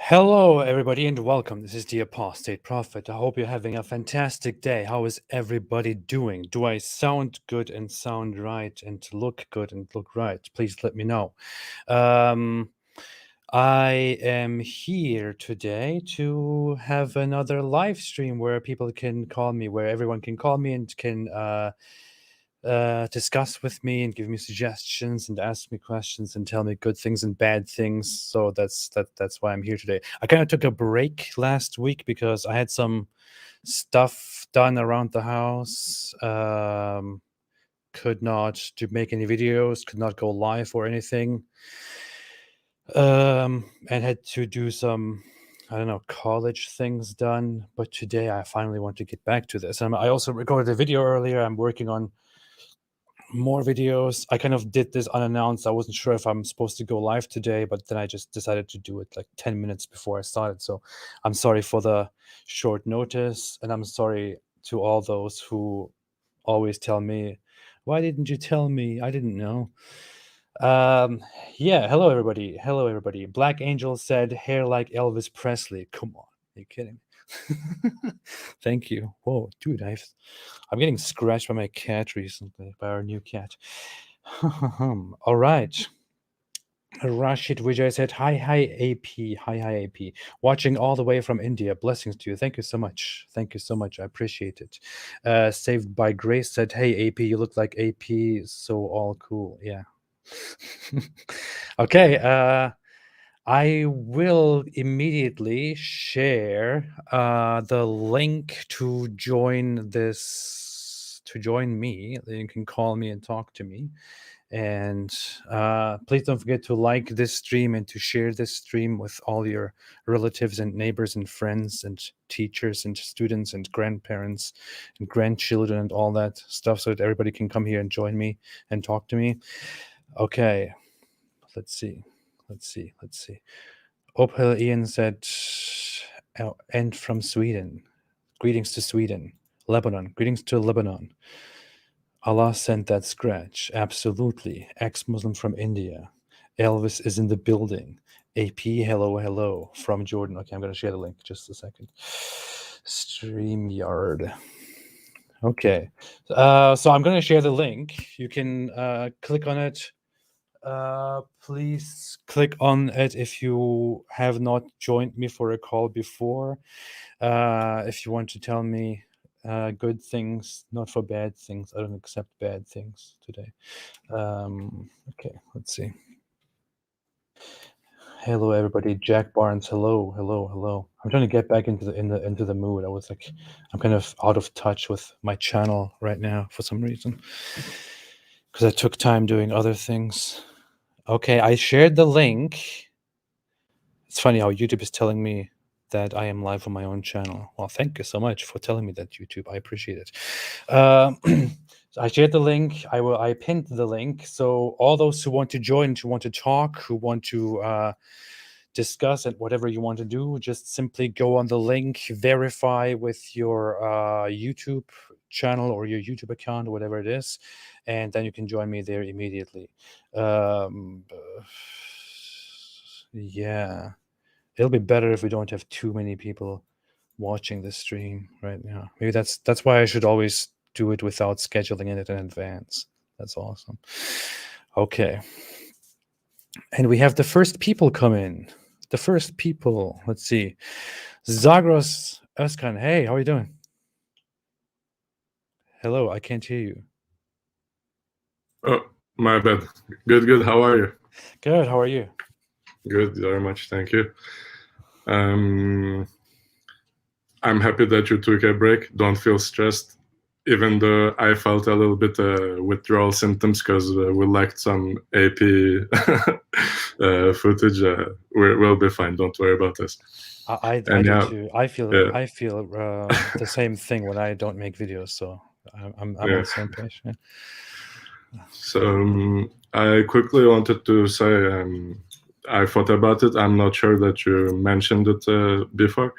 Hello, everybody, and welcome. This is the Apostate Prophet. I hope you're having a fantastic day. How is everybody doing? Do I sound good and sound right and look good and look right? Please let me know. I am here today to have another live stream where people can call me, where everyone can call me and can discuss with me and give me suggestions and ask me questions and tell me good things and bad things. So that's why I'm here today. I kind of took a break last week because I had some stuff done around the house. Could not make any videos, could not go live or anything. And had to do some, I don't know, college things done. But today I finally want to get back to this. I also recorded a video earlier. I'm working on more videos. I kind of did this unannounced. I wasn't sure if I'm supposed to go live today, but then I just decided to do it like 10 minutes before I started. So I'm sorry for the short notice, and I'm sorry to all those who always tell me, why didn't you tell me? I didn't know. Yeah, hello everybody. Hello everybody. Black Angel said hair like Elvis Presley. Come on, are you kidding? Thank you. Whoa, dude, I'm getting scratched by my cat recently, by our new cat. All right. Rashid Vijay said, hi AP, hi AP. Watching all the way from India. Blessings to you. Thank you so much. Thank you so much. I appreciate it. Saved by Grace said, hey AP, you look like AP, so all cool. Yeah. Okay. I will immediately share the link to join me. You can call me and talk to me. And please don't forget to like this stream and to share this stream with all your relatives and neighbors and friends and teachers and students and grandparents and grandchildren and all that stuff, so that everybody can come here and join me and talk to me. Okay, let's see. Opel Ian said, and from Sweden. Greetings to Sweden. Lebanon. Greetings to Lebanon. Allah sent that scratch. Absolutely. Ex-Muslim from India. Elvis is in the building. AP, hello. From Jordan. Okay, I'm going to share the link. Just a second. StreamYard. Okay. So I'm going to share the link. You can click on it. Please click on it if you have not joined me for a call before. If you want to tell me good things, not for bad things. I don't accept bad things today. Okay, let's see. Hello, everybody. Jack Barnes. Hello. I'm trying to get back into the mood. I'm kind of out of touch with my channel right now for some reason, because I took time doing other things. Okay, I shared the link. It's funny how YouTube is telling me that I am live on my own channel. Well, thank you so much for telling me that, YouTube. I appreciate it. So I shared the link. I pinned the link. So all those who want to join, who want to talk, who want to discuss it, whatever you want to do, just simply go on the link, verify with your YouTube channel or your YouTube account or whatever it is, and then you can join me there immediately. Yeah, it'll be better if we don't have too many people watching the stream right now. Maybe that's why I should always do it without scheduling it in advance. That's awesome. Okay, and we have the first people come in. The first people. Let's see. Zagros, Ozkan. Hey, how are you doing? Hello, I can't hear you. Oh, my bad. Good. How are you? Good. How are you? Good, very much. Thank you. I'm happy that you took a break. Don't feel stressed, even though I felt a little bit withdrawal symptoms because we lacked some AP footage. We'll be fine. Don't worry about this. I do too. I feel the same thing when I don't make videos. So I'm on the same page. Yeah. So I quickly wanted to say I thought about it. I'm not sure that you mentioned it before,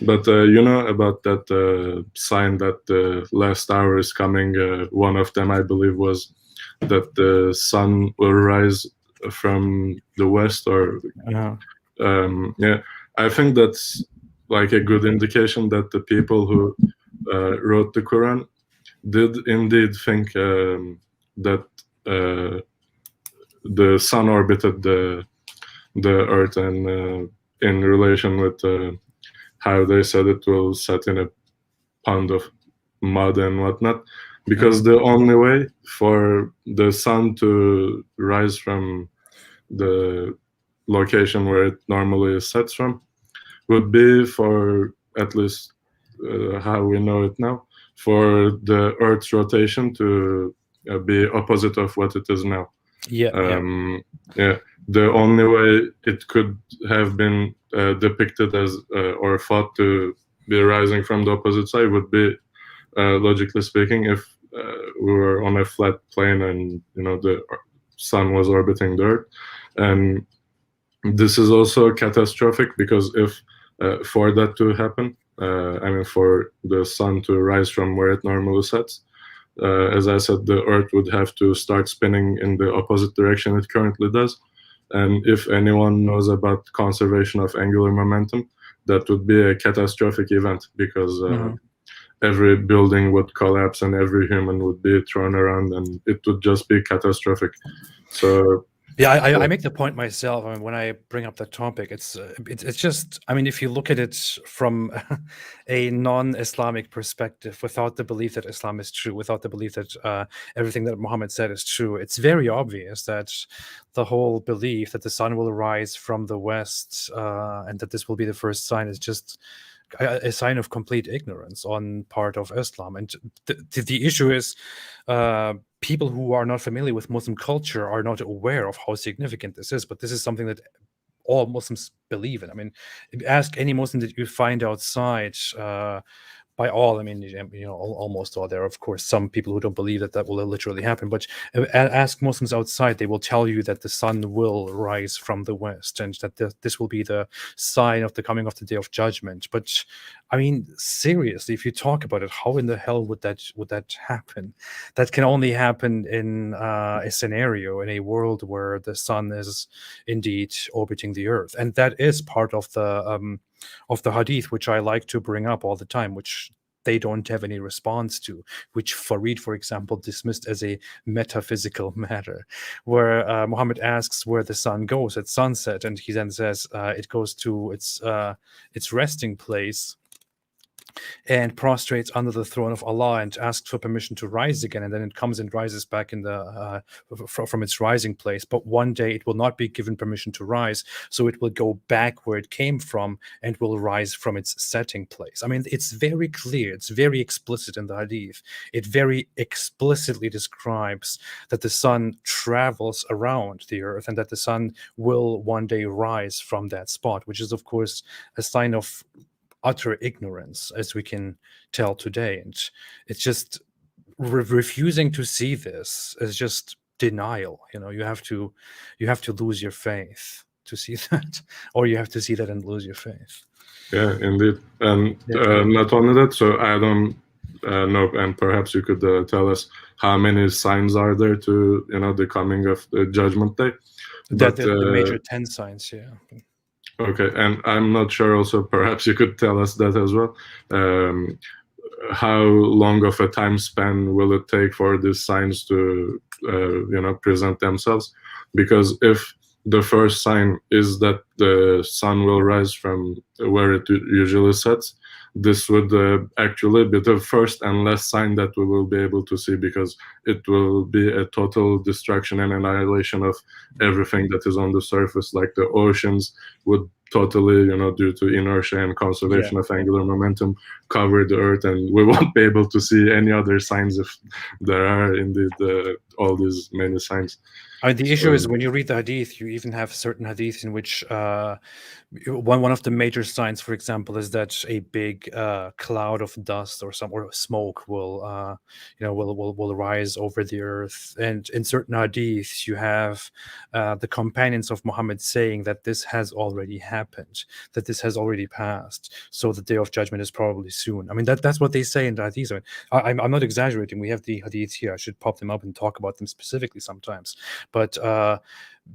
but you know about that sign that the last hour is coming. One of them, I believe, was that the sun will rise from the west, or I think that's like a good indication that the people who wrote the Quran did indeed think that the sun orbited the earth, and in relation with how they said it will set in a pound of mud and whatnot, because the only way for the sun to rise from the location where it normally sets from would be, for at least how we know it now, for the Earth's rotation to be opposite of what it is now. Yeah. The only way it could have been depicted as or thought to be rising from the opposite side would be, logically speaking, if we were on a flat plane and the sun was orbiting the Earth. And this is also catastrophic because if for that to happen, I mean, for the sun to rise from where it normally sets, as I said, the Earth would have to start spinning in the opposite direction it currently does. And if anyone knows about conservation of angular momentum, that would be a catastrophic event, because every building would collapse and every human would be thrown around, and it would just be catastrophic. So yeah, I make the point myself. I mean, when I bring up that topic, it's just, I mean, if you look at it from a non-Islamic perspective, without the belief that Islam is true, without the belief that everything that Muhammad said is true, it's very obvious that the whole belief that the sun will rise from the west and that this will be the first sign is just a sign of complete ignorance on part of Islam. And the issue is people who are not familiar with Muslim culture are not aware of how significant this is, but this is something that all Muslims believe in. I mean, ask any Muslim that you find outside, by all, I mean, almost all. There are, of course, some people who don't believe that will literally happen, but ask Muslims outside, they will tell you that the sun will rise from the west and that this will be the sign of the coming of the Day of Judgment. But I mean, seriously, if you talk about it, how in the hell would that happen? That can only happen in a scenario, in a world where the sun is indeed orbiting the earth, and that is part of the hadith, which I like to bring up all the time, which they don't have any response to, which Farid, for example, dismissed as a metaphysical matter, where Muhammad asks where the sun goes at sunset, and he then says it goes to its resting place and prostrates under the throne of Allah and asks for permission to rise again, and then it comes and rises back in the from its rising place. But one day it will not be given permission to rise, so it will go back where it came from and will rise from its setting place. I mean, it's very clear, it's very explicit in the hadith. It very explicitly describes that the sun travels around the earth and that the sun will one day rise from that spot, which is, of course, a sign of utter ignorance, as we can tell today. And it's just refusing to see this is just denial. You have to lose your faith to see that, or you have to see that and lose your faith. Yeah, indeed. And not only that, so I don't know, and perhaps you could tell us how many signs are there to the coming of the Judgment Day. That the major 10 signs, yeah. Okay, and I'm not sure also, perhaps you could tell us that as well. How long of a time span will it take for these signs to, present themselves? Because if the first sign is that the sun will rise from where it usually sets, this would actually be the first and last sign that we will be able to see, because it will be a total destruction and annihilation of everything that is on the surface. Like the oceans would totally, due to inertia and conservation of angular momentum, cover the earth, and we won't be able to see any other signs if there are indeed all these many signs. I mean, the issue is when you read the hadith, you even have certain hadiths in which one of the major signs, for example, is that a big cloud of dust or smoke will rise over the earth. And in certain hadiths, you have the companions of Muhammad saying that this has already happened, that this has already passed, so the Day of Judgment is probably soon. I mean, that's what they say in the hadiths. I'm not exaggerating. We have the hadiths here. I should pop them up and talk about them specifically sometimes. But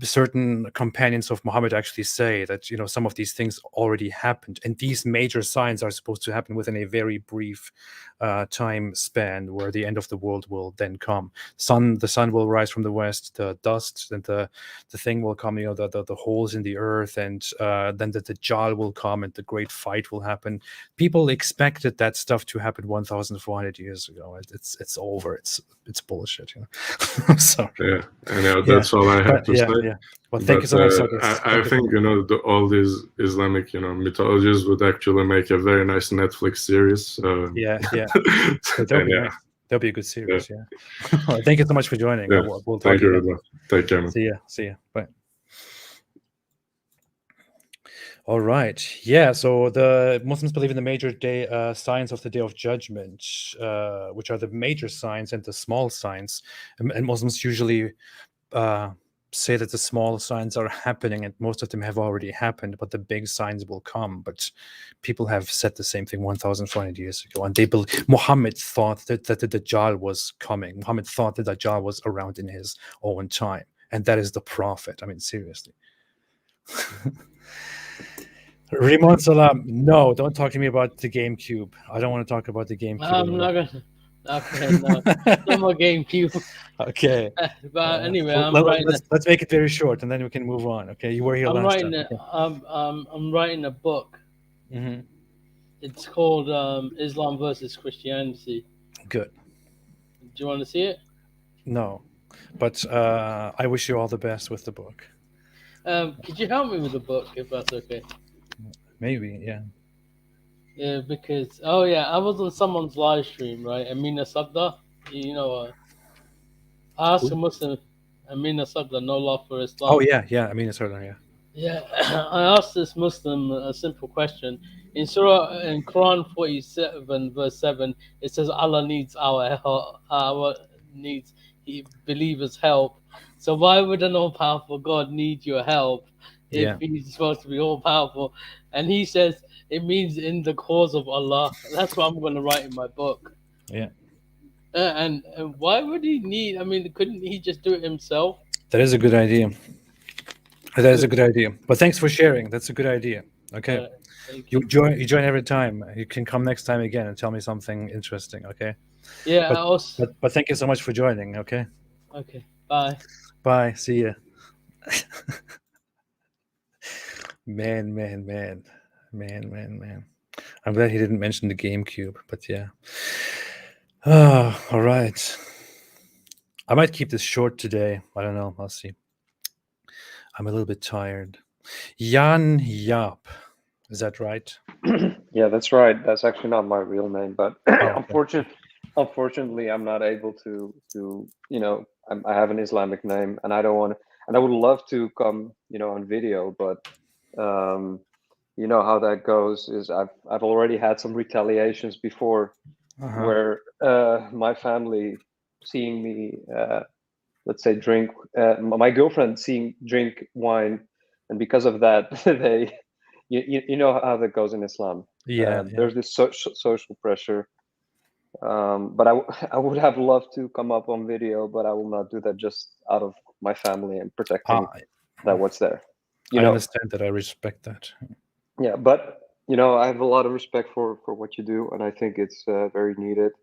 certain companions of Muhammad actually say that, you know, some of these things already happened, and these major signs are supposed to happen within a very brief time span, where the end of the world will then come. The sun will rise from the west, the dust and the thing will come, you know, the holes in the earth, and then the Dajjal will come, and the great fight will happen. People expected that stuff to happen 1,400 years ago. It's over. It's bullshit, you know. I'm sorry. Yeah, and that's all I have to say. Yeah. Well, thank you so much, Zagros. I think, you know, all these Islamic, you know, mythologies would actually make a very nice Netflix series. Yeah. And That'll be nice. That'll be a good series. Yeah. Thank you so much for joining. Yeah. We'll talk Thank you, again. Rimon. Take care, man. See ya. Bye. All right. Yeah. So the Muslims believe in the major signs of the Day of Judgment, which are the major signs and the small signs. And Muslims usually say that the small signs are happening, and most of them have already happened, but the big signs will come. But people have said the same thing 1,400 years ago, and Muhammad thought that the Dajjal was coming. Muhammad thought the Dajjal was around in his own time, and that is the prophet. I mean, seriously. Rimon, Salam. No, don't talk to me about the GameCube. I don't want to talk about the GameCube. I'm not gonna. Okay, no more GameCube. Okay. But anyway, let's make it very short, and then we can move on. Okay, you were here last time. I'm writing a book. Mm-hmm. It's called Islam versus Christianity. Good. Do you want to see it? No, but I wish you all the best with the book. Could you help me with the book if that's okay? Maybe, yeah. Yeah, because I was on someone's live stream, right? Amina Sabda, you know, I asked a Muslim, Amina Sabda, no love for Islam. Oh yeah, Amina Sabda, yeah. Yeah, I asked this Muslim a simple question. In Quran 47 verse 7, it says Allah needs our help, needs believers' help. So why would an all-powerful God need your help if he's supposed to be all-powerful? And he says it means in the cause of Allah. That's what I'm going to write in my book. Yeah. And why would he need? I mean, couldn't he just do it himself? That is a good idea. That is a good idea. But thanks for sharing. That's a good idea. Okay. You join every time. You can come next time again and tell me something interesting. Okay. Yeah. But thank you so much for joining. Okay. Okay. Bye. Bye. See ya. Man. I'm glad he didn't mention the GameCube, but yeah. All right. I might keep this short today. I don't know. I'll see. I'm a little bit tired. Jaap. Is that right? Yeah, that's right. That's actually not my real name, but unfortunately, I'm not able to you know, I have an Islamic name, and I don't want to, and I would love to come, you know, on video, but you know how that goes. Is I've already had some retaliations before, where my family seeing me, let's say, drink, my girlfriend drink wine, and because of that, they. You know how that goes in Islam. Yeah. There's this social pressure. But I would have loved to come up on video, but I will not do that just out of my family and protecting that what's there. I understand that. I respect that. Yeah, but you know, I have a lot of respect for what you do, and I think it's very needed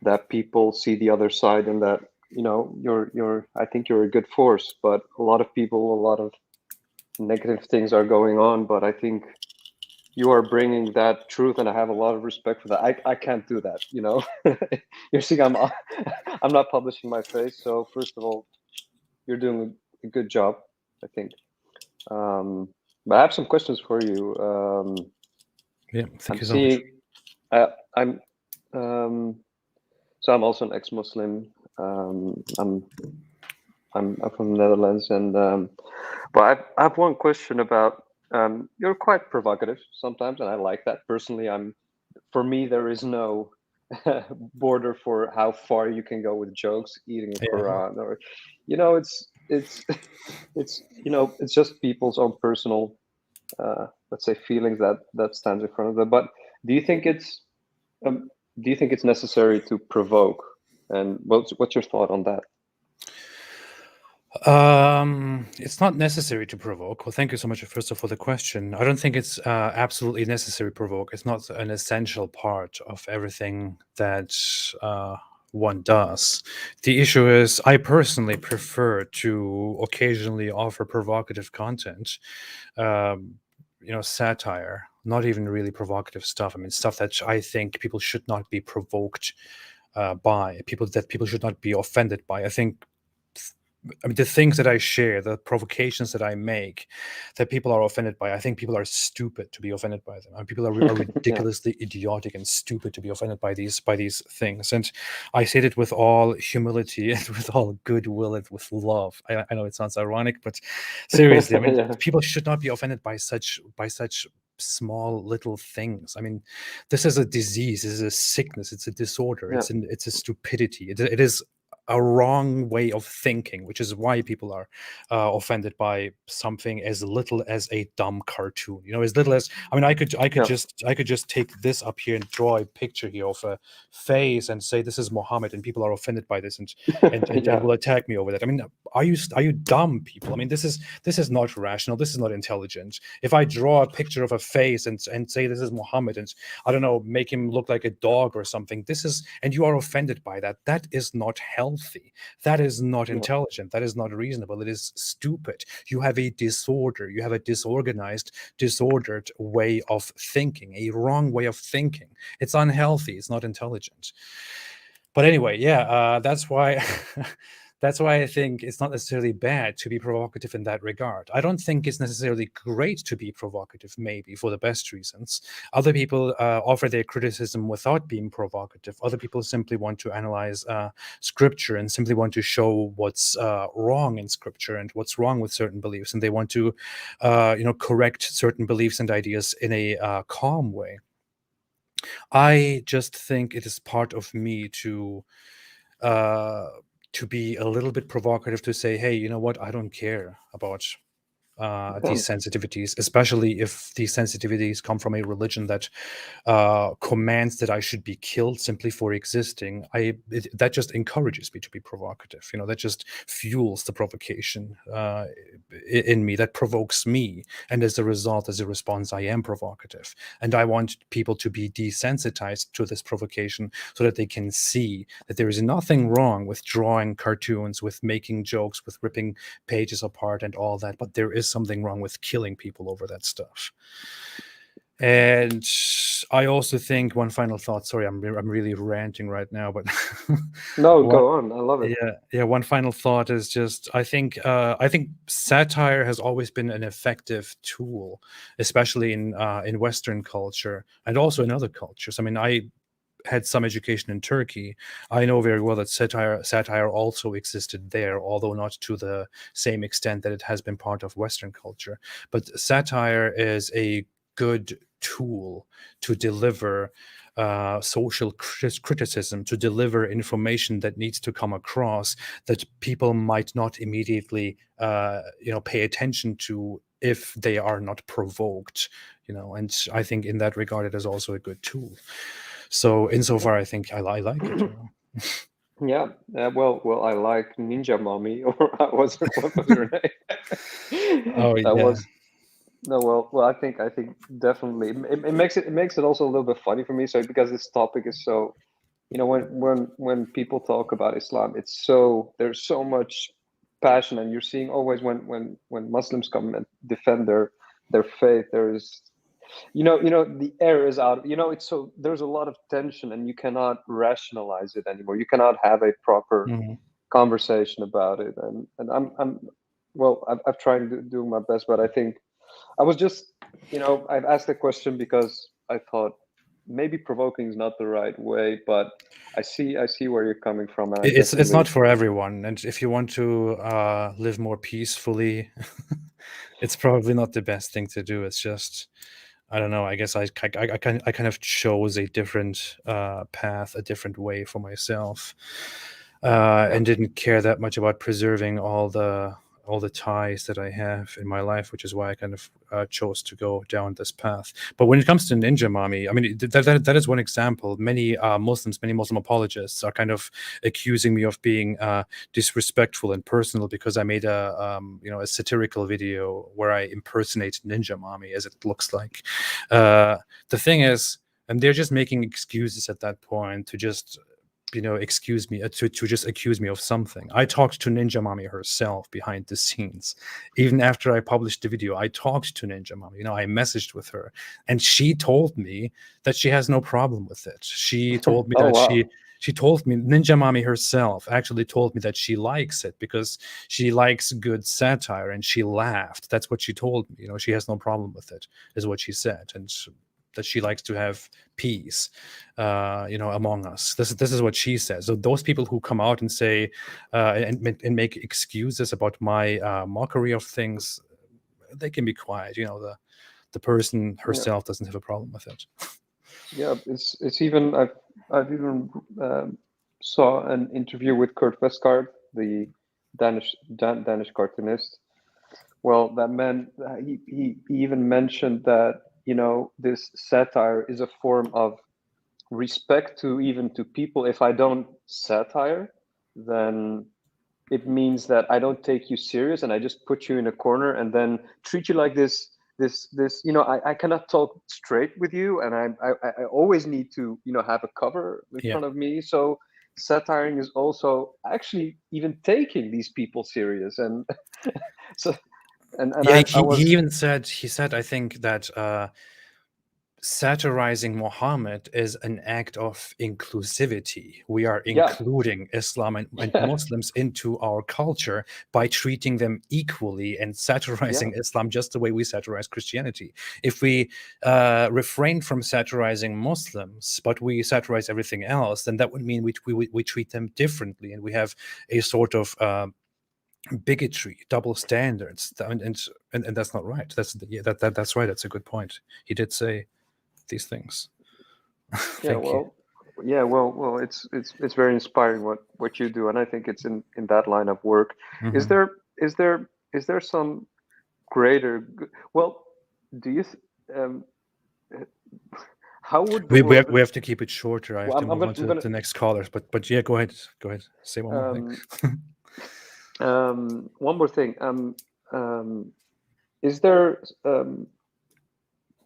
that people see the other side, and that, you know, I think you're a good force, but a lot of people, a lot of negative things are going on, but I think you are bringing that truth, and I have a lot of respect for that. I can't do that, you know. You're seeing I'm not publishing my face, so first of all, you're doing a good job, I think. But I have some questions for you. Yeah, thank you so much. So I'm also an ex-Muslim. I'm from the Netherlands, and but I have one question about. You're quite provocative sometimes, and I like that. Personally, for me, there is no border for how far you can go with jokes, eating a Quran, or, you know, it's you know, it's just people's own personal, let's say, feelings that stands in front of them. But do you think it's necessary to provoke? And what's your thought on that? It's not necessary to provoke. Well, thank you so much, first of all, for the question. I don't think it's absolutely necessary to provoke. It's not an essential part of everything that one does. The issue is, I personally prefer to occasionally offer provocative content, satire, not even really provocative stuff. I mean, stuff that I think people should not be provoked by, people should not be offended by. The things that I share, the provocations that I make, that people are offended by, I think people are stupid to be offended by them. And people are Yeah. ridiculously idiotic and stupid to be offended by these things. And I say it with all humility and with all goodwill and with love. I know it sounds ironic, but seriously, I mean, Yeah. people should not be offended by such small little things. I mean, this is a disease, this is a sickness, it's a disorder, Yeah. it's a stupidity. It is a wrong way of thinking, which is why people are offended by something as little as a dumb cartoon. As little as, I mean, I could Yeah. just take this up here and draw a picture here of a face and say this is Muhammad, and people are offended by this and Yeah. will attack me over that. I mean, are you dumb people? I mean, this is not rational. This is not intelligent. If I draw a picture of a face and say this is Muhammad, and I don't know, make him look like a dog or something, and you are offended by that, that is not healthy. That is not Yeah. intelligent. That is not reasonable. It is stupid. You have a disorder. You have a disorganized, disordered way of thinking, a wrong way of thinking. It's unhealthy. It's not intelligent. But anyway, yeah, that's why that's why I think it's not necessarily bad to be provocative in that regard. I don't think it's necessarily great to be provocative, maybe for the best reasons. Other people offer their criticism without being provocative. Other people simply want to analyze scripture and simply want to show what's wrong in scripture and what's wrong with certain beliefs, and they want to, correct certain beliefs and ideas in a calm way. I just think it is part of me to be a little bit provocative, to say, hey, you know what? I don't care about these sensitivities, especially if these sensitivities come from a religion that commands that I should be killed simply for existing. That just encourages me to be provocative. That just fuels the provocation in me. That provokes me, and as a result, as a response, I am provocative. And I want people to be desensitized to this provocation, so that they can see that there is nothing wrong with drawing cartoons, with making jokes, with ripping pages apart and all that, but there is something wrong with killing people over that stuff. And I also think, one final thought, sorry, I'm really ranting right now, but No, go on. I love it. yeah, one final thought is just, I think satire has always been an effective tool, especially in Western culture and also in other cultures. I mean, I had some education in Turkey. I know very well that satire also existed there, although not to the same extent that it has been part of Western culture. But satire is a good tool to deliver social criticism, to deliver information that needs to come across, that people might not immediately pay attention to if they are not provoked. And I think in that regard it is also a good tool. So insofar, I think I like it. Yeah. Well, I like Ninja Mommy, or what was her name? Oh That yeah. was no. Well, I think definitely it makes it also a little bit funny for me. So because this topic is so, when people talk about Islam, there's so much passion, and you're seeing always when Muslims come and defend their faith, there's the air is out. It's so there's a lot of tension, and you cannot rationalize it anymore. You cannot have a proper Mhm. conversation about it. And I've tried to do my best, but I think I was just, I've asked the question because I thought maybe provoking is not the right way, but I see where you're coming from, and I It's definitely not for everyone, and if you want to live more peacefully, it's probably not the best thing to do. It's just, I don't know. I guess I kind of chose a different path, a different way for myself, and didn't care that much about preserving all the all the ties that I have in my life, which is why I kind of chose to go down this path. But when it comes to Ninja Mommy, I mean, that is one example. Many Muslims, many Muslim apologists are kind of accusing me of being disrespectful and personal because I made a a satirical video where I impersonate Ninja Mommy, as it looks like. The thing is, and they're just making excuses at that point to just excuse me, to just accuse me of something. I talked to Ninja Mommy herself behind the scenes. Even after I published the video, I talked to Ninja Mommy. I messaged with her, and she told me that she has no problem with it. She told me Oh, that wow. she told me, Ninja Mommy herself actually told me that she likes it because she likes good satire, and she laughed. That's what she told me. She has no problem with it, is what she said. And that she likes to have peace, among us. This is what she says. So those people who come out and say and make excuses about my mockery of things, they can be quiet. The person herself doesn't have a problem with it. Yeah, it's even I've even saw an interview with Kurt Westgaard, the Danish cartoonist. Well, that man, he even mentioned that this satire is a form of respect to people. If I don't satire, then it means that I don't take you serious and I just put you in a corner and then treat you like this. I cannot talk straight with you, and I always need to have a cover in front of me. So satiring is also actually even taking these people serious, and so he even said, I think that satirizing Muhammad is an act of inclusivity. We are including Islam and Muslims into our culture by treating them equally and satirizing Islam just the way we satirize Christianity. If we refrain from satirizing Muslims, but we satirize everything else, then that would mean we treat them differently, and we have a sort of bigotry, double standards, and that's not right. That's right. That's a good point. He did say these things. Well, it's very inspiring what you do, and I think it's in that line of work. Mm-hmm. Is there some greater? Well, do you? How would we have to keep it shorter? I have to move on to the next callers, but yeah, go ahead. Say one more thing. One more thing. Is there?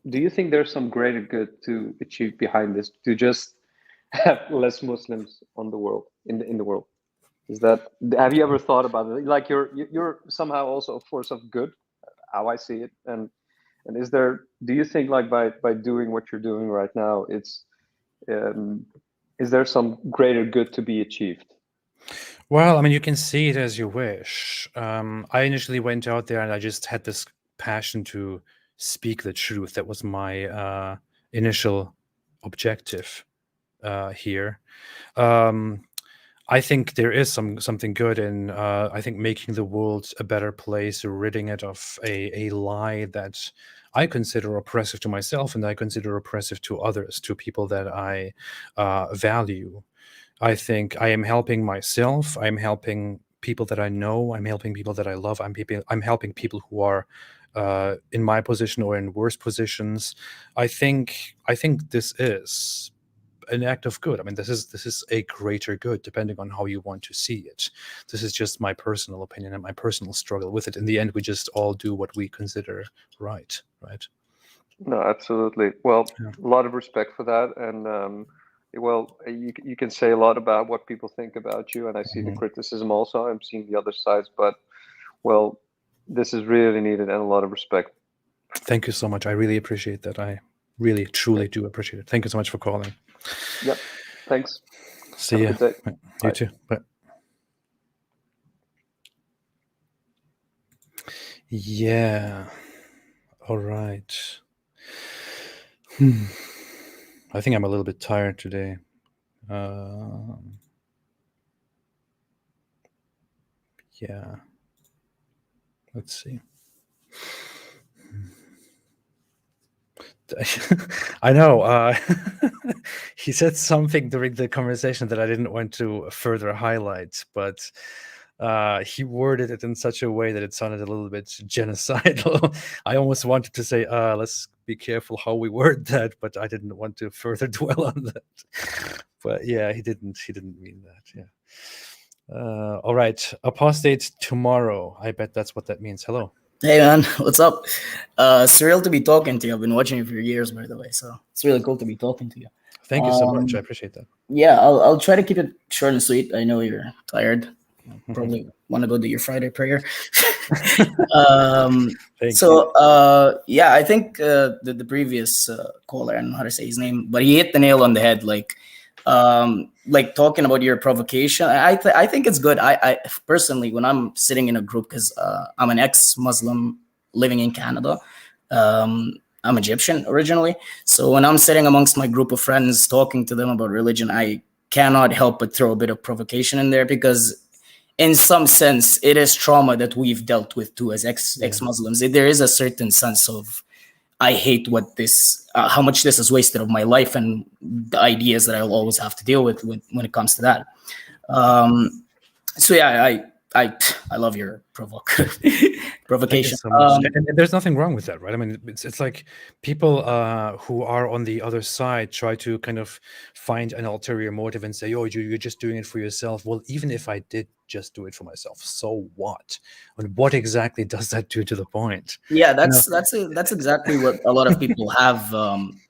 Do you think there's some greater good to achieve behind this? To just have less Muslims on the world in the world? Is that? Have you ever thought about it? Like you're somehow also a force of good, how I see it, and is there? Do you think like by doing what you're doing right now, it's is there some greater good to be achieved? Well, I mean, you can see it as you wish. I initially went out there and I just had this passion to speak the truth. That was my initial objective here. I think there is something good in I think making the world a better place, ridding it of a lie that I consider oppressive to myself and I consider oppressive to others, to people that I value. I think I am helping myself. I'm helping people that I know. I'm helping people that I love. I'm helping people who are in my position or in worse positions. I think this is an act of good. I mean, this is a greater good, depending on how you want to see it. This is just my personal opinion and my personal struggle with it. In the end, we just all do what we consider right. No, absolutely. Well, a lot of respect for that, and well, you can say a lot about what people think about you, and I see the criticism also. I'm seeing the other sides, but well, this is really needed, and a lot of respect. Thank you so much. I really appreciate that. I really, truly do appreciate it. Thank you so much for calling. Yep. Thanks. See you. Good day. You too. Bye. Yeah. All right. I think I'm a little bit tired today. Yeah. Let's see. I know. He said something during the conversation that I didn't want to further highlight, but he worded it in such a way that it sounded a little bit genocidal. I almost wanted to say, let's be careful how we word that, but I didn't want to further dwell on that. But yeah, he didn't mean that. Yeah. All right, Apostate tomorrow. I bet that's what that means. Hello. Hey man, what's up? Surreal to be talking to you. I've been watching you for years, by the way, so it's really cool to be talking to you. Thank you so much. I appreciate that. Yeah, I'll try to keep it short and sweet. I know you're tired. Probably want to go do your Friday prayer. Yeah, I think the previous caller, I don't know how to say his name, but he hit the nail on the head. Like talking about your provocation. I think it's good. I personally, when I'm sitting in a group, because I'm an ex-Muslim living in Canada. I'm Egyptian originally. So when I'm sitting amongst my group of friends talking to them about religion, I cannot help but throw a bit of provocation in there, because in some sense, it is trauma that we've dealt with too as ex-Muslims. There is a certain sense of, I hate what this, how much this has wasted of my life, and the ideas that I'll always have to deal with when it comes to that. So yeah, I love your provocation. So much. And there's nothing wrong with that, right? I mean, it's like people who are on the other side try to kind of find an ulterior motive and say, "Oh, you're just doing it for yourself." Well, even if I did just do it for myself, so what? And what exactly does that do to the point? Yeah, that's exactly what a lot of people have.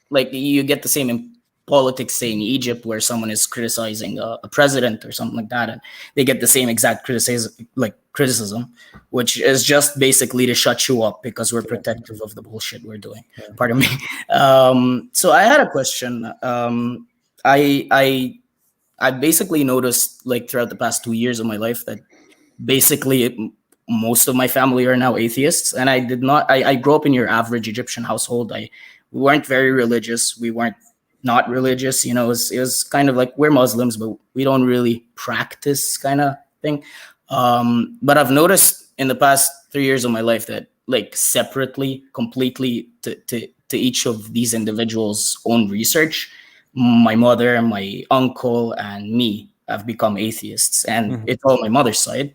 Like you get the same in politics, say in Egypt, where someone is criticizing a president or something like that, and they get the same exact criticism, which is just basically to shut you up because we're protective of the bullshit we're doing. Pardon me. So I had a question. I basically noticed, like, throughout the past 2 years of my life, that basically most of my family are now atheists, and I grew up in your average Egyptian household. We weren't very religious. We weren't not religious. You know, it was kind of like, we're Muslims, but we don't really practice, kind of thing. But I've noticed in the past 3 years of my life that, like, separately, completely to each of these individuals' own research, my mother, my uncle, and me have become atheists, and it's all my mother's side.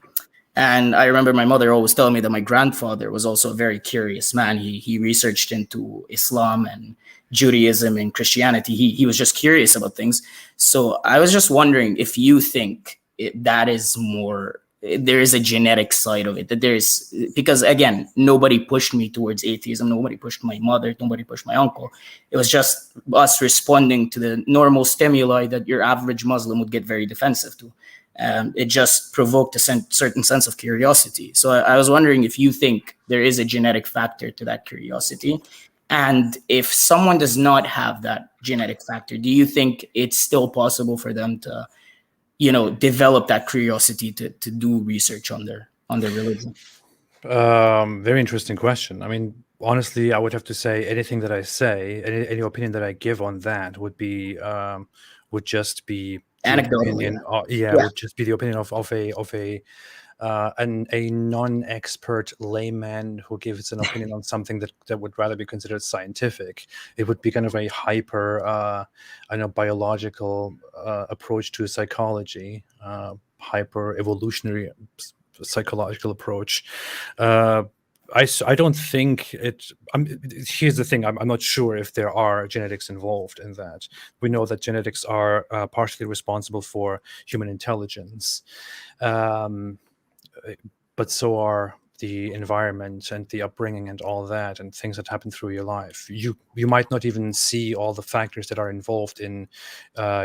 And I remember my mother always telling me that my grandfather was also a very curious man. He researched into Islam and Judaism and Christianity. He was just curious about things. So I was just wondering if you think that is more, there is a genetic side of it, that there's, because again, nobody pushed me towards atheism. Nobody pushed my mother. Nobody pushed my uncle. It was just us responding to the normal stimuli that your average Muslim would get very defensive to. It just provoked a certain sense of curiosity. So I was wondering if you think there is a genetic factor to that curiosity. And if someone does not have that genetic factor, do you think it's still possible for them to, develop that curiosity to do research on their religion? Very interesting question. I mean, honestly, I would have to say anything that I say, any opinion that I give on that would just be anecdotal. Would just be the opinion of a non-expert layman who gives an opinion on something that would rather be considered scientific. It would be kind of a hyper, biological approach to psychology, hyper evolutionary psychological approach. I don't think it. Here's the thing. I'm not sure if there are genetics involved in that. We know that genetics are partially responsible for human intelligence, but so are the environment and the upbringing and all that, and things that happen through your life. You might not even see all the factors that are involved in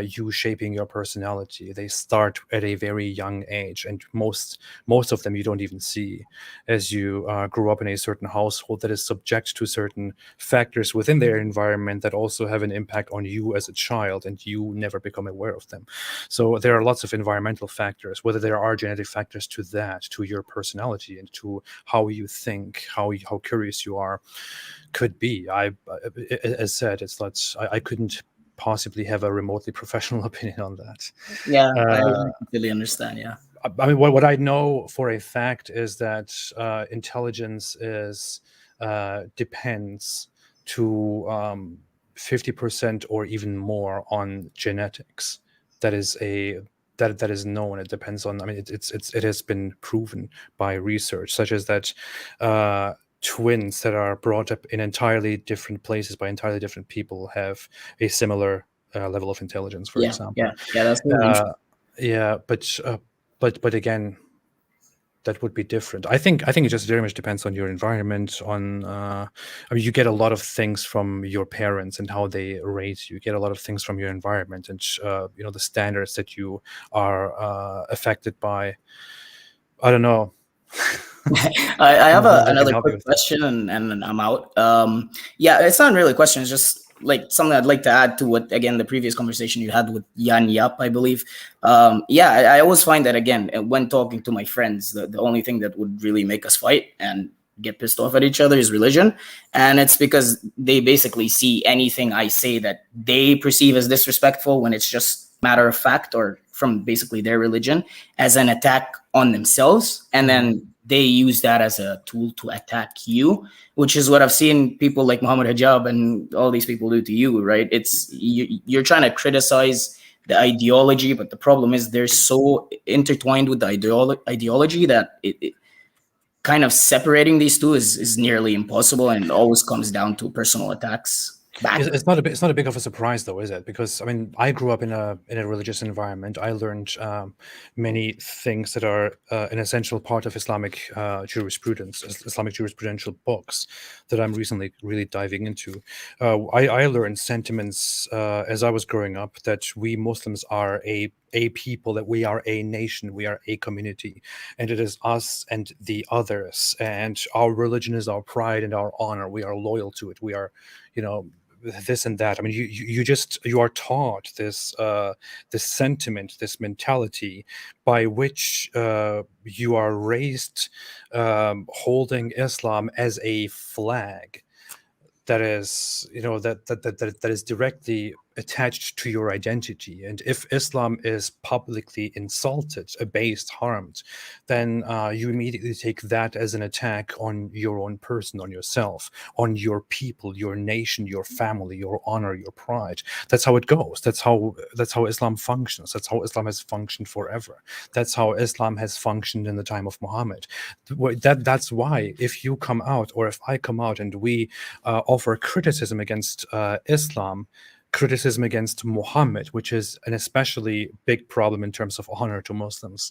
you shaping your personality. They start at a very young age, and most of them you don't even see as you grew up in a certain household that is subject to certain factors within their environment that also have an impact on you as a child, and you never become aware of them. So there are lots of environmental factors, whether there are genetic factors to that, to your personality, and to how you think, how curious you are, could be. As said, it's not. I couldn't possibly have a remotely professional opinion on that. Yeah, I completely understand. Yeah. I mean, what I know for a fact is that intelligence depends to 50% or even more on genetics. That is a that is known. It depends on. I mean, it has been proven by research, such as that twins that are brought up in entirely different places by entirely different people have a similar level of intelligence, for example. Yeah, that's really interesting. Yeah, but again, that would be different. I think it just very much depends on your environment. On I mean, you get a lot of things from your parents and how they raise you. You get a lot of things from your environment and the standards that you are affected by. I don't know. I have I can another help you quick with that. question, and then I'm out. Yeah, it's not really a question. It's just like something I'd like to add to what, again, the previous conversation you had with Jaap, I believe. Yeah, I always find that, again, when talking to my friends, the only thing that would really make us fight and get pissed off at each other is religion. And it's because they basically see anything I say that they perceive as disrespectful, when it's just matter of fact or from basically their religion, as an attack on themselves. And then they use that as a tool to attack you, which is what I've seen people like Muhammad Hijab and all these people do to you, right? It's you're trying to criticize the ideology, but the problem is they're so intertwined with the ideology that it kind of separating these two is nearly impossible, and it always comes down to personal attacks. It's not a big of a surprise, though, is it? Because I mean, I grew up in a religious environment. I learned many things that are an essential part of Islamic jurisprudence, Islamic jurisprudential books that I'm recently really diving into. I learned sentiments as I was growing up that we Muslims are a people, that we are a nation, we are a community, and it is us and the others, and our religion is our pride and our honor. We are loyal to it. We are, this and that. I mean, you are taught this sentiment, this mentality, by which you are raised holding Islam as a flag that is that is directly attached to your identity. And if Islam is publicly insulted, abased, harmed, then you immediately take that as an attack on your own person, on yourself, on your people, your nation, your family, your honor, your pride. That's how it goes. That's how Islam functions. That's how Islam has functioned forever. That's how Islam has functioned in the time of Muhammad. That's why if you come out, or if I come out and we offer criticism against Islam, criticism against Muhammad, which is an especially big problem in terms of honor to Muslims,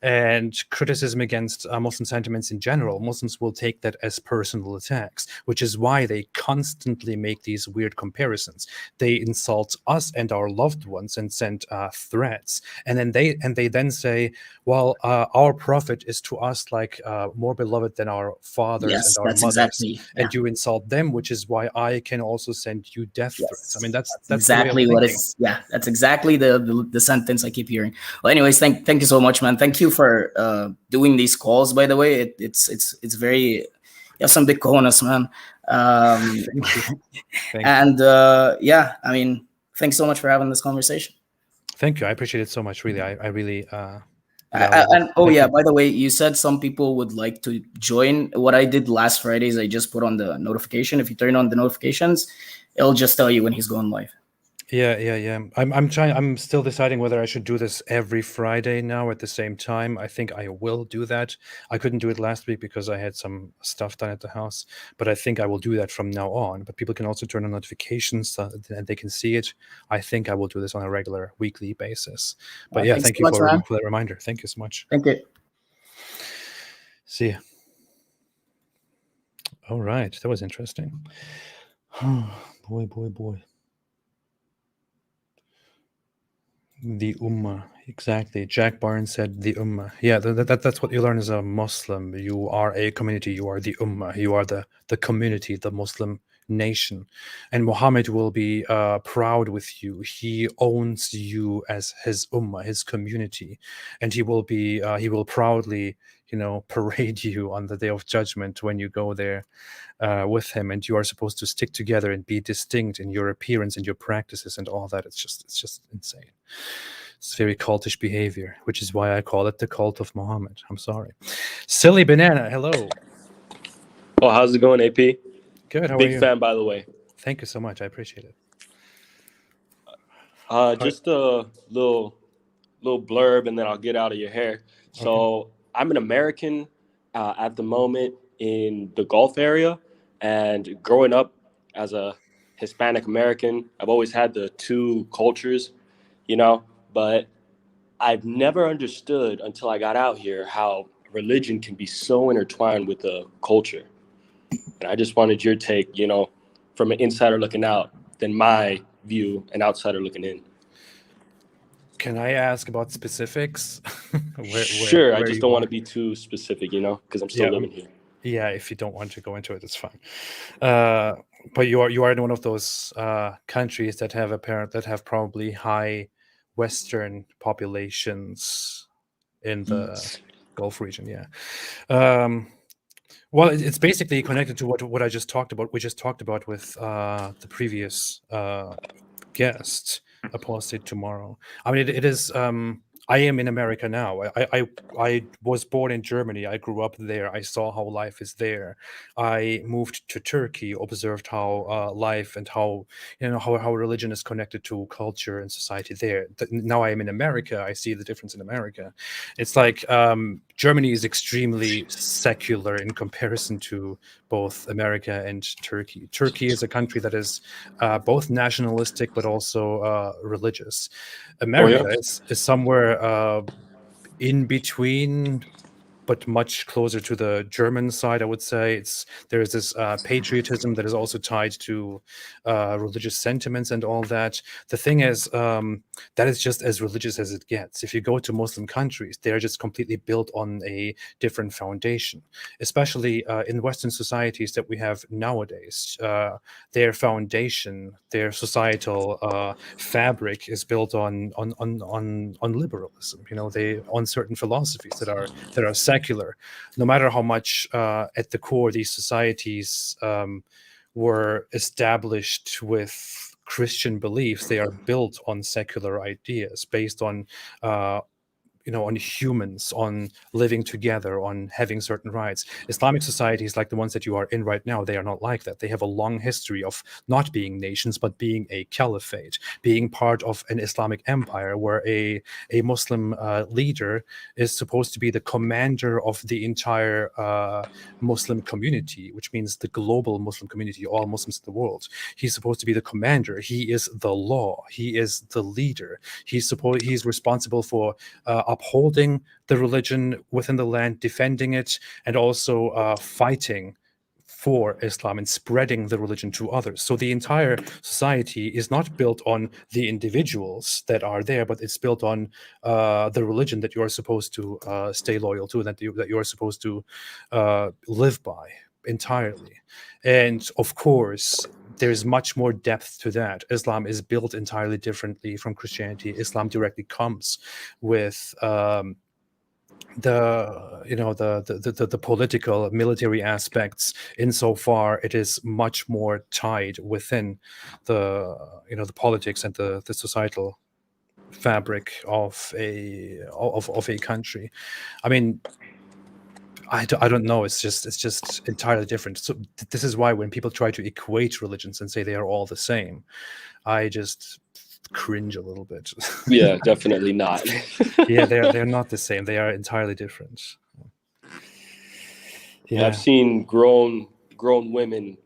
and criticism against Muslim sentiments in general, Muslims will take that as personal attacks, which is why they constantly make these weird comparisons. They insult us and our loved ones and send threats, and then they then say, well, our prophet is to us like more beloved than our fathers and our mothers, exactly, and you insult them, which is why I can also send you death threats. I mean, that's exactly what is. Yeah, that's exactly the sentence I keep hearing. Well, anyways, thank you so much, man. Thank you for doing these calls. By the way, it's very, you have some big cojones, man. Thank you. Yeah, I mean, thanks so much for having this conversation. Thank you. I appreciate it so much. Really, I really. And by the way, you said some people would like to join. What I did last Friday is I just put on the notification. If you turn on the notifications, it'll just tell you when he's going live. Yeah. I'm still deciding whether I should do this every Friday now at the same time. I think I will do that. I couldn't do it last week because I had some stuff done at the house, but I think I will do that from now on. But people can also turn on notifications so that they can see it. I think I will do this on a regular weekly basis. But yeah, thank you for that reminder. Thank you so much. Thank you. See ya. All right, that was interesting. Boy. The Ummah, exactly. Jack Barnes said the Ummah. Yeah, that's what you learn as a Muslim. You are a community. You are the Ummah. You are the community, the Muslim nation. And Muhammad will be proud with you. He owns you as his Ummah, his community, and he will proudly, parade you on the Day of Judgment when you go there with him. And you are supposed to stick together and be distinct in your appearance and your practices and all that. It's just insane. It's very cultish behavior, which is why I call it the cult of Muhammad. I'm sorry. Silly Banana, hello. Oh, how's it going, AP? Good, how are you? Big fan, by the way. Thank you so much. I appreciate it. Just a little little blurb, and then I'll get out of your hair. So I'm an American at the moment in the Gulf area, and growing up as a Hispanic American, I've always had the two cultures, you know, but I've never understood until I got out here how religion can be so intertwined with the culture. And I just wanted your take, you know, from an insider looking out than my view, an outsider looking in. Can I ask about specifics? Sure, I just don't want to be. be too specific, you know, because I'm still living here. Yeah, if you don't want to go into it, it's fine. But you are in one of those countries that have probably high Western populations in the Gulf region. Yeah. Well, it's basically connected to what I just talked about. We just talked about with the previous guest, Apostate tomorrow. I mean, it is. I am in America now. I was born in Germany. I grew up there. I saw how life is there. I moved to Turkey, observed how life and how how religion is connected to culture and society there. Now I am in America. I see the difference in America. It's like Germany is extremely secular in comparison to both America and Turkey. Turkey is a country that is both nationalistic but also religious. America is somewhere in between, but much closer to the German side, I would say. There's this patriotism that is also tied to religious sentiments and all that. The thing is, that is just as religious as it gets. If you go to Muslim countries, they're just completely built on a different foundation, especially in Western societies that we have nowadays. Their foundation, their societal fabric is built on liberalism. They on certain philosophies that are secular. No matter how much at the core these societies were established with Christian beliefs, they are built on secular ideas based on on humans, on living together, on having certain rights. Islamic societies like the ones that you are in right now, they are not like that. They have a long history of not being nations, but being a caliphate, being part of an Islamic empire where a Muslim leader is supposed to be the commander of the entire Muslim community, which means the global Muslim community, all Muslims in the world. He's supposed to be the commander. He is the law. He is the leader. He's responsible for upholding the religion within the land, defending it, and also fighting for Islam and spreading the religion to others. So the entire society is not built on the individuals that are there, but it's built on the religion that you are supposed to stay loyal to, that you are supposed to live by entirely. And of course, there's much more depth to that. Islam is built entirely differently from Christianity. Islam directly comes with the political military aspects, insofar it is much more tied within the politics and the societal fabric of a country. I mean, I don't know. It's just entirely different. So this is why when people try to equate religions and say they are all the same, I just cringe a little bit. Yeah, definitely not. Yeah, they're not the same. They are entirely different. Yeah, I've seen grown women,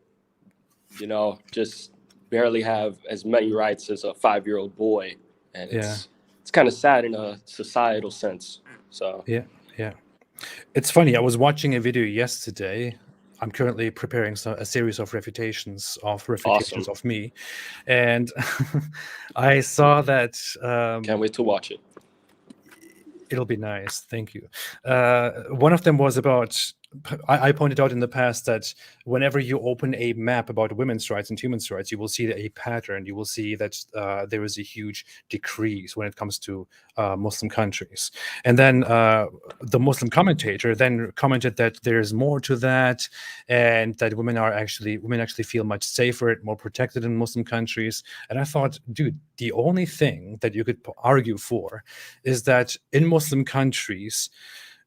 just barely have as many rights as a 5-year-old boy, and it's kind of sad in a societal sense. So yeah. It's funny. I was watching a video yesterday. I'm currently preparing a series of refutations Awesome. of me, and I saw that. Can't wait to watch it. It'll be nice. Thank you. One of them was about. I pointed out in the past that whenever you open a map about women's rights and human rights, you will see a pattern. You will see that there is a huge decrease when it comes to Muslim countries. And then the Muslim commentator then commented that there's more to that, and that women actually feel much safer and more protected in Muslim countries. And I thought, dude, the only thing that you could argue for is that in Muslim countries,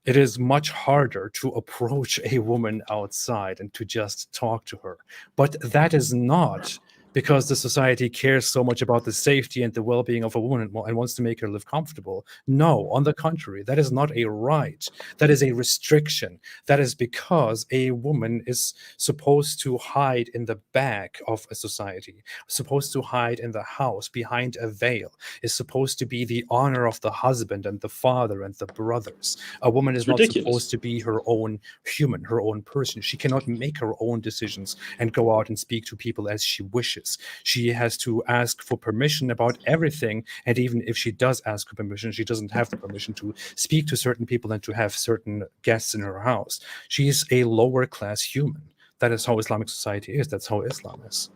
it is much harder to approach a woman outside and to just talk to her. But that is not because the society cares so much about the safety and the well-being of a woman and wants to make her live comfortable. No, on the contrary, that is not a right. That is a restriction. That is because a woman is supposed to hide in the back of a society, supposed to hide in the house behind a veil, is supposed to be the honor of the husband and the father and the brothers. A woman is not supposed to be her own human, her own person. She cannot make her own decisions and go out and speak to people as she wishes. She has to ask for permission about everything, and even if she does ask for permission, she doesn't have the permission to speak to certain people and to have certain guests in her house. She is a lower class human. That is how Islamic society is. That's how Islam is.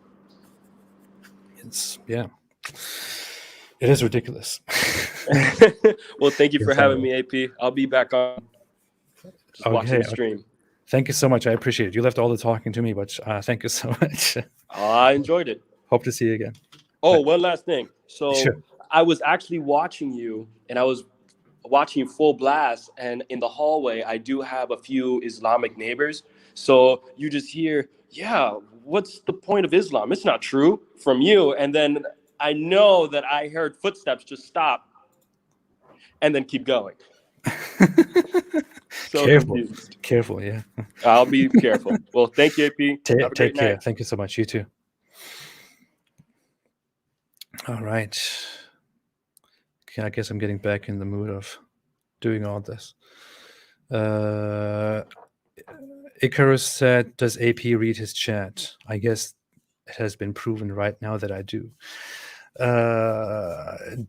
It's, yeah. It is ridiculous. Well, thank you for having me, AP. I'll be back on just watching the stream. Thank you so much. I appreciate it. You left all the talking to me, but thank you so much. I enjoyed it. Hope to see you again. Oh, one last thing. So sure. I was actually watching you, and I was watching you full blast. And in the hallway, I do have a few Islamic neighbors. So you just hear, yeah, what's the point of Islam? It's not true from you. And then I know that I heard footsteps just stop and then keep going. So careful, yeah. I'll be careful. Well, thank you, AP. Take care. Thank you so much. You too. All right. Okay, I guess I'm getting back in the mood of doing all this. Accurste said, does AP read his chat? I guess it has been proven right now that I do.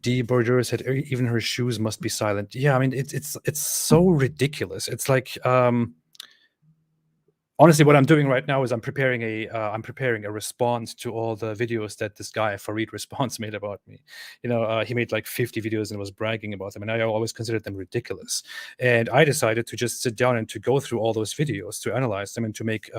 D. Bordeaux said, even her shoes must be silent. Yeah, I mean, it's so ridiculous. It's like, honestly, what I'm doing right now is I'm preparing a response to all the videos that this guy Farid Response made about me. You know, he made like 50 videos and was bragging about them, and I always considered them ridiculous. And I decided to just sit down and to go through all those videos, to analyze them, and to make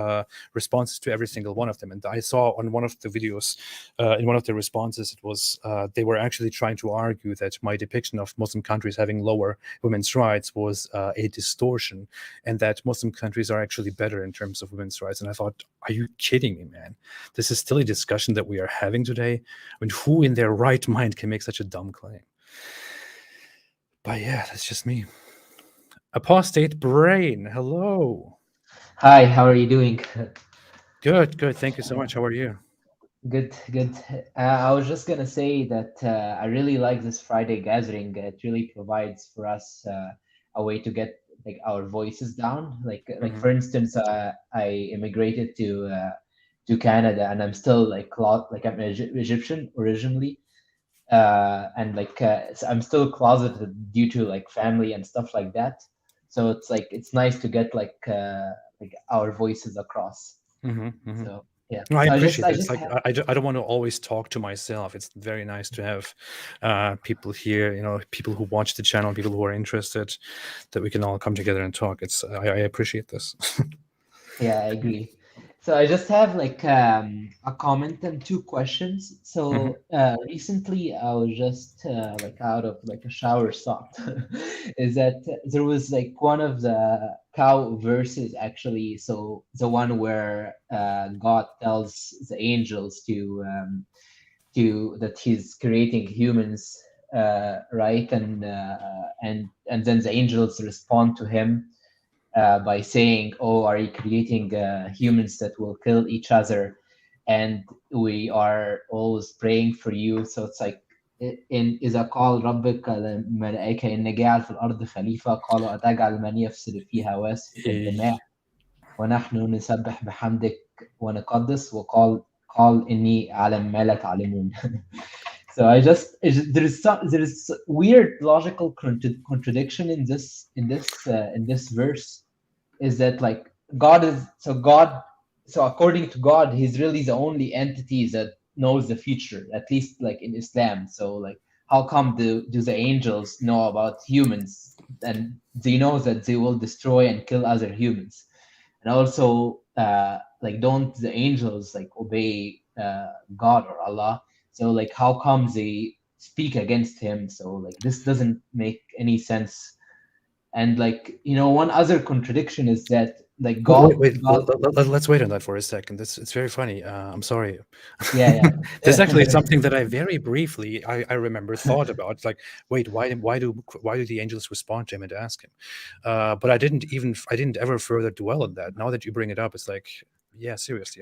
responses to every single one of them. And I saw on one of the videos, in one of the responses, it was they were actually trying to argue that my depiction of Muslim countries having lower women's rights was a distortion, and that Muslim countries are actually better in terms of women's rights. And I thought, are you kidding me, man? This is still a discussion that we are having today. I mean, who in their right mind can make such a dumb claim? But yeah, that's just me. Apostate Brain, hello. Hi, how are you doing? Good. Thank you so much. How are you? Good. I was just gonna say that I really like this Friday gathering. It really provides for us a way to get like our voices down. Like for instance, I immigrated to Canada, and I'm still like I'm Egyptian originally, and so I'm still closeted due to like family and stuff like that. So it's like it's nice to get like our voices across. So yeah, no, I appreciate it. It's like I don't want to always talk to myself. It's very nice to have people here, you know, people who watch the channel, people who are interested, that we can all come together and talk. I appreciate this. Yeah, I agree. So I just have like a comment and two questions. So recently I was just like out of like a shower thought is that there was like one of the cow verses actually. So the one where God tells the angels to that he's creating humans, right? And then the angels respond to him by saying, "Oh, are you creating humans that will kill each other? And we are always praying for you." So it's like in إذا قال ربك للملائكة إن جاعل في الأرض خليفة قالوا أتجعل من يفسد فيها ويسفك الدماء ونحن نسبح بحمدك ونقدس وقال إني أعلم ما لا تعلمون. So there is weird logical contradiction in this verse. Is that like God so according to God, he's really the only entity that knows the future, at least like in Islam. So like how come do the angels know about humans, and they know that they will destroy and kill other humans? And also like don't the angels like obey God or Allah? So like how come they speak against him? So like this doesn't make any sense. And like, you know, one other contradiction is that like God. Let's wait on that for a second. It's very funny. I'm sorry. Yeah. This is actually something that I very briefly I remember thought about. It's like, wait, why do the angels respond to him and ask him? But I didn't ever further dwell on that. Now that you bring it up, it's like, yeah, seriously,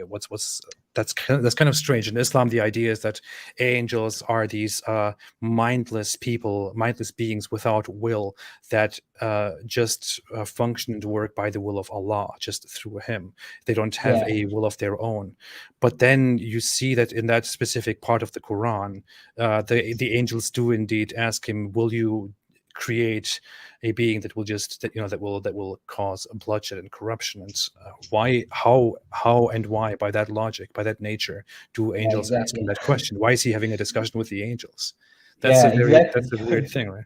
that's kind of strange. In Islam, the idea is that angels are these mindless beings without will that just function and work by the will of Allah, just through Him. They don't have a will of their own. But then you see that in that specific part of the Quran, the angels do indeed ask him, "Will you create a being that will cause bloodshed and corruption?" And how and why, by that logic, by that nature, do angels ask him that question? Why is he having a discussion with the angels? That's a weird thing, right?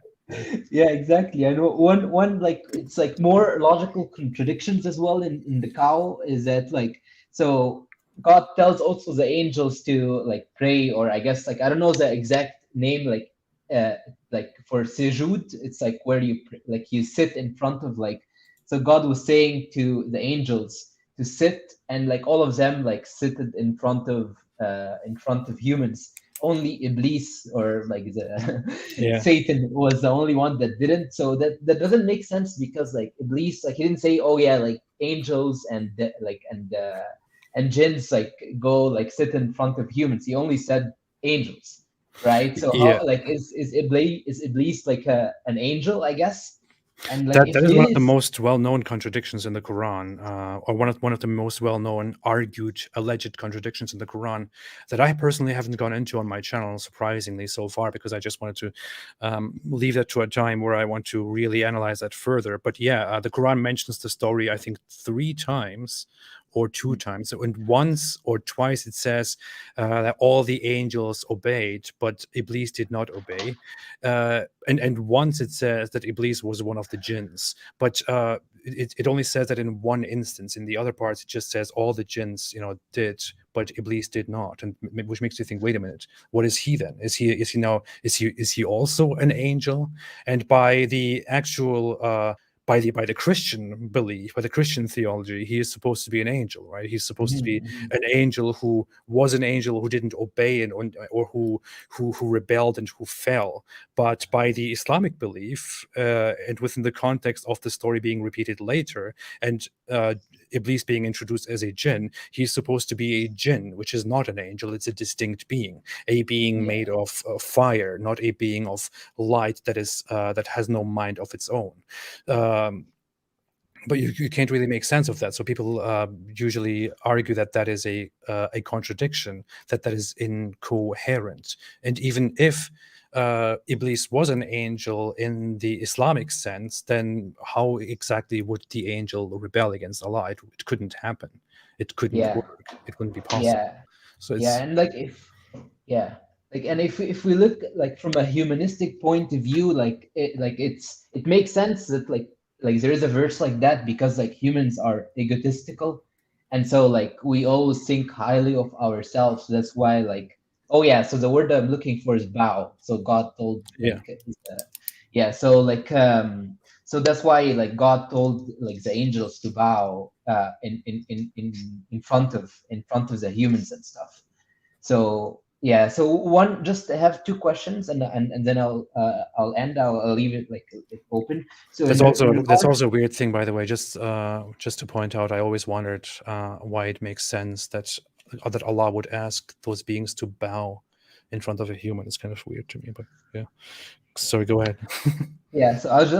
Yeah, exactly. I know one like it's like more logical contradictions as well in the cow is that like, so God tells also the angels to like pray, or I guess like I don't know the exact name, like for sujud, it's like where you sit in front of like, so God was saying to the angels to sit, and like all of them like seated in front of humans. Only Iblis, or like the Satan, was the only one that didn't. So that doesn't make sense, because like Iblis, like he didn't say, oh yeah, like angels and jinns like go like sit in front of humans. He only said angels, right? So how like is Iblis like an angel, I guess? And like that is one of the most well-known contradictions in the Quran, or one of the most well-known alleged contradictions in the Quran that I personally haven't gone into on my channel, surprisingly, so far, because I just wanted to leave that to a time where I want to really analyze that further. But yeah, the Quran mentions the story, I think, 3 times or 2 times. So, and once or twice it says that all the angels obeyed, but Iblis did not obey. And once it says that Iblis was one of the jinns. But it only says that in one instance. In the other parts, it just says all the jinns, did, but Iblis did not. And which makes you think, wait a minute, what is he then? Is he also an angel? And by the actual by the Christian belief, by the Christian theology, he is supposed to be an angel, right? He's supposed to be an angel who was an angel who didn't obey or who rebelled and who fell. But by the Islamic belief, and within the context of the story being repeated later, and Iblis being introduced as a jinn, he's supposed to be a jinn, which is not an angel. It's a distinct being, a being made of fire, not a being of light that has no mind of its own. But you can't really make sense of that. So people usually argue that is a contradiction, that is incoherent. And even if Iblis was an angel in the Islamic sense, then how exactly would the angel rebel against Allah? It couldn't happen. It couldn't work. It wouldn't be possible. So it's, and like if we look like from a humanistic point of view, like it makes sense that like there is a verse like that, because like humans are egotistical, and so like we always think highly of ourselves. That's why like, oh yeah, so the word I'm looking for is bow. So God told so like so that's why like God told like the angels to bow in front of the humans and stuff. So yeah, so one, just have 2 questions, and then I'll end. I'll leave it like open. So that's also a weird thing, by the way. Just to point out, I always wondered why it makes sense that Allah would ask those beings to bow in front of a human. It's kind of weird to me, but yeah. Sorry, go ahead. Yeah, so I was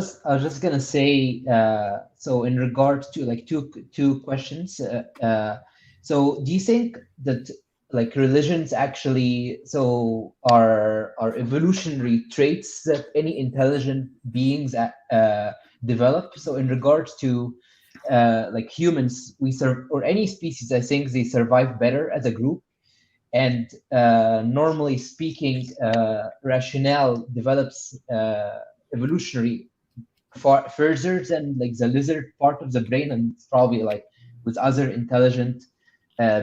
just gonna say, so in regards to like two questions, so do you think that like religions actually are evolutionary traits that any intelligent beings develop? So in regards to like humans, or any species, I think they survive better as a group. And normally speaking, rationale develops evolutionary further than like the lizard part of the brain, and probably like with other intelligent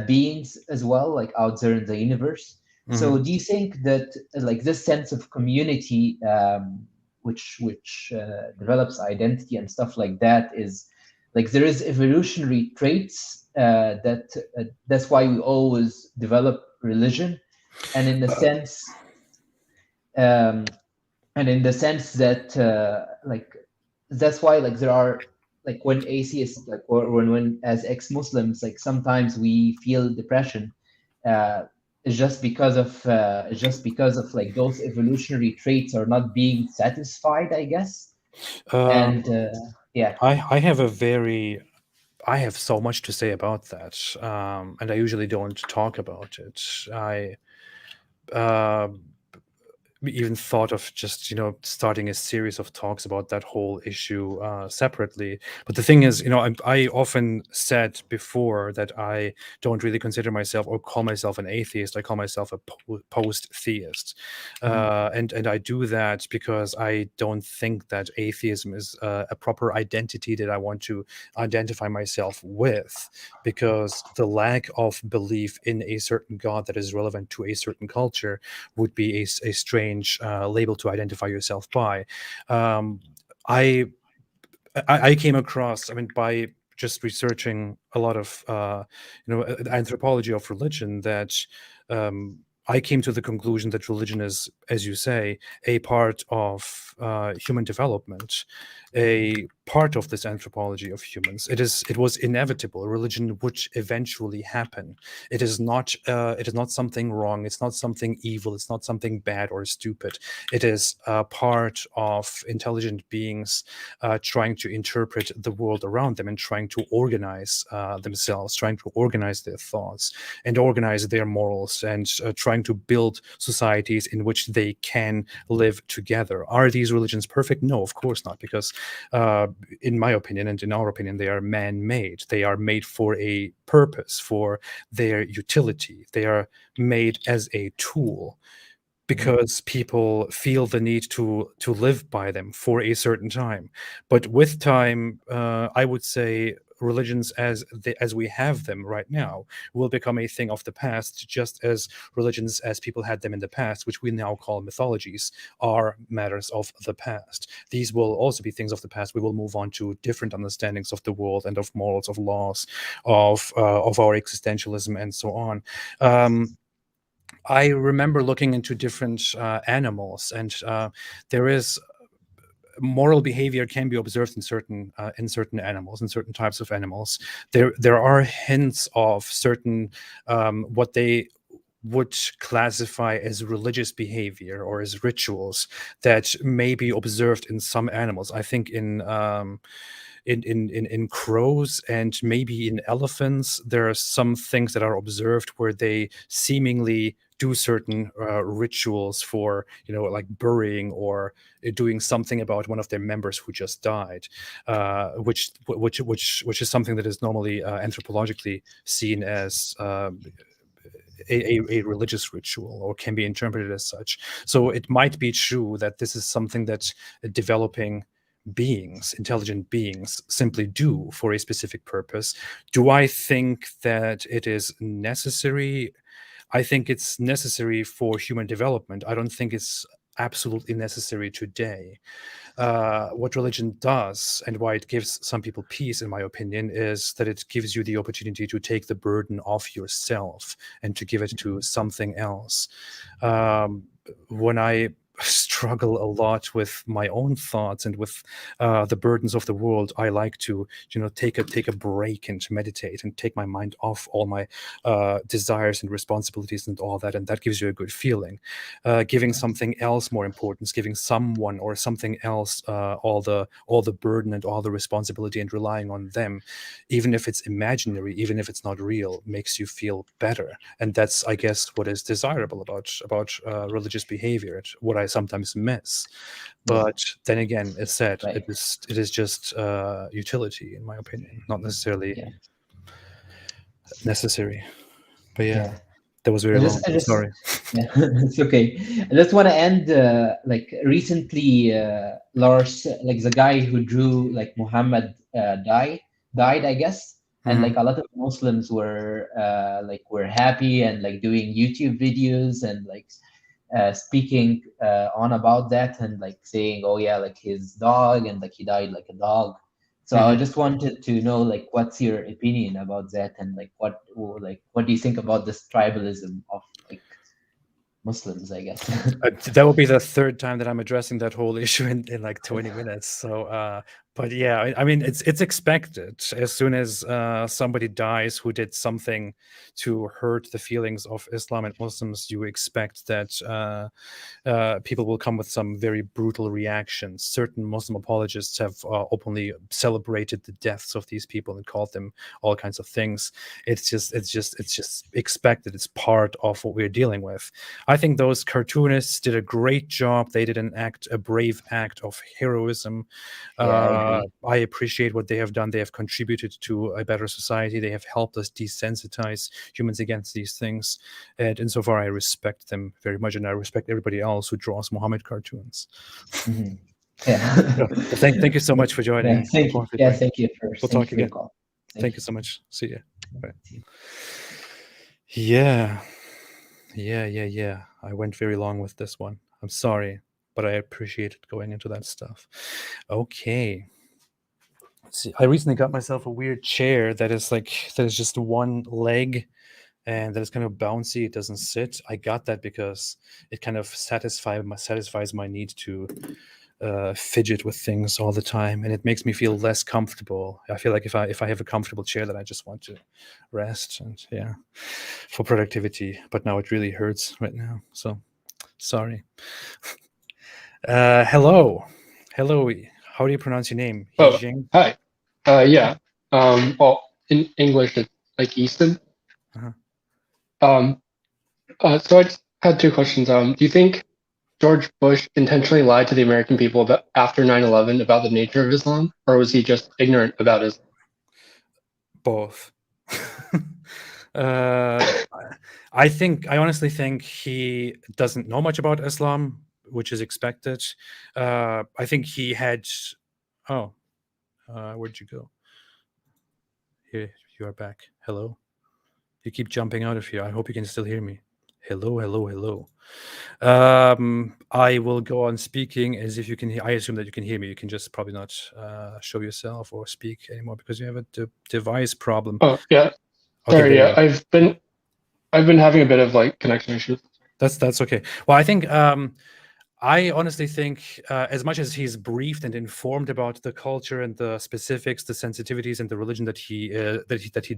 beings as well, like out there in the universe. So do you think that like this sense of community, which develops identity and stuff like that, is like there is evolutionary traits that's why we always develop religion, and in the sense that like that's why like there are like when atheists like or when as ex-Muslims like sometimes we feel depression, it's just because of like those evolutionary traits are not being satisfied, I guess. And yeah, I have a very I have so much to say about that, and I usually don't talk about it. I even thought of just starting a series of talks about that whole issue separately. But the thing is, I often said before that I don't really consider myself or call myself an atheist. I call myself a post-theist, and I do that because I don't think that atheism is a proper identity that I want to identify myself with, because the lack of belief in a certain God that is relevant to a certain culture would be a strange label to identify yourself by. I came across, I mean, by just researching a lot of anthropology of religion, that I came to the conclusion that religion is, as you say, a part of human development, a part of this anthropology of humans. It was inevitable. Religion would eventually happen. It is not something wrong. It's not something evil. It's not something bad or stupid. It is a part of intelligent beings trying to interpret the world around them and trying to organize themselves, trying to organize their thoughts and organize their morals, and trying to build societies in which they can live together. Are these religions perfect? No, of course not, because in my opinion and in our opinion, they are man-made. They are made for a purpose, for their utility. They are made as a tool because people feel the need to live by them for a certain time. But with time, I would say religions as we have them right now will become a thing of the past, just as religions as people had them in the past, which we now call mythologies, are matters of the past. These will also be things of the past. We will move on to different understandings of the world and of morals, of laws, of our existentialism, and so on. I remember looking into different animals, and there is moral behavior can be observed in certain animals, in certain types of animals. There are hints of certain what they would classify as religious behavior or as rituals that may be observed in some animals. I think in crows and maybe in elephants, there are some things that are observed where they seemingly do certain rituals for, like burying or doing something about one of their members who just died, which is something that is normally anthropologically seen as a religious ritual, or can be interpreted as such. So it might be true that this is something that developing beings, intelligent beings, simply do for a specific purpose. Do I think that it is necessary? I think it's necessary for human development. I don't think it's absolutely necessary today. What religion does, and why it gives some people peace, in my opinion, is that it gives you the opportunity to take the burden off yourself and to give it to something else. When I struggle a lot with my own thoughts and with the burdens of the world, I like to take a break and to meditate and take my mind off all my desires and responsibilities and all that, and that gives you a good feeling. Giving something else more importance, giving someone or something else all the burden and all the responsibility, and relying on them, even if it's imaginary, even if it's not real, makes you feel better. And that's, I guess, what is desirable about religious behavior, what I sometimes miss. But then again, as said, Right. it is just utility, in my opinion, not necessarily necessary. But yeah, that was very long. Sorry. Yeah, it's okay. I just want to end like recently, Lars, like the guy who drew like Muhammad died, I guess, and like a lot of Muslims were were happy and like doing YouTube videos and like speaking on about that and like saying, oh yeah, like his dog and like he died like a dog. So I just wanted to know, like, what's your opinion about that, and like, what do you think about this tribalism of like Muslims, I guess? That will be the third time that I'm addressing that whole issue in like 20 minutes. So, but yeah, I mean, it's expected. As soon as somebody dies who did something to hurt the feelings of Islam and Muslims, you expect that people will come with some very brutal reactions. Certain Muslim apologists have openly celebrated the deaths of these people and called them all kinds of things. It's just expected. It's part of what we're dealing with. I think those cartoonists did a great job. They did a brave act of heroism. Yeah, I appreciate what they have done. They have contributed to a better society. They have helped us desensitize humans against these things. And insofar, I respect them very much, and I respect everybody else who draws Muhammad cartoons. Yeah. Thank you so much for joining. Thank you. Yeah, thank you for We'll talk again. Call. Thank you so much. See ya. Bye. Yeah. I went very long with this one. I'm sorry, but I appreciated going into that stuff. Okay. Let's see. I recently got myself a weird chair that is just one leg and that is kind of bouncy. It doesn't sit. I got that because it kind of satisfies my need to fidget with things all the time, and it makes me feel less comfortable. I feel like if I have a comfortable chair, then I just want to rest and for productivity. But now it really hurts right now. So sorry. Hello. How do you pronounce your name? Yizheng? Hi. Yeah. Well, in English, it's like Easton. So I just had two questions. Do you think George Bush intentionally lied to the American people after 9/11 about the nature of Islam, or was he just ignorant about Islam? Both. I honestly think he doesn't know much about Islam, which is expected. I think he had. Oh, where'd you go? Here you are back. Hello. You keep jumping out of here. I hope you can still hear me. Hello. I will go on speaking as if you can hear. I assume that you can hear me. You can just probably not show yourself or speak anymore because you have a device problem. Oh yeah. Okay, sorry. Yeah, I've been having a bit of like connection issues. That's okay. Well, I think I honestly think as much as he's briefed and informed about the culture and the specifics, the sensitivities, and the religion that he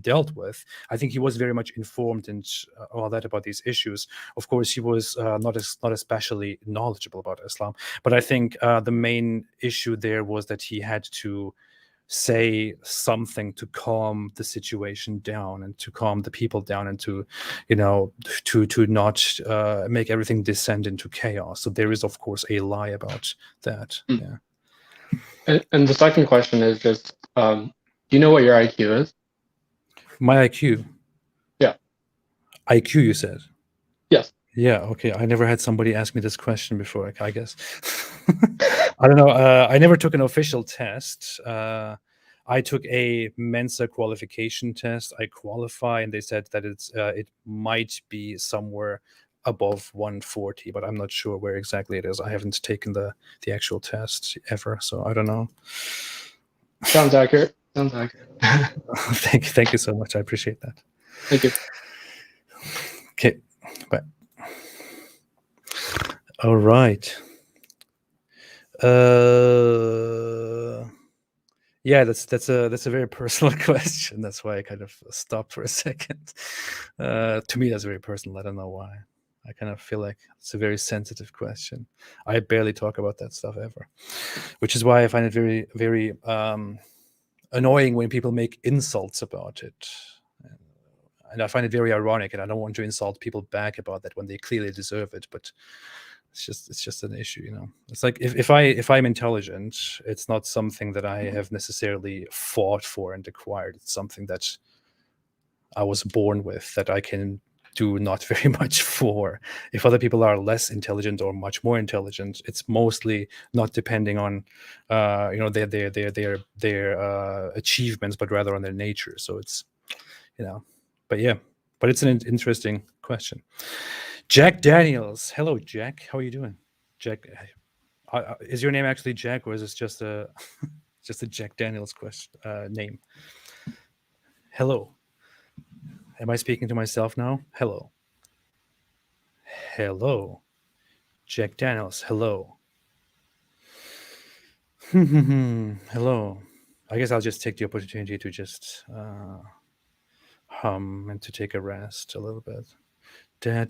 dealt with, I think he was very much informed and all that about these issues. Of course, he was not especially knowledgeable about Islam, but I think the main issue there was that he had to say something to calm the situation down and to calm the people down and to not make everything descend into chaos. So there is, of course, a lie about that. Yeah. And the second question is just, do you know what your IQ is? My IQ? Yeah. IQ, you said? Yes. Yeah, okay. I never had somebody ask me this question before, I guess. I don't know. I never took an official test. I took a Mensa qualification test. I qualify, and they said that it might be somewhere above 140, but I'm not sure where exactly it is. I haven't taken the actual test ever, so I don't know. Sounds accurate. Thank you so much. I appreciate that. Thank you. Okay, bye. All right. Yeah, that's a very personal question. That's why I kind of stopped for a second. To me, that's very personal. I don't know why. I kind of feel like it's a very sensitive question. I barely talk about that stuff ever, which is why I find it very, very annoying when people make insults about it. And I find it very ironic, and I don't want to insult people back about that when they clearly deserve it. But it's just an issue, you know. It's like if I'm intelligent, it's not something that I have necessarily fought for and acquired. It's something that I was born with, that I can do not very much for. If other people are less intelligent or much more intelligent, it's mostly not depending on their achievements, but rather on their nature. So it's but it's an interesting question. Jack Daniels. Hello, Jack. How are you doing? Jack, is your name actually Jack, or is this just a just a Jack Daniels name. Hello. Am I speaking to myself now? Hello. Hello. Jack Daniels, hello. Hello. I guess I'll just take the opportunity to just hum and to take a rest a little bit. I'm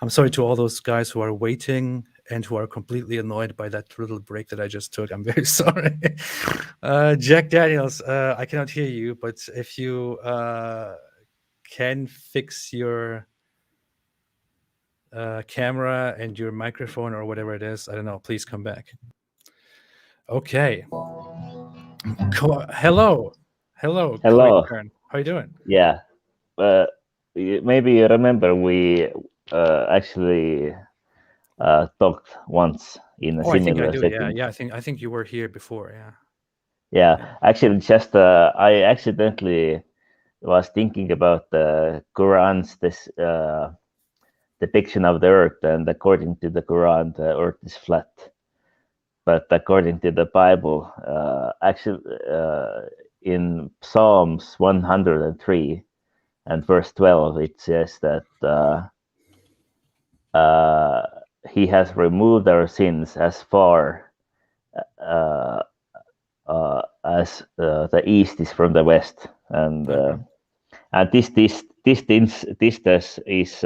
sorry to all those guys who are waiting and who are completely annoyed by that little break that I just took. I'm very sorry. Jack Daniels, I cannot hear you, but if you can fix your camera and your microphone or whatever it is, I don't know, please come back. Okay. Hello. Hello. Koit Pärn. How you doing? Yeah. Maybe you remember we actually talked once in a Oh, I think I similar do. setting. Yeah. I think you were here before. Yeah. Yeah. Actually, just I accidentally was thinking about the Quran's depiction of the earth, and according to the Quran, the earth is flat. But according to the Bible, actually, in Psalms 103 and verse 12, it says that He has removed our sins as far as the east is from the west, and this distance is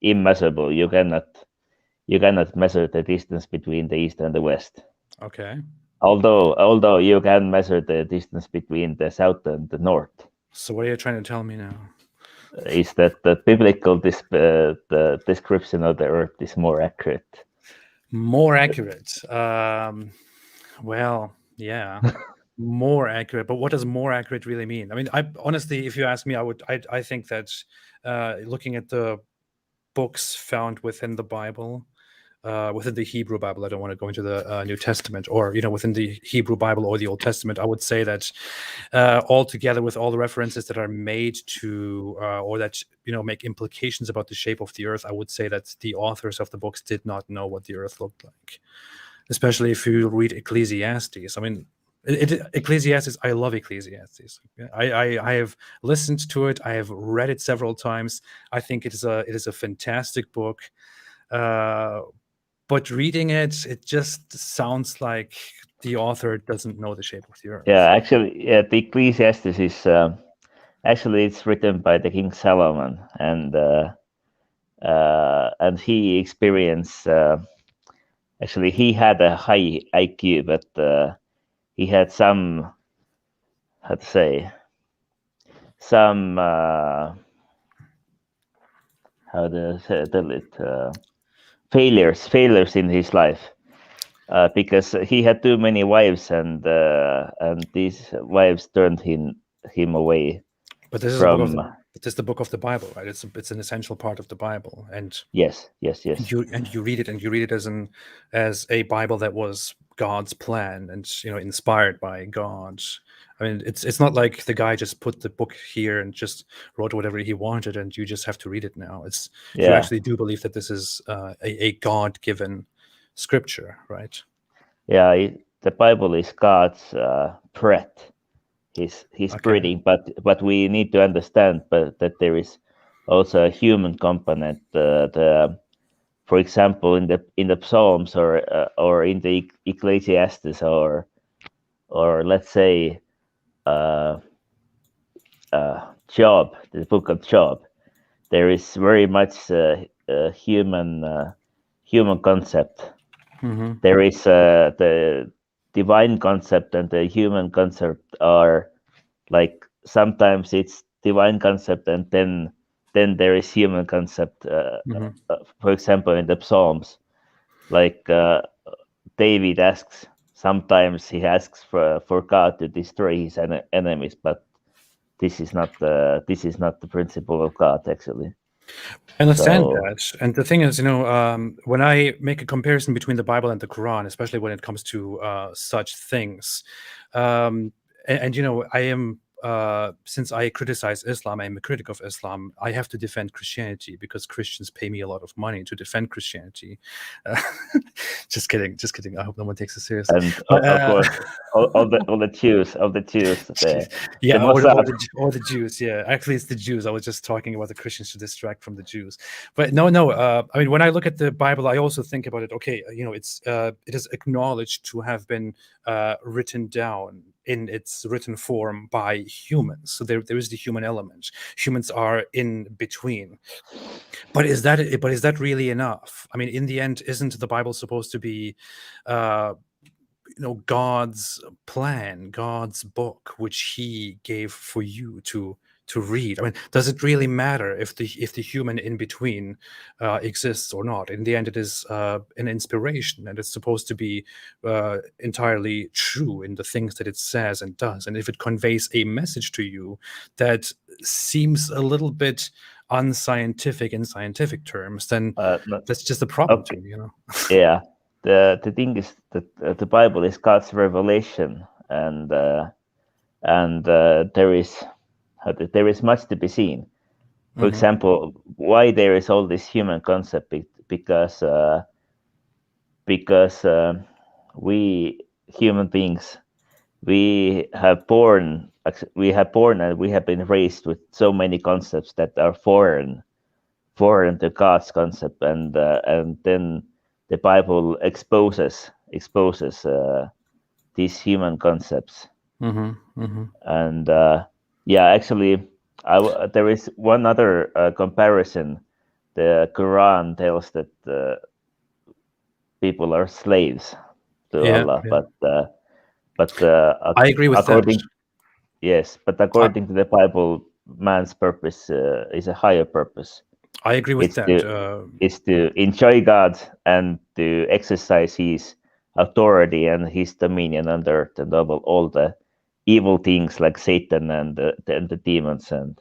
immeasurable. You cannot measure the distance between the east and the west. Okay. Although you can measure the distance between the south and the north. So what are you trying to tell me now? Is that the biblical the description of the earth is more accurate? More accurate. Well, yeah, more accurate. But what does more accurate really mean? I mean, I honestly, if you ask me, I think that looking at the books found within the Bible, within the Hebrew Bible, I don't want to go into the New Testament, or within the Hebrew Bible or the Old Testament, I would say that all together with all the references that are made to or that make implications about the shape of the earth, I would say that the authors of the books did not know what the earth looked like. Especially if you read Ecclesiastes. I mean, Ecclesiastes, I love Ecclesiastes. I have listened to it. I have read it several times. I think it is a fantastic book. But reading it, it just sounds like the author doesn't know the shape of the earth. Yeah, actually, the Ecclesiastes is actually it's written by the King Solomon, and he experienced. Actually, he had a high IQ, but he had some, how to say, some how to tell it, failures in his life, because he had too many wives, and these wives turned him away. But this is the book of the Bible, right? It's an essential part of the Bible, and yes. You read it as a Bible that was God's plan, and inspired by God. I mean, it's not like the guy just put the book here and just wrote whatever he wanted, and you just have to read it now. You actually do believe that this is a God-given scripture, right? Yeah, the Bible is God's breath. His breathing, but we need to understand that there is also a human component. For example, in the Psalms or in the Ecclesiastes or let's say Job, the book of Job, there is very much a human concept. Mm-hmm. There is the divine concept and the human concept are like sometimes it's divine concept and then there is human concept. For example, in the Psalms, like David asks, sometimes he asks for God to destroy his enemies, but this is not the principle of God actually. I understand that. And the thing is, when I make a comparison between the Bible and the Quran, especially when it comes to such things, and I am since I criticize Islam, I'm a critic of Islam, I have to defend Christianity because Christians pay me a lot of money to defend Christianity. Just kidding. I hope no one takes it seriously. And But, of course, all the Jews, yeah, the or Mossad. the Jews. Yeah, actually, it's the Jews. I was just talking about the Christians to distract from the Jews. But no. I mean, when I look at the Bible, I also think about it. Okay, it is acknowledged to have been written down in its written form by humans. So there is the human element. Humans are in between. But is that really enough? I mean, in the end, isn't the Bible supposed to be God's plan, God's book, which he gave for you to read? I mean, does it really matter if the human in between exists or not? In the end, it is an inspiration, and it's supposed to be entirely true in the things that it says and does. And if it conveys a message to you that seems a little bit unscientific in scientific terms, then that's just a problem to me, Yeah, the thing is that the Bible is God's revelation, and there is much to be seen. For example, why there is all this human concept, because we human beings, we have born and we have been raised with so many concepts that are foreign to God's concept, and then the Bible exposes these human concepts. And actually, there is one other comparison. The Quran tells that people are slaves to Allah, but I agree with that. Yes, but according to the Bible, man's purpose is a higher purpose. I agree with that. It's to enjoy God and to exercise His authority and His dominion on earth, and over all the evil things like Satan and the demons and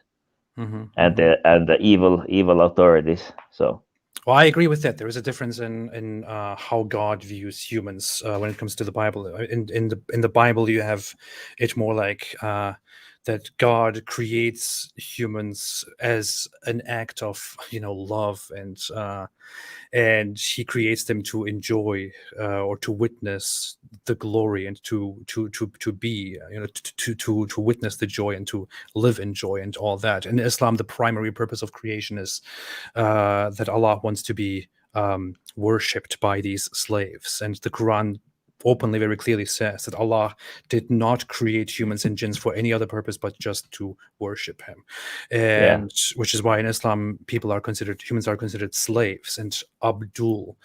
the evil authorities. So. Well, I agree with that. There is a difference in how God views humans when it comes to the Bible. In the Bible, you have it more like that God creates humans as an act of love, and He creates them to enjoy or to witness the glory, and to be to witness the joy and to live in joy and all that. In Islam, the primary purpose of creation is that Allah wants to be worshipped by these slaves, and the Quran openly, very clearly says that Allah did not create humans and jinns for any other purpose but just to worship Him, and which is why in Islam humans are considered slaves, and Abdul,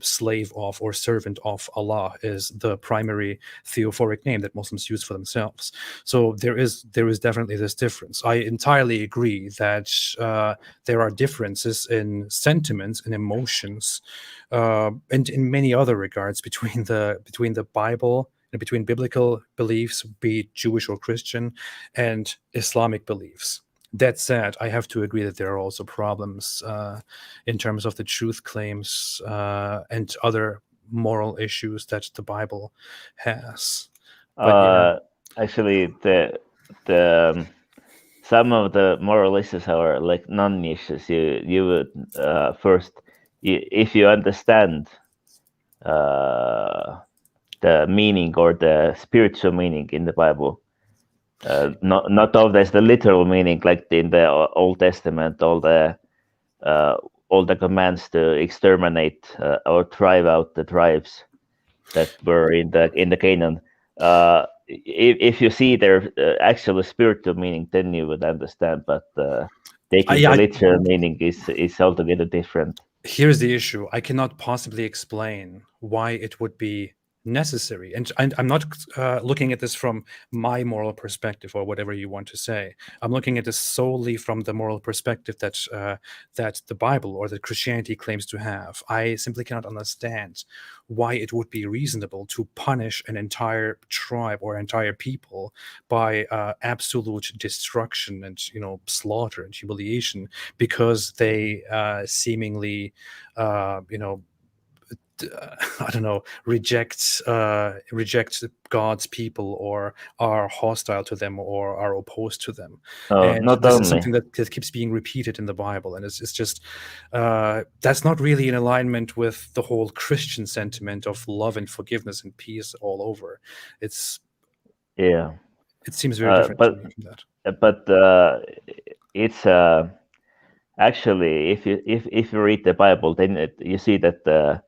slave of or servant of Allah, is the primary theophoric name that Muslims use for themselves. So there is definitely this difference. I entirely agree that there are differences in sentiments and emotions, and in many other regards between the Bible and between biblical beliefs, be it Jewish or Christian, and Islamic beliefs. That said, I have to agree that there are also problems in terms of the truth claims and other moral issues that the Bible has. But, actually, the some of the moral issues are like non-issues. You would first, if you understand the meaning or the spiritual meaning in the Bible, not always the literal meaning, like in the Old Testament, all the commands to exterminate or drive out the tribes that were in the Canaan. If you see their actual spiritual meaning, then you would understand. But taking the literal meaning is altogether different. Here's the issue. I cannot possibly explain why it would be necessary, and I'm not looking at this from my moral perspective or whatever you want to say. I'm looking at this solely from the moral perspective that the Bible or that Christianity claims to have. I simply cannot understand why it would be reasonable to punish an entire tribe or entire people by absolute destruction and slaughter and humiliation because they seemingly I don't know, reject God's people, or are hostile to them, or are opposed to them. And Not this is only. something that keeps being repeated in the Bible, and it's just that's not really in alignment with the whole Christian sentiment of love and forgiveness and peace all over. It seems very different to me from that. But it's actually, if you read the Bible, then you see that the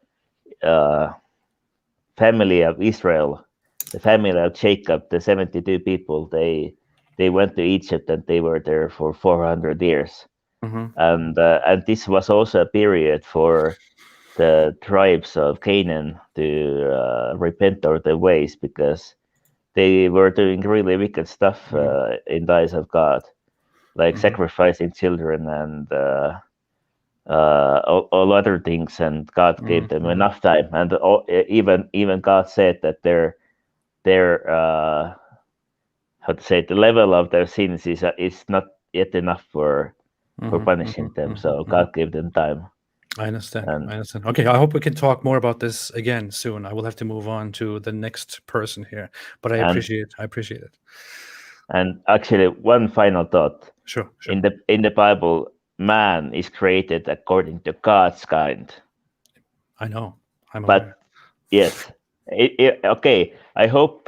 family of Israel, the family of Jacob, the 72 people, they went to Egypt, and they were there for 400 years. And this was also a period for the tribes of Canaan to repent of their ways, because they were doing really wicked stuff in the eyes of God, like sacrificing children and all other things. And God gave them enough time, and even God said that their how to say, the level of their sins is not yet enough for punishing them. So God gave them time. I understand. Okay, I hope we can talk more about this again soon. I will have to move on to the next person here, but I appreciate it. And actually, one final thought. Sure. In the Bible, man is created according to God's kind. I know. I'm but aware. Yes. Okay. I hope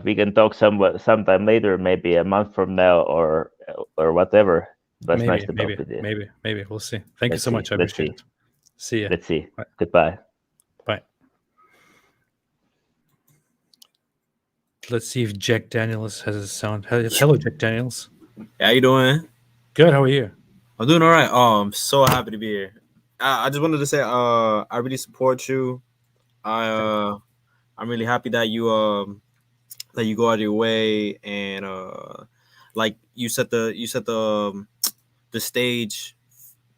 we can talk sometime later, maybe a month from now, or whatever. But it's nice to talk with you. Maybe we'll see. Thank you so much. I appreciate it. See ya. Let's see. Bye. Goodbye. Bye. Let's see if Jack Daniels has a sound. Hello, Jack Daniels. How you doing? Good. How are you? I'm doing all right. I'm so happy to be here. I just wanted to say, I really support you. I'm really happy that you go out of your way, and like you set the stage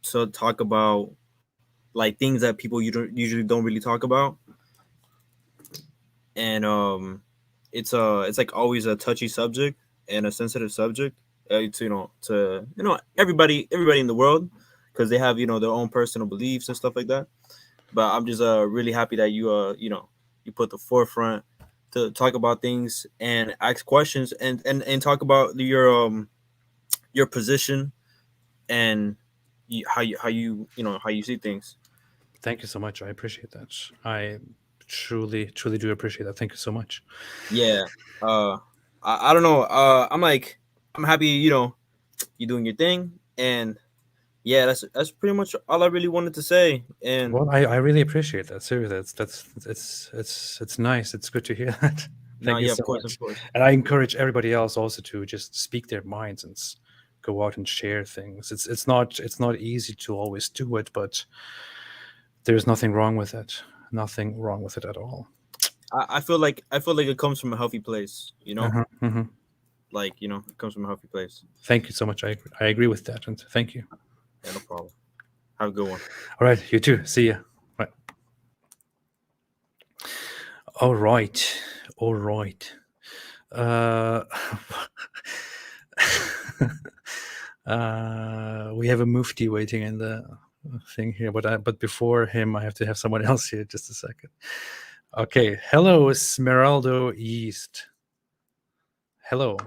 to talk about like things that people usually don't really talk about, and it's like always a touchy subject and a sensitive subject. To everybody in the world, because they have their own personal beliefs and stuff like that. But I'm just really happy that you you put the forefront to talk about things and ask questions and talk about your position and how you see things. Thank you so much. I appreciate that. I truly do appreciate that. Thank you so much. Yeah. I don't know. I'm happy you're doing your thing, and yeah, that's pretty much all I really wanted to say. And well, I really appreciate that. Seriously, it's nice. It's good to hear that. Thank you so much. Of course. And I encourage everybody else also to just speak their minds and go out and share things. It's not easy to always do it, but there's nothing wrong with it. Nothing wrong with it at all. I feel like it comes from a healthy place, Like, it comes from a healthy place. Thank you so much. I agree with that, and thank you. Yeah, no problem. Have a good one. All right, you too. See ya. Bye. All right. We have a Mufti waiting in the thing here, but before him, I have to have someone else here. Just a second. Okay. Hello, Smeraldo Yeast. Hello.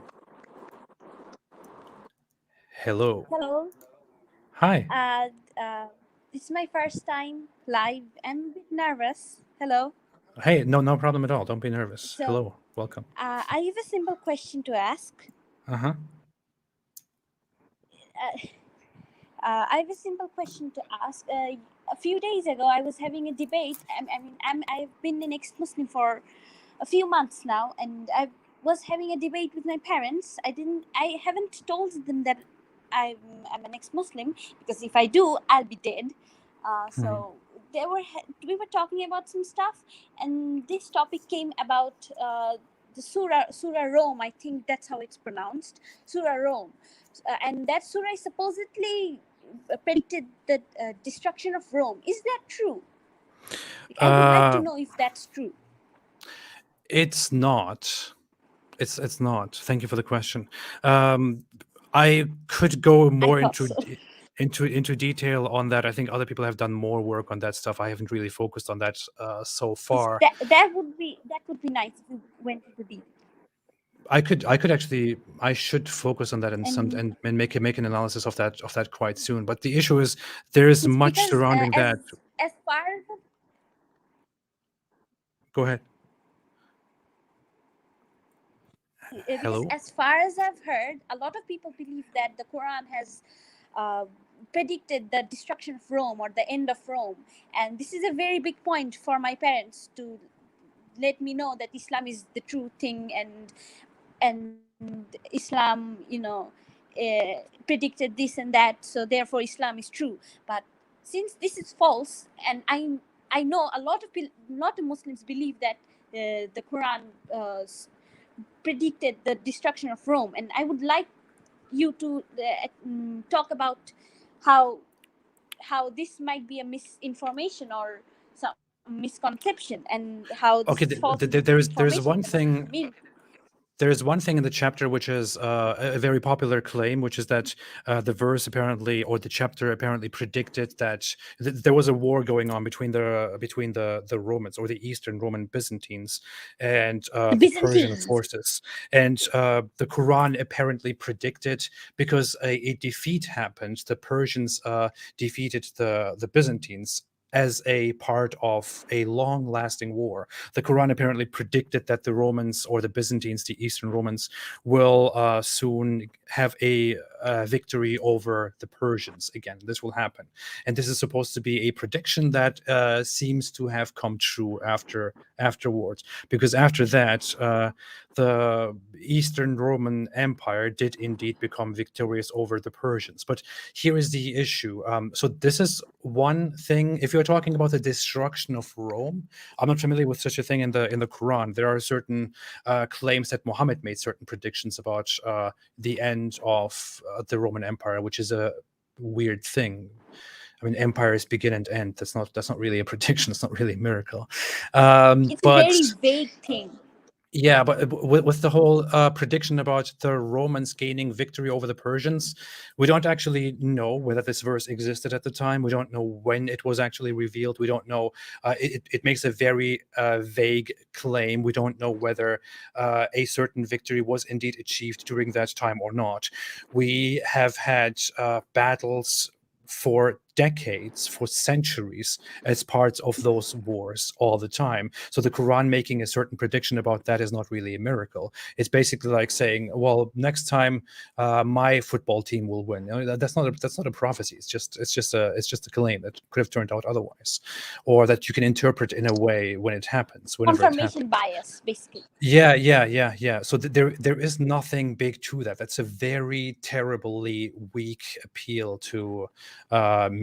Hello. Hi. This is my first time live. I'm a bit nervous. Hello. Hey, no problem at all. Don't be nervous. So, Hello. Welcome. I have a simple question to ask. Uh-huh. I have a simple question to ask. A few days ago, I was having a debate. I've been an ex-Muslim for a few months now, and I was having a debate with my parents. I haven't told them that I'm an ex-Muslim, because if I do, I'll be dead. So we were talking about some stuff, and this topic came about the Surah Rome. I think that's how it's pronounced, Surah Rome, and that surah supposedly predicted the destruction of Rome. Is that true? I would like to know if that's true. It's not. It's not. Thank you for the question. I could go more into. into detail on that. I think other people have done more work on that stuff. I haven't really focused on that so far. That would be nice if you went into detail. I could actually, I should focus on that and make an analysis of that quite soon. But the issue is there is much because, surrounding that. As far as Go ahead. because Hello? as far as I've heard, a lot of people believe that the Quran has predicted the destruction of Rome or the end of Rome, and this is a very big point for my parents to let me know that Islam is the true thing, and Islam, predicted this and that, so therefore Islam is true. But since this is false, and I know a lot of Muslims believe that the Quran predicted the destruction of Rome, and I would like you to talk about how this might be a misinformation or some misconception, and how this Okay, is false there's one information. thing. There's one thing in the chapter which is a very popular claim, which is that the verse apparently, or the chapter apparently, predicted that there was a war going on between the Romans, or the Eastern Roman Byzantines, and the Persian forces. And the Quran apparently predicted, because a defeat happened, the Persians defeated the Byzantines as a part of a long-lasting war. The Quran apparently predicted that the Romans, or the Byzantines, the Eastern Romans, will soon have a victory over the Persians again. This will happen. And this is supposed to be a prediction that seems to have come true afterwards. Because after that, the Eastern Roman Empire did indeed become victorious over the Persians. But here is the issue. So this is one thing. If you're talking about the destruction of Rome, I'm not familiar with such a thing in the Quran. There are certain claims that Muhammad made certain predictions about the end of the Roman Empire, which is a weird thing. I mean, empires begin and end. That's not really a prediction. It's not really a miracle. It's a very vague thing. Yeah, but with the whole prediction about the Romans gaining victory over the Persians, we don't actually know whether this verse existed at the time. We don't know when it was actually revealed. We don't know. It makes a very vague claim. We don't know whether a certain victory was indeed achieved during that time or not. We have had battles for decades, for centuries, as parts of those wars all the time. So the Quran making a certain prediction about that is not really a miracle. It's basically like saying, well, next time my football team will win. That's not a prophecy. It's just a claim that could have turned out otherwise, or that you can interpret in a way when it happens. Confirmation bias, basically. Yeah. So there is nothing big to that. That's a very terribly weak appeal to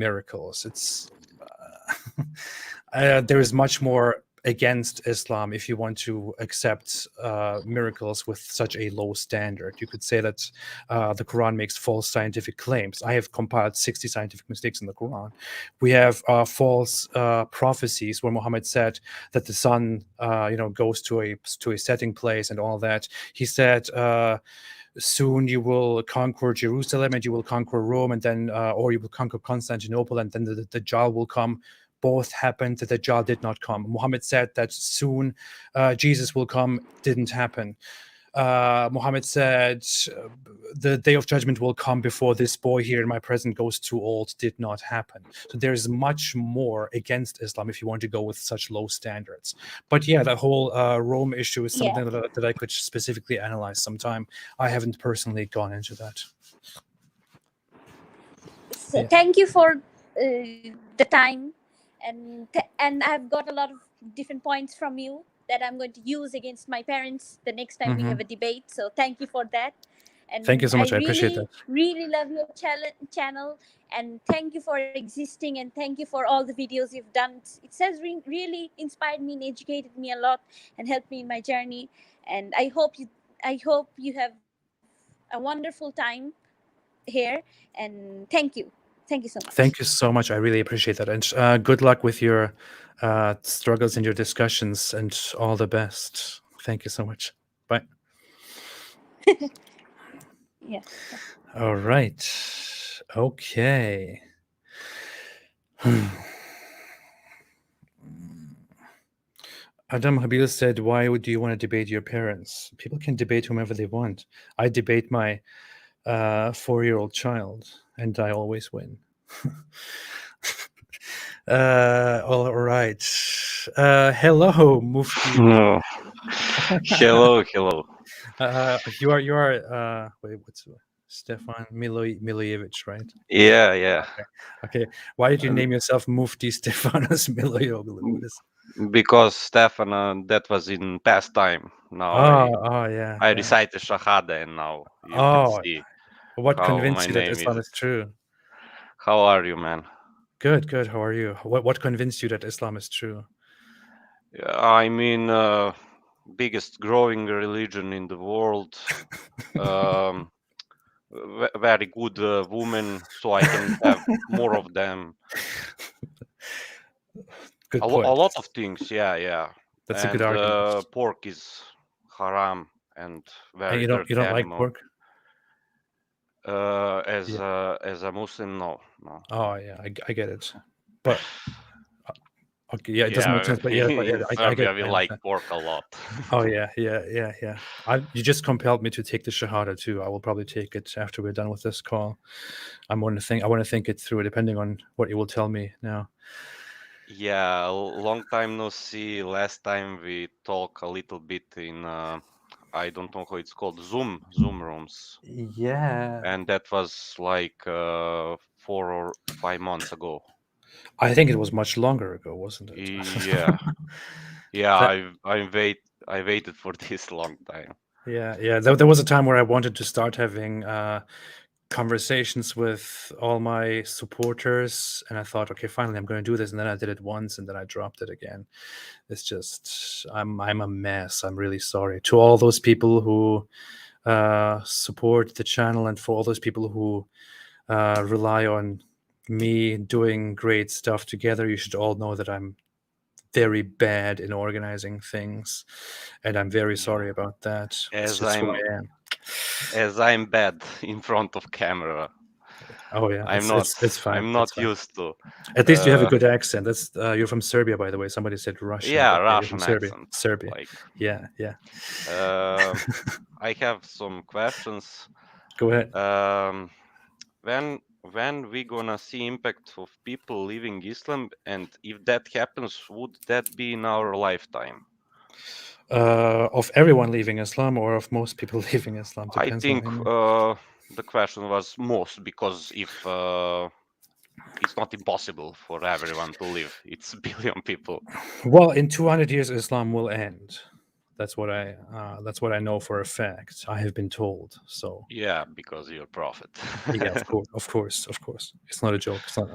miracles. It's there is much more against Islam if you want to accept miracles with such a low standard. You could say that the Quran makes false scientific claims. I have compiled 60 scientific mistakes in the Quran. We have false prophecies where Muhammad said that the sun goes to a setting place and all that. He said soon you will conquer Jerusalem and you will conquer Rome, and then or you will conquer Constantinople, and then the Dajjal will come. Both happened. The Dajjal did not come. Muhammad said that soon Jesus will come. Didn't happen. Muhammad said the day of judgment will come before this boy here in my present goes too old. Did not happen. So there's much more against Islam if you want to go with such low standards. But yeah, the whole Rome issue is something that I could specifically analyze sometime. I haven't personally gone into that. So thank you for the time, and I've got a lot of different points from you that I'm going to use against my parents the next time we have a debate. So thank you for that. And thank you so much. I appreciate that. Really love your channel, and thank you for existing, and thank you for all the videos you've done. It has really inspired me and educated me a lot and helped me in my journey. And I hope you have a wonderful time here. And thank you so much. Thank you so much. I really appreciate that, and good luck with your struggles and your discussions, and all the best. Thank you so much. Bye. Yeah. All right. Okay. Adam Habil said, "Why do you want to debate your parents? People can debate whomever they want. I debate my 4-year-old child, and I always win." All right. Hello, Mufti. No. Hello. You are. Wait, what's Stefan Miloyevich, right? Yeah. Okay. Why did you name yourself Mufti Stefanos Miloyoglu? What is? Because Stefan, that was in past time. Now Yeah. I recited Shahada, and now you can see What how convinced my you that name Islam is true? How are you, man? Good. How are you? What convinced you that Islam is true? I mean, biggest growing religion in the world. Very good women, so I can have more of them. Good A point. lot of things, yeah. That's a good argument. Pork is haram and very And dirty you don't like animal. pork? As a Muslim, no. Oh yeah, I get it. But okay, yeah, it doesn't make sense. But in I get Serbia we like pork a lot. Oh yeah. You just compelled me to take the Shahada too. I will probably take it after we're done with this call. I want to think it through, depending on what you will tell me now. Yeah, long time no see. Last time we talk a little bit in I don't know how it's called, Zoom rooms. Yeah. And that was like 4 or 5 months ago. I think it was much longer ago, wasn't it? Yeah. I waited for this long time. Yeah. There was a time where I wanted to start having conversations with all my supporters, and I thought, okay, finally I'm going to do this, and then I did it once, and then I dropped it again. It's just I'm a mess. I'm really sorry to all those people who support the channel, and for all those people who rely on me doing great stuff together. You should all know that I'm very bad in organizing things, and I'm very sorry about that. It's just who I am. As I'm bad in front of camera. Oh yeah, it's fine. I'm not used to. At least you have a good accent. That's you're from Serbia, by the way. Somebody said Russian. Yeah, Okay, Russian accent. Serbia. Like, yeah. I have some questions. Go ahead. When we gonna see impact of people leaving Islam, and if that happens, would that be in our lifetime? Of everyone leaving Islam, or of most people leaving Islam? Depends. I think the question was most, because if it's not impossible for everyone to leave, it's a billion people. Well, in 200 years, Islam will end. That's what I know for a fact. I have been told. So yeah, because you're a prophet. Yeah, of course. It's not a joke. It's not.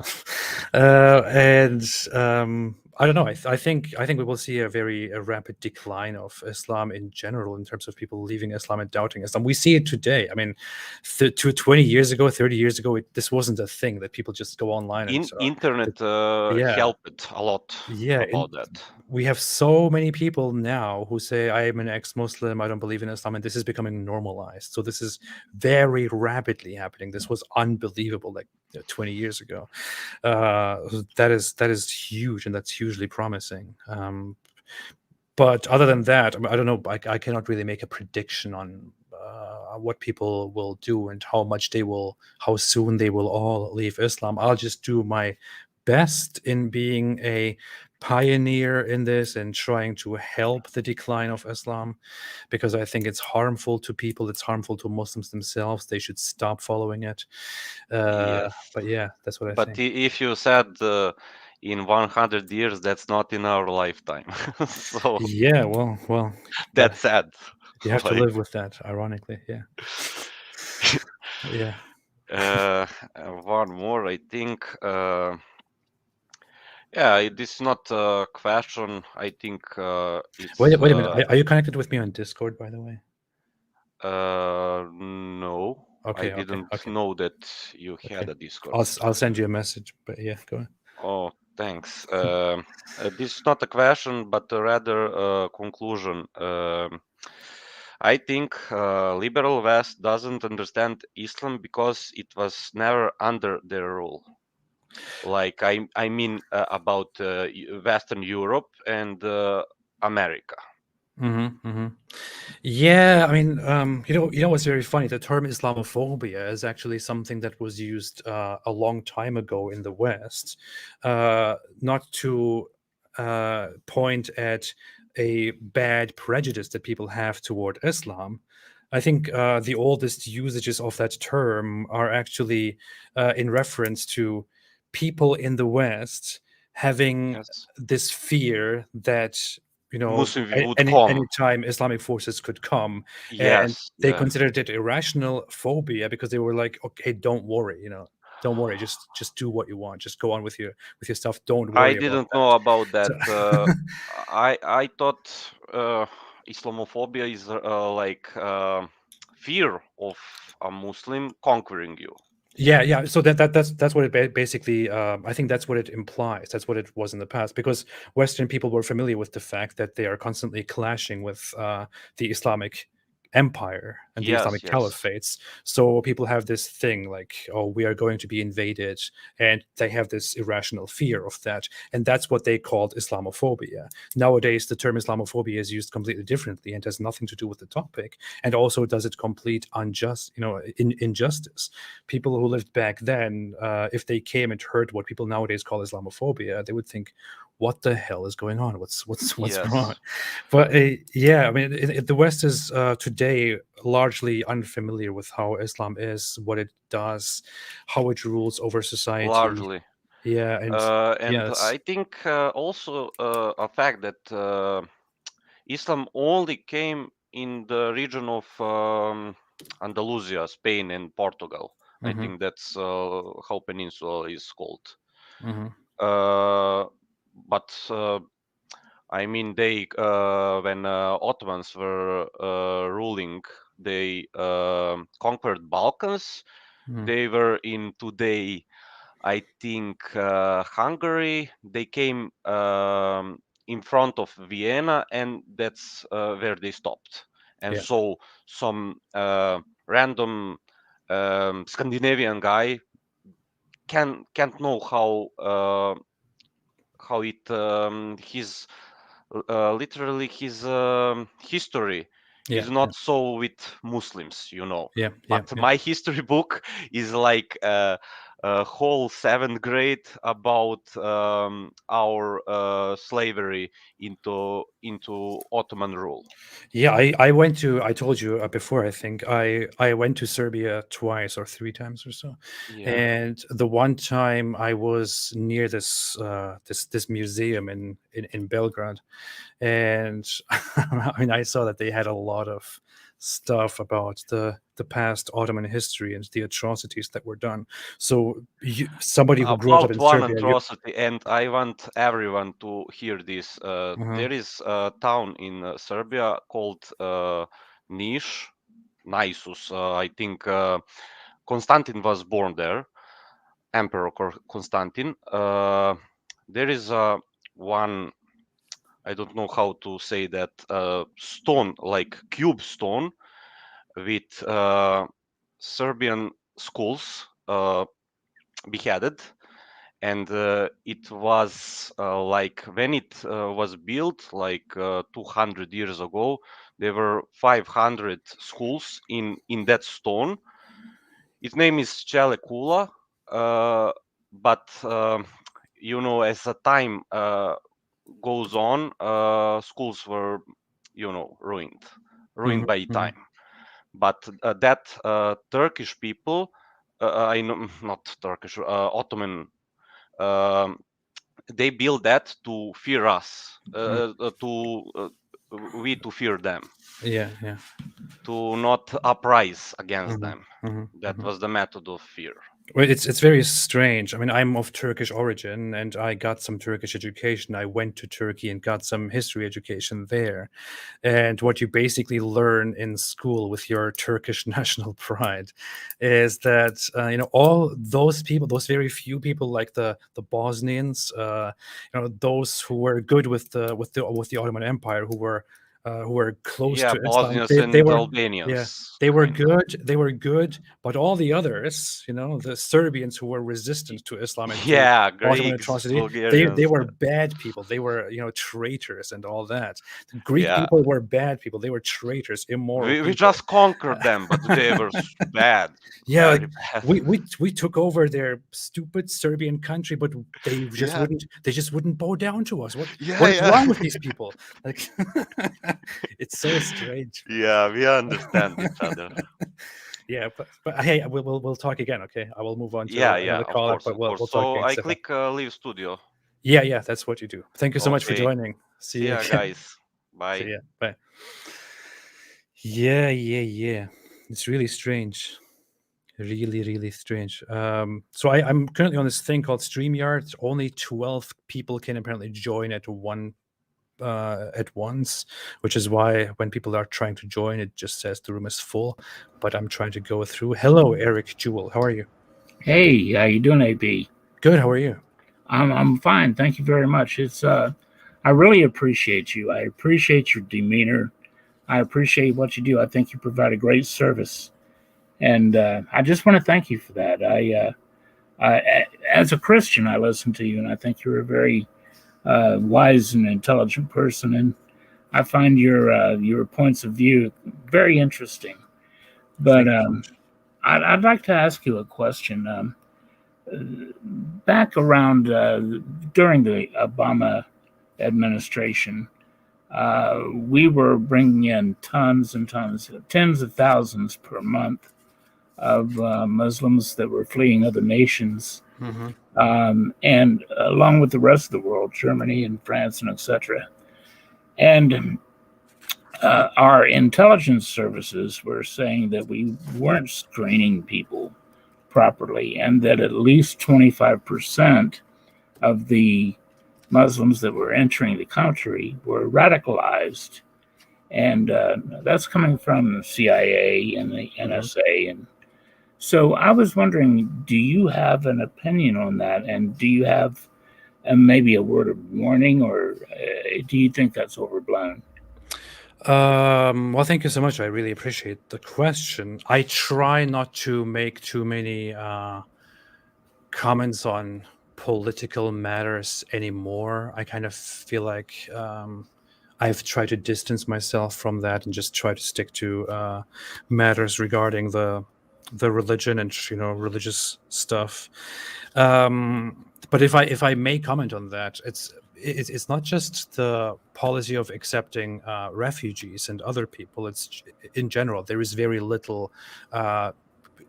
I don't know. I think we will see a rapid decline of Islam in general, in terms of people leaving Islam and doubting Islam. We see it today. I mean, 20 years ago, 30 years ago, this wasn't a thing that people just go online and internet helped a lot. About that. We have so many people now who say, I am an ex-Muslim, I don't believe in Islam, and this is becoming normalized. So this is very rapidly happening. This was unbelievable, like 20 years ago. That is huge, and that's hugely promising. But other than that, I don't know. I cannot really make a prediction on what people will do and how soon they will all leave Islam. I'll just do my best in being a pioneer in this and trying to help the decline of Islam, because I think it's harmful to people. It's harmful to Muslims themselves. They should stop following it. Yes. But yeah, that's what I think. But if you said in 100 years, that's not in our lifetime. So yeah, well, that's sad. You have to live with that, ironically. Yeah. Yeah. One more, I think. Yeah, this is not a question. I think it's... Wait a minute. Are you connected with me on Discord, by the way? No. Okay, I didn't know that you had a Discord. I'll send you a message, but yeah, go ahead. Oh, thanks. This is not a question, but rather a conclusion. I think liberal West doesn't understand Islam because it was never under their rule. Like I mean about Western Europe and America. Yeah, I mean, you know what's very funny? The term Islamophobia is actually something that was used a long time ago in the West, not to point at a bad prejudice that people have toward Islam. I think the oldest usages of that term are actually in reference to people in the West having Yes. this fear that Muslim would any come. time Islamic forces could come, and Yes. they Yeah. considered it irrational phobia because they were like, okay, don't worry, don't worry, just do what you want, just go on with your stuff, don't I worry about didn't know about that. that. I thought Islamophobia is like fear of a Muslim conquering you. Yeah. So that's what it basically. I think that's what it implies. That's what it was in the past, because Western people were familiar with the fact that they are constantly clashing with the Islamic Empire and the Islamic Yes. Yes. caliphates. So people have this thing like, oh, we are going to be invaded, and they have this irrational fear of that, and that's what they called Islamophobia. Nowadays, the term Islamophobia is used completely differently and has nothing to do with the topic, and also does it complete injustice. People who lived back then, if they came and heard what people nowadays call Islamophobia, they would think, what the hell is going on? What's wrong? Yes. But yeah, I mean, the West is today largely unfamiliar with how Islam is, what it does, how it rules over society. Largely. Yeah, and yes, I think also a fact that Islam only came in the region of Andalusia, Spain, and Portugal. I think that's how peninsula is called. But I mean, they when Ottomans were ruling, they conquered Balkans. They were in today, I think, Hungary. They came in front of Vienna, and that's where they stopped. And Yeah. so some random Scandinavian guy can't know how it his literally his history Yeah, is not so with Muslims, yeah. But my history book is like a whole 7th grade about our slavery into Ottoman rule. Yeah, I told you before, I think I went to Serbia twice or 3 times or so. Yeah. And the one time I was near this this museum in Belgrade, and I mean, I saw that they had a lot of stuff about the past Ottoman history and the atrocities that were done. So somebody who grew up About in one Serbia, atrocity, and I want everyone to hear this. There is a town in Serbia called Niš, Nisus. I think Constantine was born there, Emperor Constantine. There is one, I don't know how to say that, stone, like cube stone, with Serbian skulls beheaded. And it was like when it was built, like 200 years ago, there were 500 skulls in that stone. Its name is Čelekula, but as the time goes on, schools were ruined by time. But that Turkish people, I know, not Turkish, Ottoman, they built that to fear us, to fear them, yeah, to not uprise against them. That was the method of fear. Well, it's very strange. I mean, I'm of Turkish origin, and I got some Turkish education. I went to Turkey and got some history education there. And what you basically learn in school with your Turkish national pride is that all those people, those very few people, like the Bosnians, those who were good with the Ottoman Empire, who were who were close Yeah, to Islam. Bosnians They and were, Albanians. they were kinda. good. They were good, but all the others, the Serbians who were resistant to Islam and to Yeah, Ottoman Greeks, atrocity, they Bulgarians. were bad people. They were traitors and all that. The Greek Yeah, people were bad people. They were traitors, immoral we people. just conquered them, but they were bad, Yeah, very like bad. we took over their stupid Serbian country, but they just Yeah, wouldn't bow down to us. What yeah, is wrong with yeah. these people? Like, it's so strange. Yeah, we understand each other. Yeah, but hey, we'll talk again. Okay, I will move on to Yeah, yeah, another of caller, course, but of we'll course. talk So again, I Stefan. click leave studio. Yeah, that's what you do. Thank you so much for Okay. joining. See See you ya, again. guys. See Bye. ya. Bye. Yeah. It's really strange. Really strange. So I'm currently on this thing called StreamYard. Only 12 people can apparently join at once, which is why when people are trying to join, it just says the room is full. But I'm trying to go through. Hello, Eric Jewell. How are you? Hey, how you doing, AB? Good. How are you? I'm fine. Thank you very much. It's I really appreciate you. I appreciate your demeanor. I appreciate what you do. I think you provide a great service, and I just want to thank you for that. As a Christian, I listen to you, and I think you're a very wise and intelligent person, and I find your points of view very interesting. But Thank you so much. I'd like to ask you a question. Back around during the Obama administration, we were bringing in tons and tons, tens of thousands per month of Muslims that were fleeing other nations, and along with the rest of the world, Germany and France and etc. And our intelligence services were saying that we weren't screening people properly, and that at least 25% of the Muslims that were entering the country were radicalized. And that's coming from the CIA and the NSA. And so I was wondering, do you have an opinion on that? And do you have maybe a word of warning, or do you think that's overblown? Well, thank you so much. I really appreciate the question. I try not to make too many comments on political matters anymore. I kind of feel like I've tried to distance myself from that and just try to stick to matters regarding the religion and religious stuff. But if I may comment on that, it's not just the policy of accepting refugees and other people. It's in general, there is very little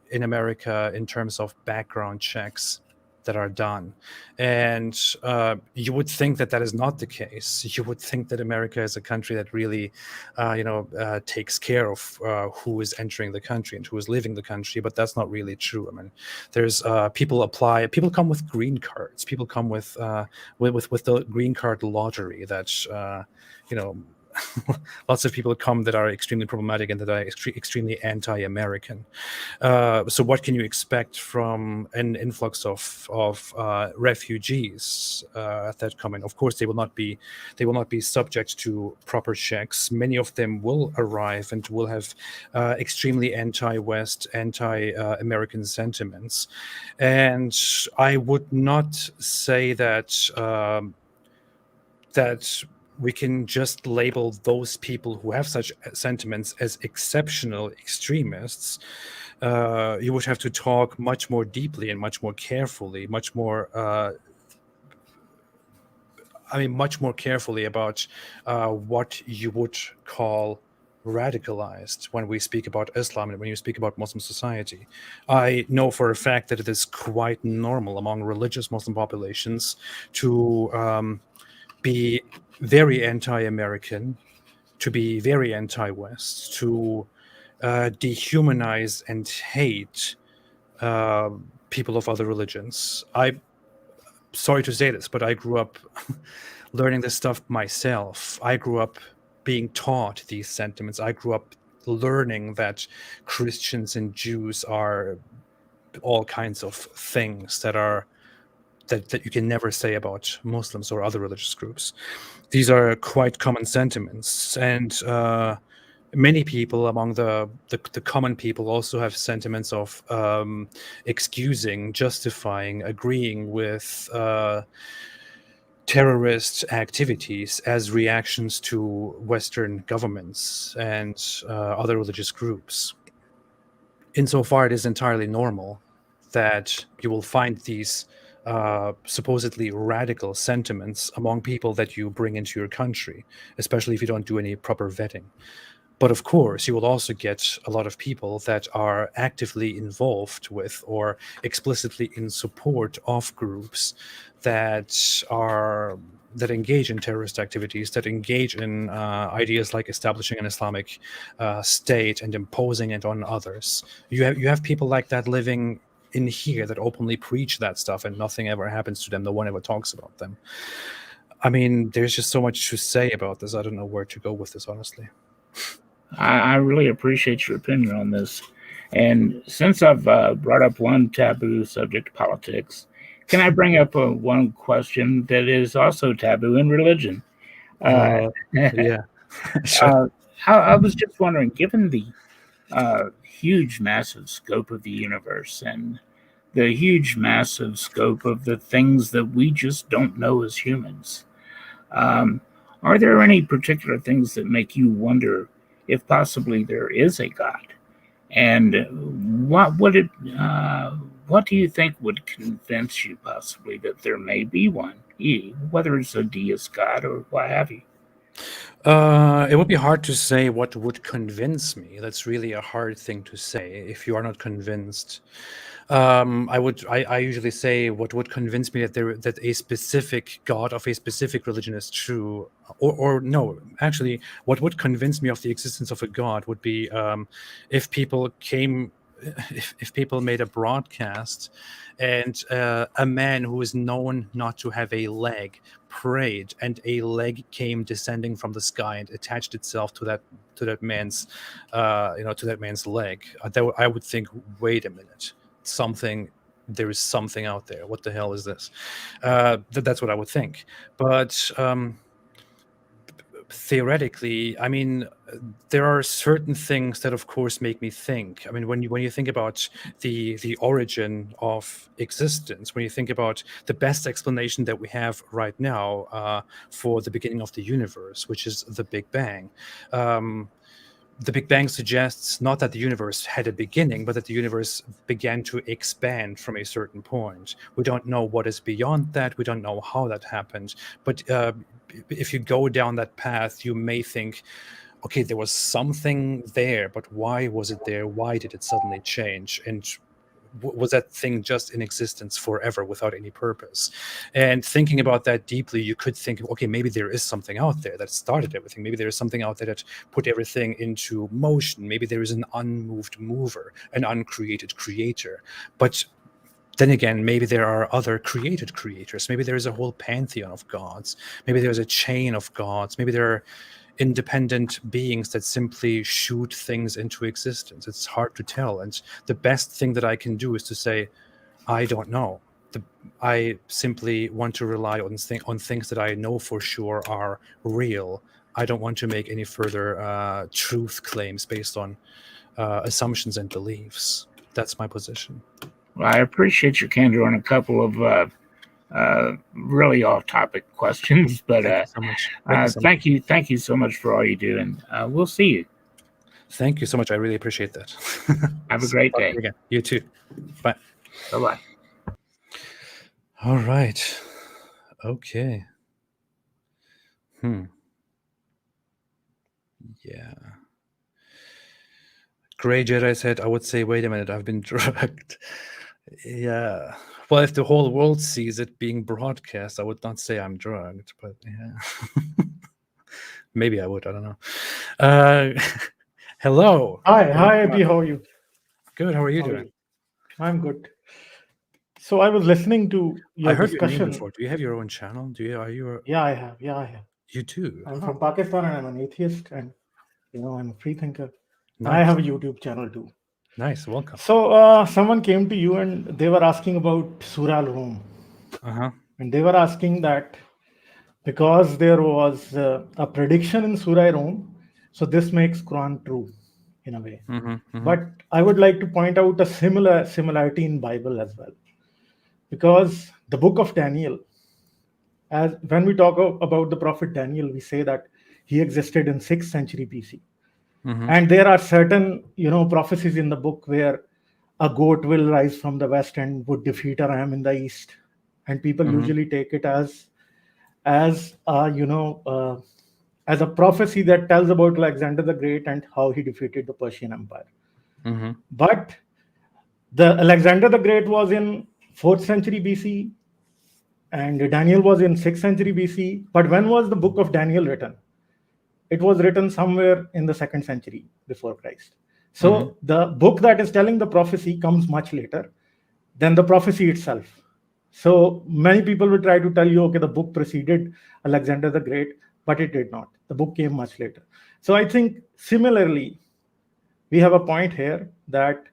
in America in terms of background checks that are done. And you would think that is not the case. You would think that America is a country that really, takes care of who is entering the country and who is leaving the country, but that's not really true. I mean, there's people come with green cards. People come with the green card lottery that, lots of people come that are extremely problematic and that are extremely anti-American. So what can you expect from an influx of refugees that come in? Of course, they will not be subject to proper checks. Many of them will arrive and will have extremely anti-West, anti-American sentiments. And I would not say that that we can just label those people who have such sentiments as exceptional extremists. You would have to talk much more deeply and much more carefully, much more carefully about what you would call radicalized when we speak about Islam and when you speak about Muslim society. I know for a fact that it is quite normal among religious Muslim populations to be very anti-American, to be very anti-West, to dehumanize and hate people of other religions. I'm sorry to say this, but I grew up learning this stuff myself. I grew up being taught these sentiments. I grew up learning that Christians and Jews are all kinds of things that are that you can never say about Muslims or other religious groups. These are quite common sentiments, and many people among the common people also have sentiments of excusing, justifying, agreeing with terrorist activities as reactions to Western governments and other religious groups. Insofar, it is entirely normal that you will find these supposedly radical sentiments among people that you bring into your country, especially if you don't do any proper vetting. But of course, you will also get a lot of people that are actively involved with or explicitly in support of groups that engage in terrorist activities, that engage in ideas like establishing an Islamic state and imposing it on others. You have people like that living in here that openly preach that stuff, and nothing ever happens to them. No one ever talks about them. I mean, there's just so much to say about this. I don't know where to go with this, honestly. I really appreciate your opinion on this. And since I've brought up one taboo subject, politics, can I bring up one question that is also taboo in religion? Yeah. Sure. I was just wondering, given the huge, massive scope of the universe and the huge, massive scope of the things that we just don't know as humans, are there any particular things that make you wonder if possibly there is a God? And what do you think would convince you possibly that there may be one, whether it's a deist God or what have you? It would be hard to say what would convince me. That's really a hard thing to say if you are not convinced. I usually say what would convince me that a specific God of a specific religion is true, or no, actually, what would convince me of the existence of a God would be if people made a broadcast and a man who is known not to have a leg prayed, and a leg came descending from the sky and attached itself to that man's leg. I would think, wait a minute, there is something out there. What the hell is this? That's what I would think. But theoretically, I mean, there are certain things that, of course, make me think. I mean, when you think about the origin of existence, when you think about the best explanation that we have right now for the beginning of the universe, which is the Big Bang. The Big Bang suggests not that the universe had a beginning, but that the universe began to expand from a certain point. We don't know what is beyond that. We don't know how that happened. But if you go down that path, you may think, okay, there was something there, but why was it there? Why did it suddenly change? And was that thing just in existence forever without any purpose? And thinking about that deeply, you could think, okay, maybe there is something out there that started everything. Maybe there is something out there that put everything into motion. Maybe there is an unmoved mover, an uncreated creator. But then again, maybe there are other created creators. Maybe there is a whole pantheon of gods. Maybe there's a chain of gods. Maybe there are independent beings that simply shoot things into existence. It's hard to tell. And the best thing that I can do is to say, I don't know. I simply want to rely on things that I know for sure are real. I don't want to make any further truth claims based on assumptions and beliefs. That's my position. Well, I appreciate your candor on a couple of really off-topic questions, but thank you so much for all you do, and we'll see you. Thank you so much. I really appreciate that. Have a great day. Again. You too. Bye. Bye-bye. All right. Okay. Yeah. Grey Jedi said, I would say, wait a minute, I've been drugged. Yeah. Well, if the whole world sees it being broadcast, I would not say I'm drugged, but yeah. Maybe I would. I don't know. Hello. Hi, Abby. How are you? Good. How are you doing? I'm good. So I was listening to your I heard discussion. your name before. Do you have your own channel? Yeah, I have. You do? I'm from Pakistan and I'm an atheist, and I'm a free thinker. Nice. I have a YouTube channel too. Nice. Welcome. So someone came to you and they were asking about Surah Al-Rum. And they were asking that because there was a prediction in Surah Rum, so this makes Quran true in a way. But I would like to point out a similarity in Bible as well, because the book of Daniel, as when we talk about the prophet Daniel, we say that he existed in 6th century BC. And there are certain, prophecies in the book where a goat will rise from the west and would defeat a ram in the east, and people usually take it as a prophecy that tells about Alexander the Great and how he defeated the Persian Empire. But the Alexander the Great was in 4th century BC, and Daniel was in 6th century BC. But when was the book of Daniel written? It was written somewhere in the 2nd century before Christ. So the book that is telling the prophecy comes much later than the prophecy itself. So many people will try to tell you, okay, the book preceded Alexander the Great, but it did not. The book came much later. So I think similarly, we have a point here that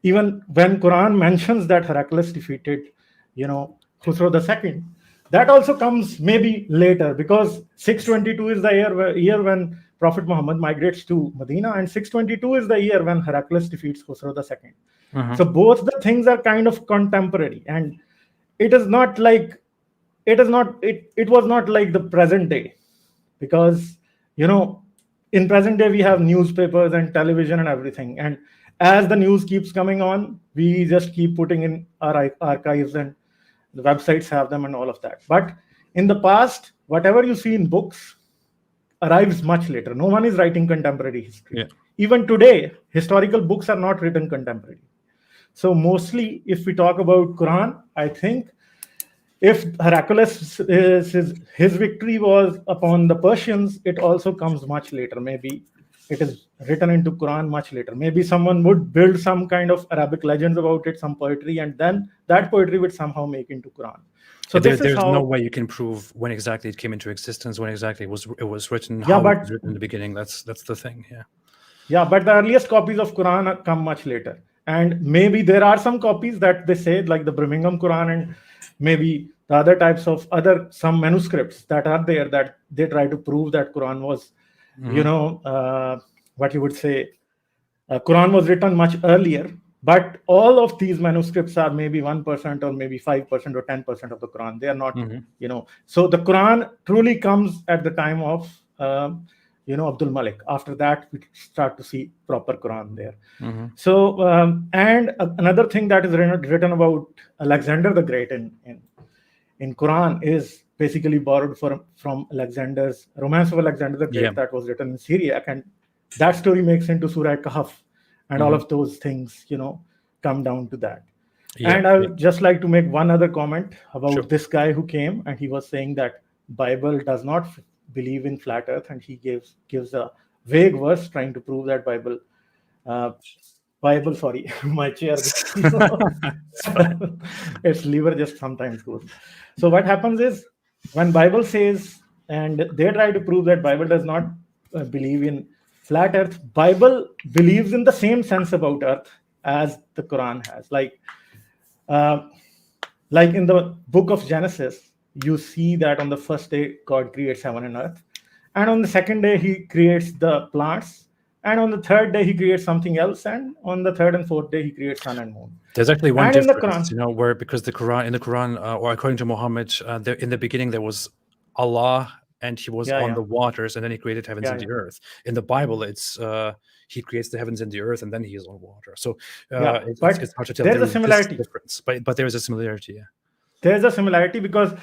even when Quran mentions that Heraclius defeated, Khusro II, that also comes maybe later, because 622 is the year when Prophet Muhammad migrates to Medina, and 622 is the year when Heraclius defeats Khusro II. So both the things are kind of contemporary, and it was not like the present day, because in present day we have newspapers and television and everything, and as the news keeps coming on, we just keep putting in our archives, and the websites have them and all of that. But in the past, whatever you see in books arrives much later. No one is writing contemporary history. Even today, historical books are not written contemporary. So mostly, if we talk about Quran, I think if Heraclius, his victory was upon the Persians, it also comes much later. Maybe it is written into Quran much later. Maybe someone would build some kind of Arabic legends about it, some poetry, and then that poetry would somehow make into Quran. So there's no way you can prove when exactly it came into existence, when exactly it was written, how it was written in the beginning. That's the thing. Yeah, but the earliest copies of Quran come much later. And maybe there are some copies that they say, like the Birmingham Quran, and maybe the other types of some manuscripts that are there, that they try to prove that Quran was, what you would say, Quran was written much earlier. But all of these manuscripts are maybe 1% or maybe 5% or 10% of the Quran. They are not, So the Quran truly comes at the time of, Abdul Malik. After that, we start to see proper Quran there. So, and another thing that is written about Alexander the Great in Quran is basically borrowed from Alexander's Romance of Alexander the Great that was written in Syriac, and that story makes into Surah Kahf, and all of those things, come down to that. And I would just like to make one other comment about this guy who came, and he was saying that Bible does not believe in flat Earth, and he gives a vague verse trying to prove that Bible. Sorry, my chair. Its lever just sometimes goes. So what happens is, when Bible says, and they try to prove that Bible does not believe in flat Earth, Bible believes in the same sense about Earth as the Quran has. Like in the book of Genesis, you see that on the first day God creates heaven and earth, and on the second day He creates the plants, and on the third day He creates something else, and on the third and fourth day He creates sun and moon. There's actually one difference, where because in the Quran, or according to Muhammad, in the beginning there was Allah, and He was on the waters, and then He created heavens and the earth. In the Bible, it's He creates the heavens and the earth, and then He is on water. So it's hard to tell. There's a similarity. Difference, but there is a similarity. There's a similarity because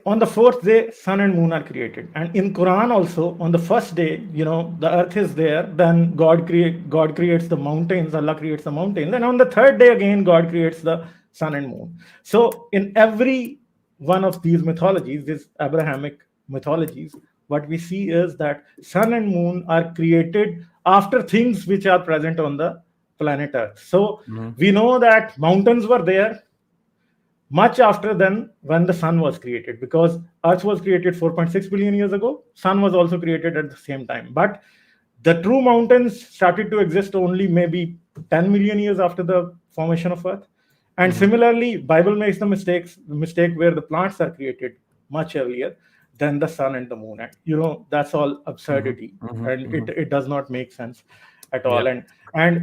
on the fourth day, sun and moon are created, and in Quran also, on the first day, the earth is there. Then God creates the mountains. Allah creates the mountains. Then on the third day again, God creates the sun and moon. So in every one of these mythologies, these Abrahamic mythologies, what we see is that sun and moon are created after things which are present on the planet Earth. So we know that mountains were there much after then when the sun was created, because Earth was created 4.6 billion years ago. Sun was also created at the same time. But the true mountains started to exist only maybe 10 million years after the formation of Earth. And similarly, Bible makes the mistake where the plants are created much earlier than the sun and the moon. And that's all absurdity, and it does not make sense at all. And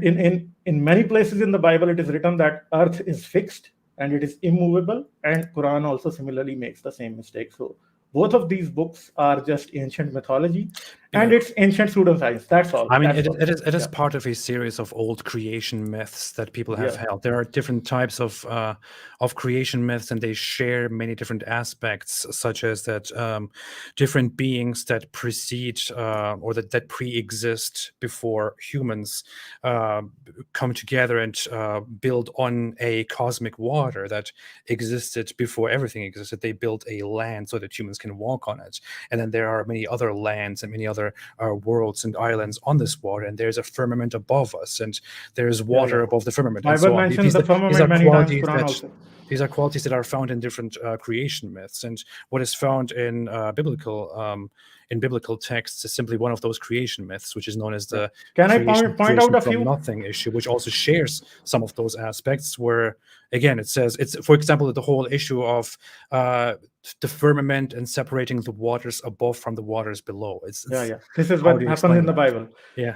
in many places in the Bible, it is written that earth is fixed and it is immovable, and Quran also similarly makes the same mistake. So both of these books are just ancient mythology, and it's ancient pseudoscience. That's all. I mean, That's it is part of a series of old creation myths that people have held. There are different types of creation myths, and they share many different aspects, such as that different beings that precede or that pre-exist before humans come together and build on a cosmic water that existed before everything existed. They built a land so that humans can walk on it, and then there are many other lands and many other worlds and islands on this water, and there's a firmament above us, and there's water above the firmament. Bible and so on. mentions the firmament many times. Quran also. These are qualities that are found in different creation myths, and what is found in biblical texts is simply one of those creation myths, which is known as the Can I point out a from few? nothing issue, which also shares some of those aspects. Where again, it says for example, the whole issue of the firmament and separating the waters above from the waters below. It's This is what happens in the Bible.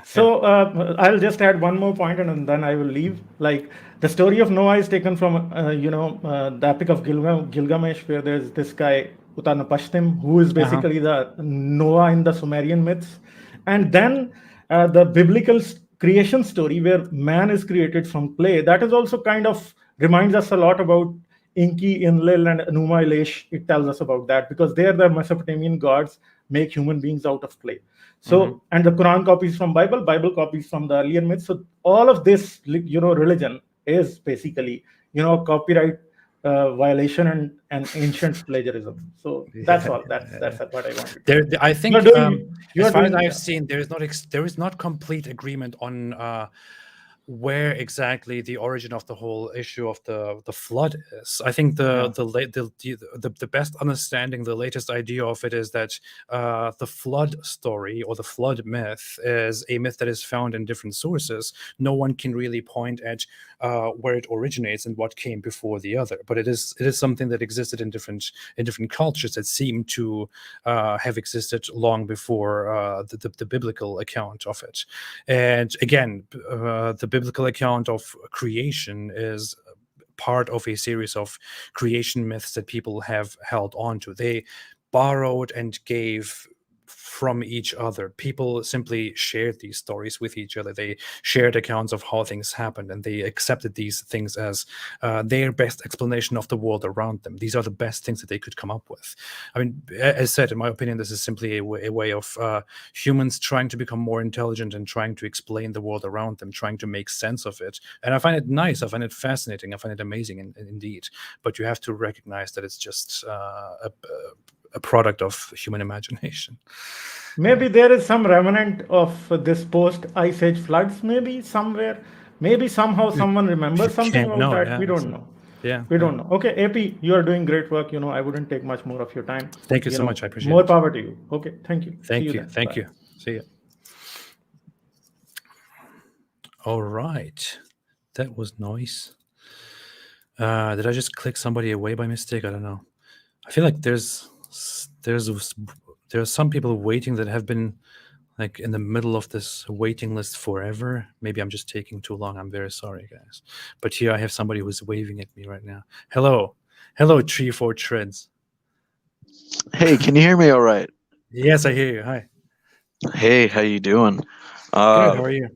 So I'll just add one more point, and then I will leave. Like the story of Noah is taken from the Epic of Gilgamesh, where there's this guy Utanapashtim, who is basically the Noah in the Sumerian myths, and then the biblical creation story where man is created from clay. That is also kind of reminds us a lot about Enki, Enlil, and Enuma Elish. It tells us about that because there the Mesopotamian gods make human beings out of clay. So and the Quran copies from Bible copies from the earlier myths. So all of this, religion is basically copyright violation and ancient plagiarism. So that's all. That's what I wanted. I think as far as I've seen, there is not complete agreement on where exactly the origin of the whole issue of the flood is. I think the best understanding, the latest idea of it is that the flood story or the flood myth is a myth that is found in different sources. No one can really point at where it originates and what came before the other, but it is something that existed in different cultures that seem to have existed long before the biblical account of it. And again, the biblical account of creation is part of a series of creation myths that people have held on to. They borrowed and gave from each other. People simply shared these stories with each other. They shared accounts of how things happened, and they accepted these things as their best explanation of the world around them. These are the best things that they could come up with. I mean, as said, in my opinion, this is simply a way of humans trying to become more intelligent and trying to explain the world around them, trying to make sense of it. And I find it nice. I find it fascinating. I find it amazing, indeed. But you have to recognize that it's just a product of human imagination. Maybe there is some remnant of this post-Ice Age floods, maybe somewhere. Maybe somehow someone remembers something about that. Yeah, we don't know. We don't know. Okay, AP, you are doing great work. I wouldn't take much more of your time. Thank you so much. I appreciate more it. Power to you. Okay, thank you. Thank you. Then. Thank Bye. you. See you. All right. That was nice. Did I just click somebody away by mistake? I don't know. I feel like there are some people waiting that have been like in the middle of this waiting list forever. Maybe I'm just taking too long. I'm very sorry, guys. But here I have somebody who's waving at me right now. Hello, Treefort Shreds. Hey, can you hear me all right? Yes, I hear you. Hi. Hey, how you doing? Good. How are you?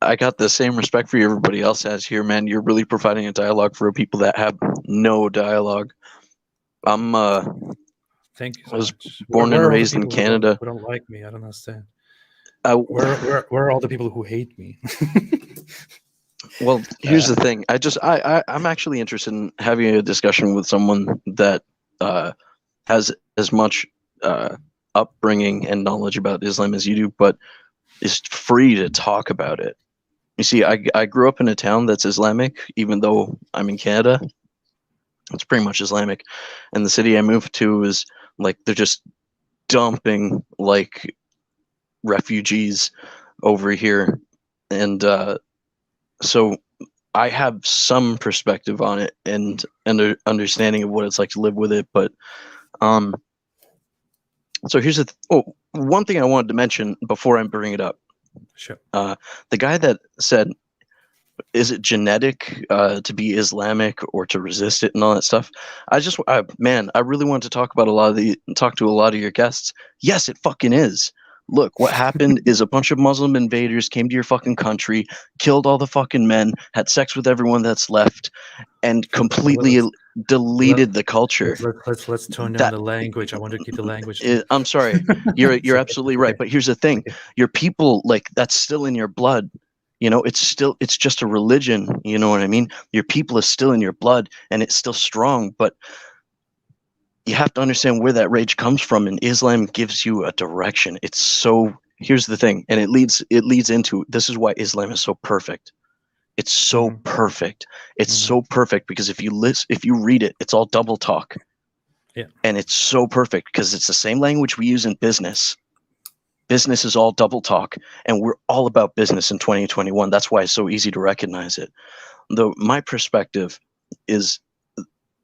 I got the same respect for you everybody else has here, man. You're really providing a dialogue for people that have no dialogue. Thank you so I was much. born and raised in Canada. Who don't like me? I don't understand. Where are all the people who hate me? Well, here's the thing. I'm actually interested in having a discussion with someone that has as much upbringing and knowledge about Islam as you do, but is free to talk about it. You see, I grew up in a town that's Islamic, even though I'm in Canada. It's pretty much Islamic. And the city I moved to is like, they're just dumping like refugees over here. And so I have some perspective on it and understanding of what it's like to live with it. But so here's one thing I wanted to mention before I bring it up. Sure. The guy that said, is it genetic to be Islamic or to resist it and all that stuff? I really want to talk to a lot of your guests. Yes, it fucking is. Look, what happened is a bunch of Muslim invaders came to your fucking country, killed all the fucking men, had sex with everyone that's left, and completely deleted the culture. Let's tone down the language. I want to keep the language. I'm sorry. You're absolutely right. But here's the thing. Your people, like, that's still in your blood. You know, it's just a religion. You know what I mean? Your people is still in your blood and it's still strong. But you have to understand where that rage comes from. And Islam gives you a direction. Here's the thing. And it leads into, this is why Islam is so perfect. It's so perfect. It's so perfect because if you read it, it's all double talk. Yeah. And it's so perfect because it's the same language we use in business. Business is all double talk, and we're all about business in 2021. That's why it's so easy to recognize it. Though my perspective is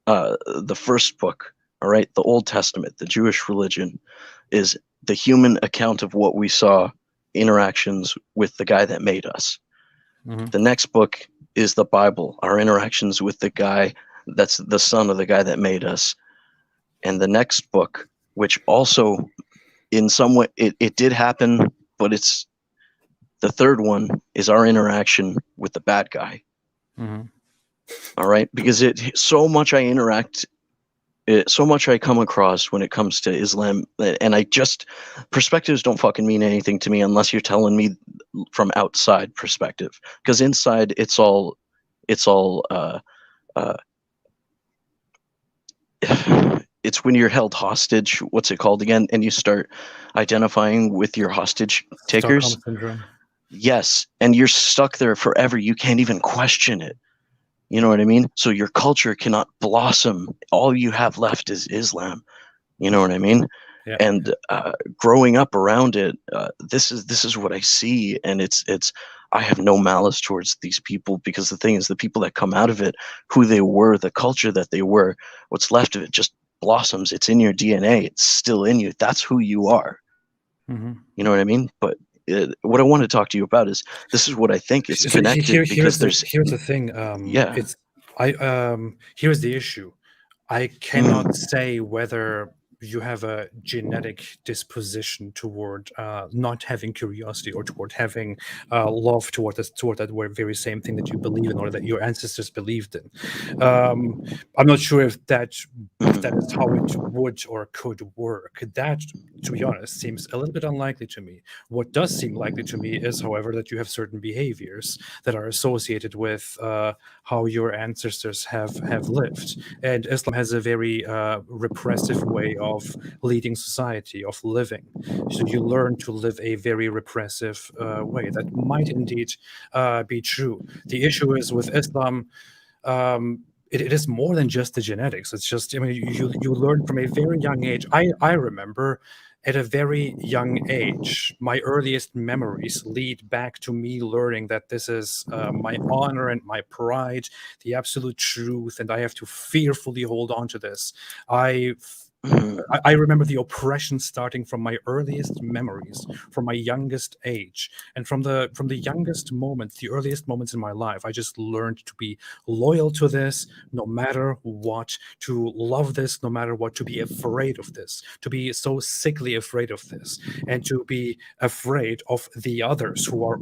the first book, all right, the Old Testament, the Jewish religion, is the human account of what we saw, interactions with the guy that made us. Mm-hmm. The next book is the Bible, our interactions with the guy that's the son of the guy that made us. And the next book, which also in some way it did happen, but it's the third one is our interaction with the bad guy. Mm-hmm. All right, because so much I come across when it comes to Islam, and perspectives don't fucking mean anything to me unless you're telling me from outside perspective, because inside it's all it's when you're held hostage, what's it called again, and you start identifying with your hostage takers. Stockholm syndrome. Yes, and you're stuck there forever. You can't even question it. You know what I mean? So your culture cannot blossom. All you have left is Islam. You know what I mean? Yeah. And growing up around it, this is what I see, and it's I have no malice towards these people, because the thing is, the people that come out of it, who they were, the culture that they were, what's left of it just blossoms. It's in your DNA. It's still in you. That's who you are. Mm-hmm. You know what I mean? But what I want to talk to you about is, this is what I think it's connected, because here's the thing. Here's the issue. I cannot say whether you have a genetic disposition toward not having curiosity, or toward having love toward that very same thing that you believe in, or that your ancestors believed in. I'm not sure if that is how it would or could work. That, to be honest, seems a little bit unlikely to me. What does seem likely to me is, however, that you have certain behaviors that are associated with how your ancestors have lived. And Islam has a very repressive way of leading society, of living. So you learn to live a very repressive way. That might indeed be true. The issue is with Islam, it is more than just the genetics. It's just, I mean, you learn from a very young age. I remember at a very young age, my earliest memories lead back to me learning that this is my honor and my pride, the absolute truth, and I have to fearfully hold on to this. I remember the oppression starting from my earliest memories, from my youngest age, and from the youngest moments, the earliest moments in my life. I just learned to be loyal to this, no matter what, to love this, no matter what, to be afraid of this, to be so sickly afraid of this, and to be afraid of the others who are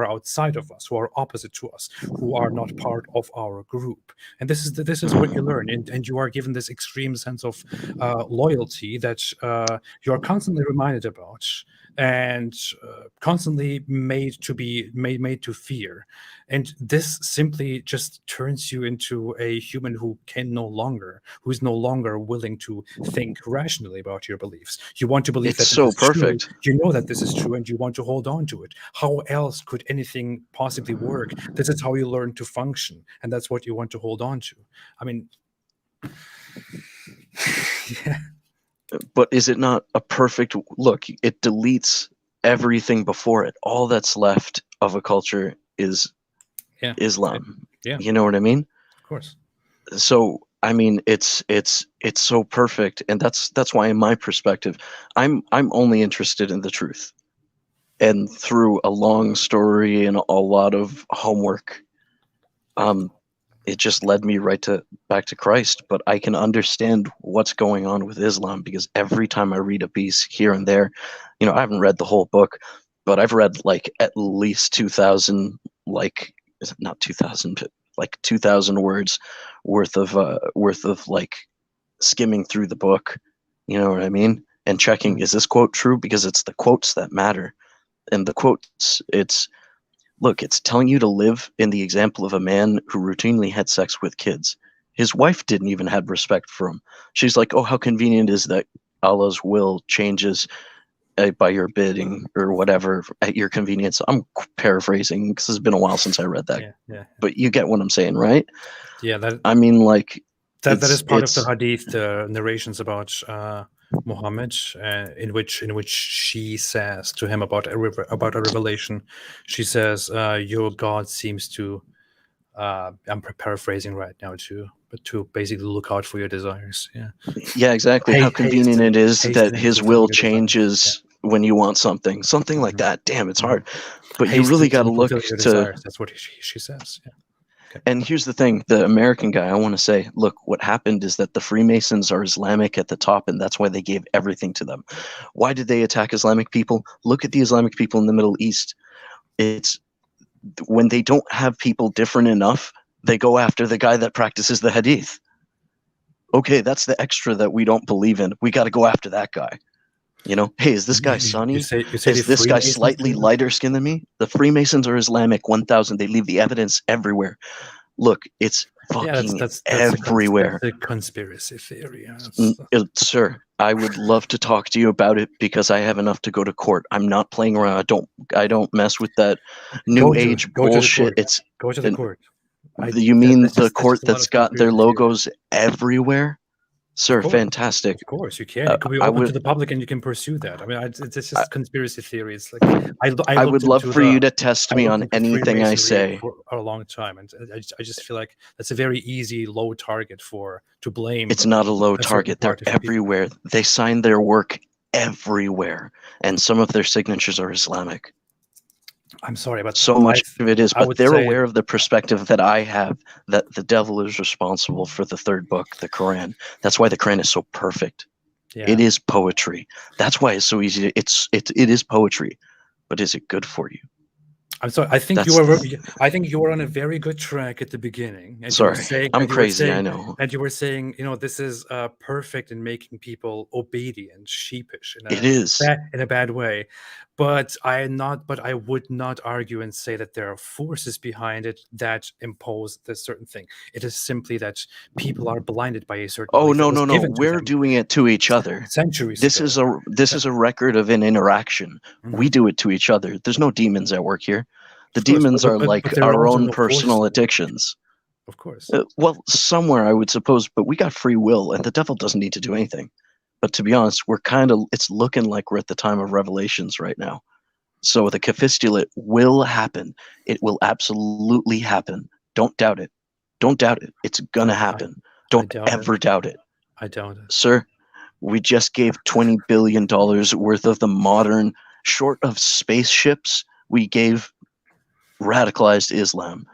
outside of us, who are opposite to us, who are not part of our group. And this is what you learn, and you are given this extreme sense of loyalty that you are constantly reminded about, and constantly made to fear. And this simply just turns you into a human who is no longer willing to think rationally about your beliefs. You want to believe it's that so this is perfect. true. You know that this is true, and you want to hold on to it. How else could anything possibly work? This is how you learn to function, and that's what you want to hold on to. I mean, yeah. But is it not a perfect look? It deletes everything before it. All that's left of a culture is Islam. Yeah. You know what I mean? Of course. So I mean, it's so perfect, and that's why, in my perspective, I'm only interested in the truth, and through a long story and a lot of homework, it just led me back to Christ. But I can understand what's going on with Islam, because every time I read a piece here and there, I haven't read the whole book, but I've read like at least 2,000, like, is it not 2,000, but like 2,000 words worth of like skimming through the book. You know what I mean? And checking, is this quote true? Because it's the quotes that matter. And the quotes, it's telling you to live in the example of a man who routinely had sex with kids. His wife didn't even have respect for him. She's like, oh, how convenient is that Allah's will changes by your bidding or whatever at your convenience. I'm paraphrasing because it's been a while since I read that. Yeah. But you get what I'm saying, right? Yeah. I mean, like, that is part of the hadith, the narrations about Muhammad, in which she says to him about a revelation. She says, "Your God seems to." I'm paraphrasing right now to basically look out for your desires. Yeah. Yeah, exactly. How convenient it is that His will changes when you want something like that. Damn, it's hard. But you really got to look to. Desires. That's what she says. Yeah. Okay. And here's the thing, the American guy, I want to say, look, what happened is that the Freemasons are Islamic at the top, and that's why they gave everything to them. Why did they attack Islamic people? Look at the Islamic people in the Middle East. It's when they don't have people different enough, they go after the guy that practices the hadith. Okay, that's the extra that we don't believe in. We got to go after that guy. Hey, is this guy Sunni? Is this guy slightly lighter skinned than me? The Freemasons are Islamic 1,000. They leave the evidence everywhere. Look, it's fucking everywhere. That's a conspiracy theory. Sir, I would love to talk to you about it because I have enough to go to court. I'm not playing around. I don't mess with that new age bullshit. Go to the court. You mean the court that's got their logos everywhere? Sir, fantastic. Of course, you can. It could be open to the public, and you can pursue that. I mean, it's just conspiracy theory. It's like I would love for you to test me on anything I say for a long time, and I just feel like that's a very easy low target to blame. It's not a low target. They're everywhere. They sign their work everywhere, and some of their signatures are Islamic. I'm sorry, but so much of it is, but they're aware of the perspective that I have, that the devil is responsible for the third book, the Quran. That's why the Quran is so perfect. Yeah. It is poetry. That's why it's so easy. It is poetry, but is it good for you? I'm sorry. I think you were on a very good track at the beginning. And sorry, I'm crazy. I know. And you were saying, this is perfect in making people obedient, sheepish. It is in a bad way. But I would not argue and say that there are forces behind it that impose this certain thing. It is simply that people are blinded by a certain. Oh no! We're doing it to each other. Centuries. This is a record of an interaction. Mm-hmm. We do it to each other. There's no demons at work here. The demons are like our own personal addictions. Of course. Well, somewhere I would suppose, but we got free will, and the devil doesn't need to do anything. But to be honest, it's looking like we're at the time of revelations right now. So the Kaffistulate will happen. It will absolutely happen. Don't doubt it. Don't doubt it. It's going to happen. Don't ever doubt it. I doubt it. Sir, we just gave $20 billion worth of the modern, short of spaceships, we gave radicalized Islam.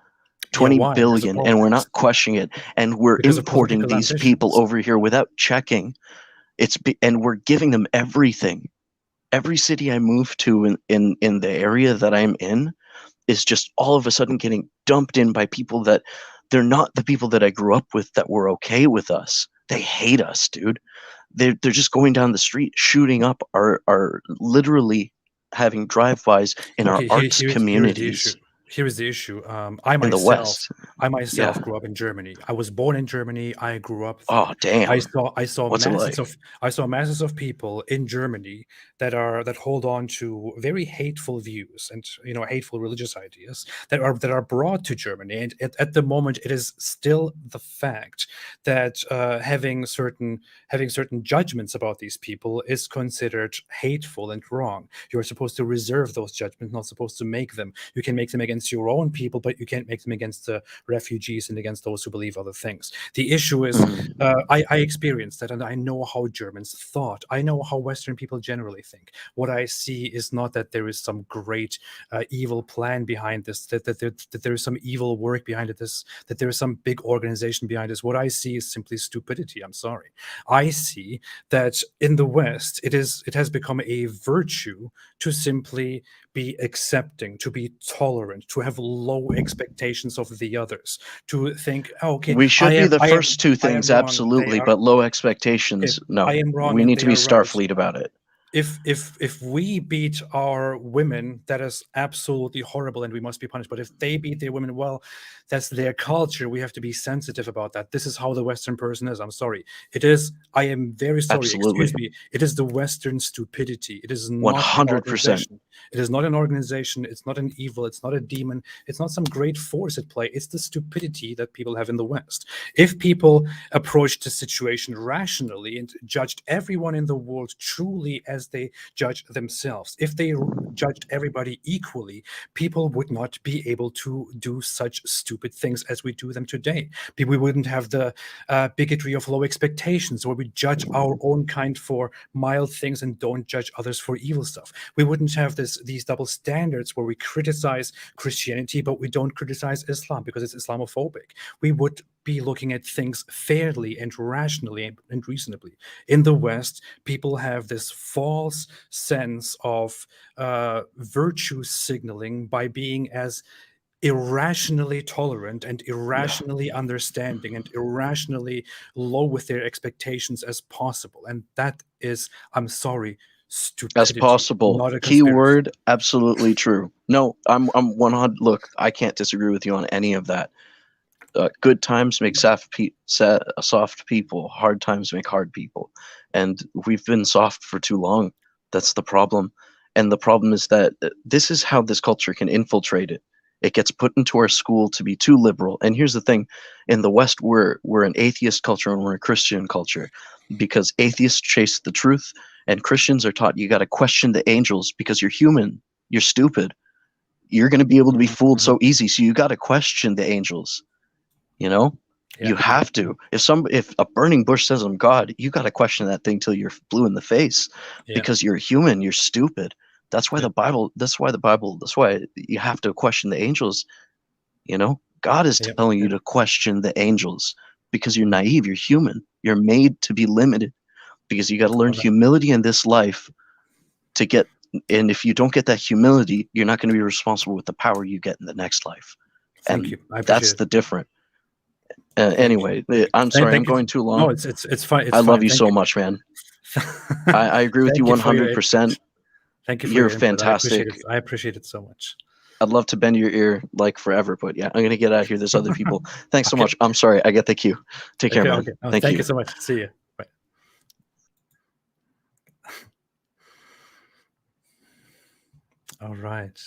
20 billion, and we're not questioning it. And we're importing these people over here without checking. And we're giving them everything. Every city I move to in the area that I'm in is just all of a sudden getting dumped in by people that they're not the people that I grew up with that were okay with us. They hate us, dude. They're just going down the street, shooting up our literally having drive-bys in our arts communities. Here's the issue. I myself grew up in Germany. I was born in Germany. I grew up. Oh damn! I saw masses of people in Germany that hold on to very hateful views and hateful religious ideas that are brought to Germany. And at the moment, it is still the fact that having certain judgments about these people is considered hateful and wrong. You are supposed to reserve those judgments, not supposed to make them. You can make them against against your own people, but you can't make them against the refugees and against those who believe other things. The issue is, I experienced that, and I know how Germans thought. I know how Western people generally think. What I see is not that there is some great evil plan behind this, that there is some evil work behind it, that there is some big organization behind this. What I see is simply stupidity. I'm sorry. I see that in the West, it has become a virtue to simply be accepting, to be tolerant, to have low expectations of the others, to think, oh, okay, We should be the first two things, wrong, absolutely, but low expectations, no. I am wrong, we and need to they be are right. Starfleet about it. If we beat our women, that is absolutely horrible, and we must be punished. But if they beat their women, well, that's their culture. We have to be sensitive about that. This is how the Western person is. I'm sorry. It is. I am very sorry. Absolutely. Excuse me. It is the Western stupidity. It is not 100%. an organization. It is not an organization. It's not an evil. It's not a demon. It's not some great force at play. It's the stupidity that people have in the West. If people approached the situation rationally and judged everyone in the world truly as they judge themselves, if they judged everybody equally, people would not be able to do such stupid things as we do them today. We wouldn't have the bigotry of low expectations, where we judge our own kind for mild things and don't judge others for evil stuff. We wouldn't have these double standards where we criticize Christianity, but we don't criticize Islam because it's Islamophobic. We would be looking at things fairly and rationally and reasonably. In the West, people have this false sense of virtue signaling by being as irrationally tolerant and irrationally understanding and irrationally low with their expectations as possible. And that is, I'm sorry, stupidity. As possible. Not a Keyword, absolutely true. No, I'm 100. Look, I can't disagree with you on any of that. Good times make soft people. Hard times make hard people. And we've been soft for too long. That's the problem. And the problem is that this is how this culture can infiltrate it. It gets put into our school to be too liberal. And here's the thing. In the West, we're an atheist culture and we're a Christian culture, because atheists chase the truth and Christians are taught you got to question the angels because you're human. You're stupid. You're going to be able to be fooled so easy. So you got to question the angels. You know, you have to. If a burning bush says I'm God, you got to question that thing till you're blue in the face, because you're human. You're stupid. That's why the Bible. That's why you have to question the angels. You know, God is telling you to question the angels because you're naive. You're human. You're made to be limited, because you got to learn humility in this life to get. And if you don't get that humility, you're not going to be responsible with the power you get in the next life. Thank you. I appreciate that's the difference. Anyway, I'm sorry, I'm going too long. No, it's fine. It's I love fine. you Thank so much, man. I agree with you 100%. Thank you for You're your input. fantastic. I appreciate it so much. I'd love to bend your ear like forever, but yeah, I'm gonna get out of here. There's other people. Thanks so much. I'm sorry, I get the cue. Take care, man. Oh, Thank you so much. See you. Bye. All right.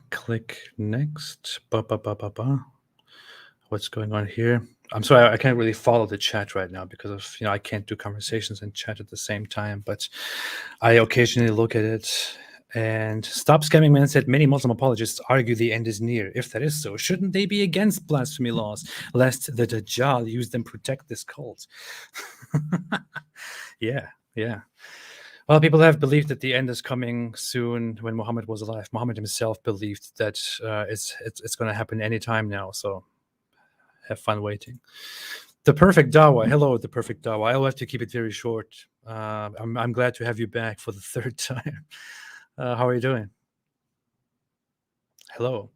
Click next. What's going on here? I'm sorry, I can't really follow the chat right now because of, I can't do conversations and chat at the same time, but I occasionally look at it. And Stop Scamming Man said, many Muslim apologists argue the end is near. If that is so, shouldn't they be against blasphemy laws, lest the Dajjal use them to protect this cult? Yeah. Well, people have believed that the end is coming soon when Muhammad was alive. Muhammad himself believed that it's going to happen anytime now, so have fun waiting. The Perfect Dawa. Hello, The Perfect Dawa. I'll have to keep it very short. I'm glad to have you back for the third time. How are you doing? Hello.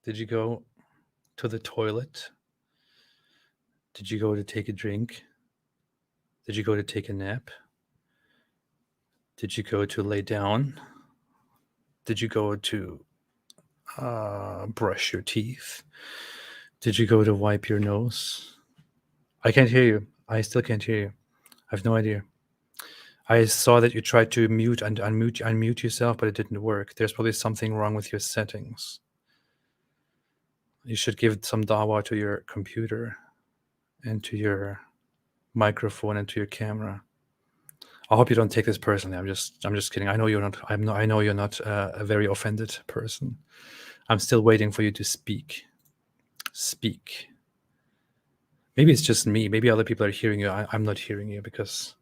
Did you go to the toilet? Did you go to take a drink? Did you go to take a nap? Did you go to lay down? Did you go to brush your teeth? Did you go to wipe your nose? I can't hear you. I still can't hear you. I have no idea. I saw that you tried to mute and unmute yourself, but it didn't work. There's probably something wrong with your settings. You should give some dawa to your computer and to your microphone and to your camera. I hope you don't take this personally. I'm just kidding. I know you're not. I know you're not a very offended person. I'm still waiting for you to speak. Speak. Maybe it's just me. Maybe other people are hearing you. I'm not hearing you because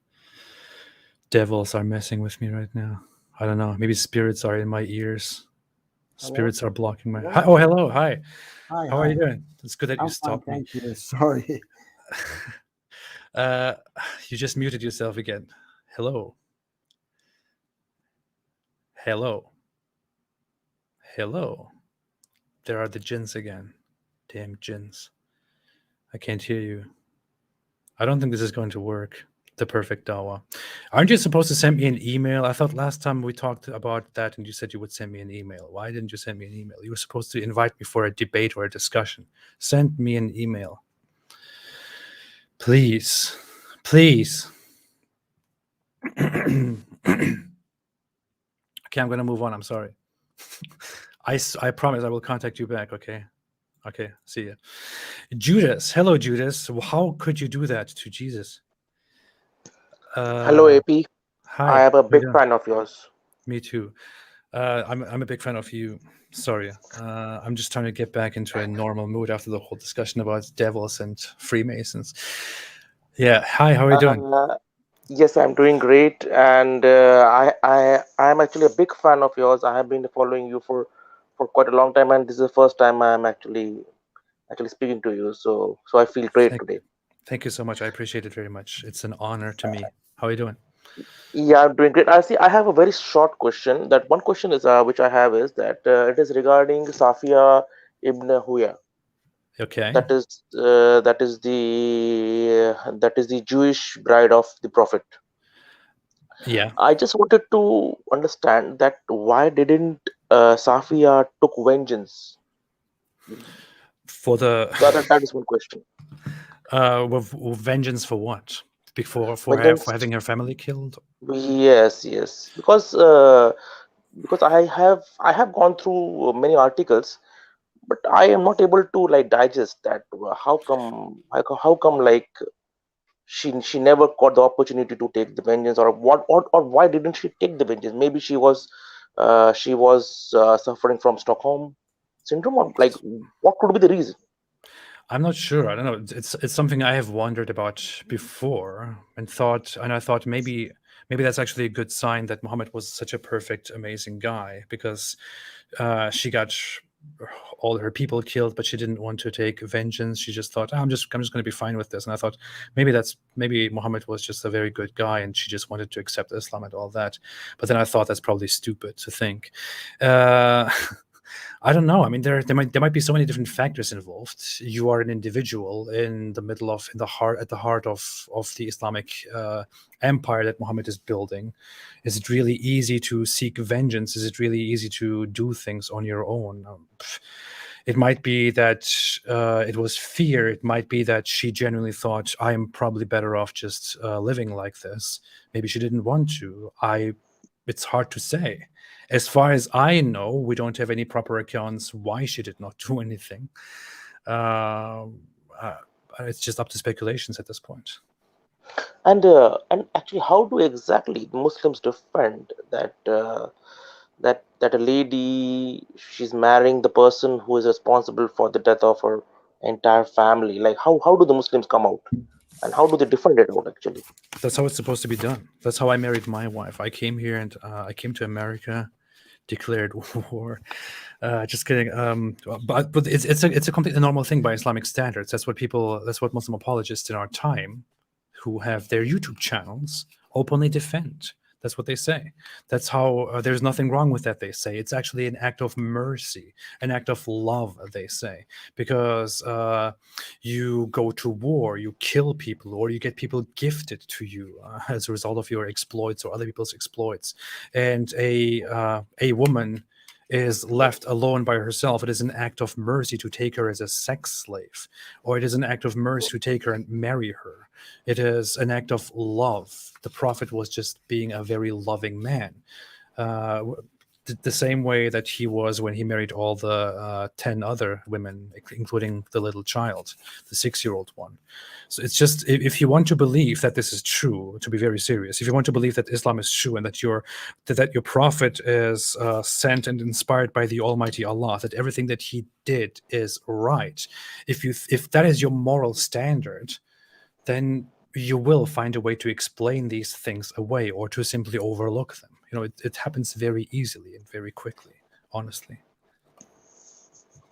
devils are messing with me right now. I don't know. Maybe spirits are in my ears. Spirits are blocking my. Hi, oh, hello. Hi. Hi. How are you doing? It's good that you I'm fine, stopped me. thank you. Sorry. You just muted yourself again. Hello. Hello. Hello. There are the jinns again. Damn jinns. I can't hear you. I don't think this is going to work. The perfect dawah. Aren't you supposed to send me an email? I thought last time we talked about that and you said you would send me an email. Why didn't you send me an email? You were supposed to invite me for a debate or a discussion. Send me an email. Please. Please. Okay, I'm going to move on. I'm sorry. I promise I will contact you back, okay? Okay, see ya. Judas. Hello, Judas. How could you do that to Jesus? Hello, AP. Hi. I am How a you big doing? fan of yours. Me too. I'm a big fan of you. Sorry. I'm just trying to get back into a normal mood after the whole discussion about devils and Freemasons. Yeah. Hi, how are you doing? Yes, I'm doing great, and I am actually a big fan of yours. I have been following you for quite a long time, and this is the first time I'm actually speaking to you. So I feel great today. Thank you so much. I appreciate it very much. It's an honor to me. How are you doing? Yeah, I'm doing great. I have a very short question. That one question is which I have is that it is regarding Safiyya ibn Huya. Okay. That is the Jewish bride of the Prophet. Yeah. I just wanted to understand that why didn't Safiyya took vengeance? For the That is one question. with vengeance for what? For Vengeance. having her family killed? Yes. Because I have gone through many articles, but I am not able to like digest that. How come like she never got the opportunity to take the vengeance, or or why didn't she take the vengeance? Maybe she was suffering from Stockholm syndrome, or like what could be the reason? I'm not sure. I don't know. It's something I have wondered about before and I thought maybe that's actually a good sign that Muhammad was such a perfect, amazing guy, because she got all her people killed, but she didn't want to take vengeance. She just thought, I'm just going to be fine with this. And I thought maybe Muhammad was just a very good guy, and she just wanted to accept Islam and all that. But then I thought that's probably stupid to think. I don't know. I mean, there might be so many different factors involved. You are an individual at the heart of the Islamic empire that Muhammad is building. Is it really easy to seek vengeance? Is it really easy to do things on your own? It might be that it was fear. It might be that she genuinely thought, I am probably better off just living like this. Maybe she didn't want to. It's hard to say. As far as I know, we don't have any proper accounts why she did not do anything. It's just up to speculations at this point. And actually, how do exactly Muslims defend that that a lady, she's marrying the person who is responsible for the death of her entire family? Like how do the Muslims come out, and how do they defend it out actually? That's how it's supposed to be done. That's how I married my wife. I came here and I came to America, declared war. Just kidding. But it's a completely normal thing by Islamic standards. That's what Muslim apologists in our time, who have their YouTube channels, openly defend. That's what they say. That's how there's nothing wrong with that, they say. It's actually an act of mercy, an act of love, they say, because you go to war, you kill people, or you get people gifted to you as a result of your exploits or other people's exploits. And a woman is left alone by herself. It is an act of mercy to take her as a sex slave, or it is an act of mercy to take her and marry her. It is an act of love. The Prophet was just being a very loving man. the same way that he was when he married all the 10 other women, including the little child, the 6-year-old one. So it's just, if you want to believe that this is true, to be very serious, if you want to believe that Islam is true and that your prophet is sent and inspired by the Almighty Allah, that everything that he did is right, if that is your moral standard, then you will find a way to explain these things away or to simply overlook them. It happens very easily and very quickly, honestly.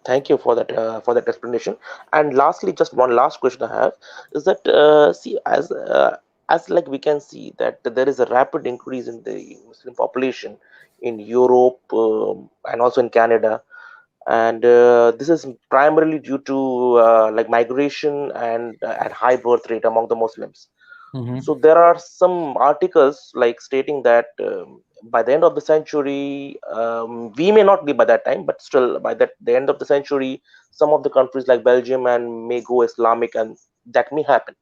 Thank you for that explanation. And lastly, just one last question I have is that see, as like we can see that there is a rapid increase in the Muslim population in Europe, and also in Canada, and this is primarily due to like migration and at high birth rate among the Muslims. So there are some articles like stating that by the end of the century, we may not be by that time, but still by the end of the century, some of the countries like Belgium and may go Islamic, and that may happen.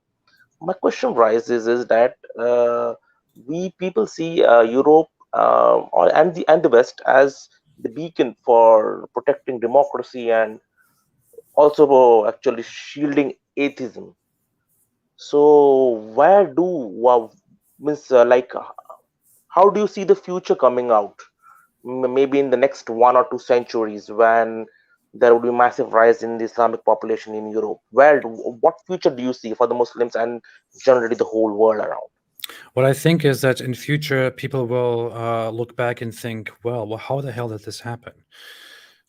My question rises is that we people see Europe and the West as the beacon for protecting democracy and also actually shielding atheism. So where do means like how do you see the future coming out? Maybe in the next 1 or 2 centuries, when there will be massive rise in the Islamic population in Europe. What future do you see for the Muslims and generally the whole world around? What I think is that in future people will look back and think, well, how the hell did this happen?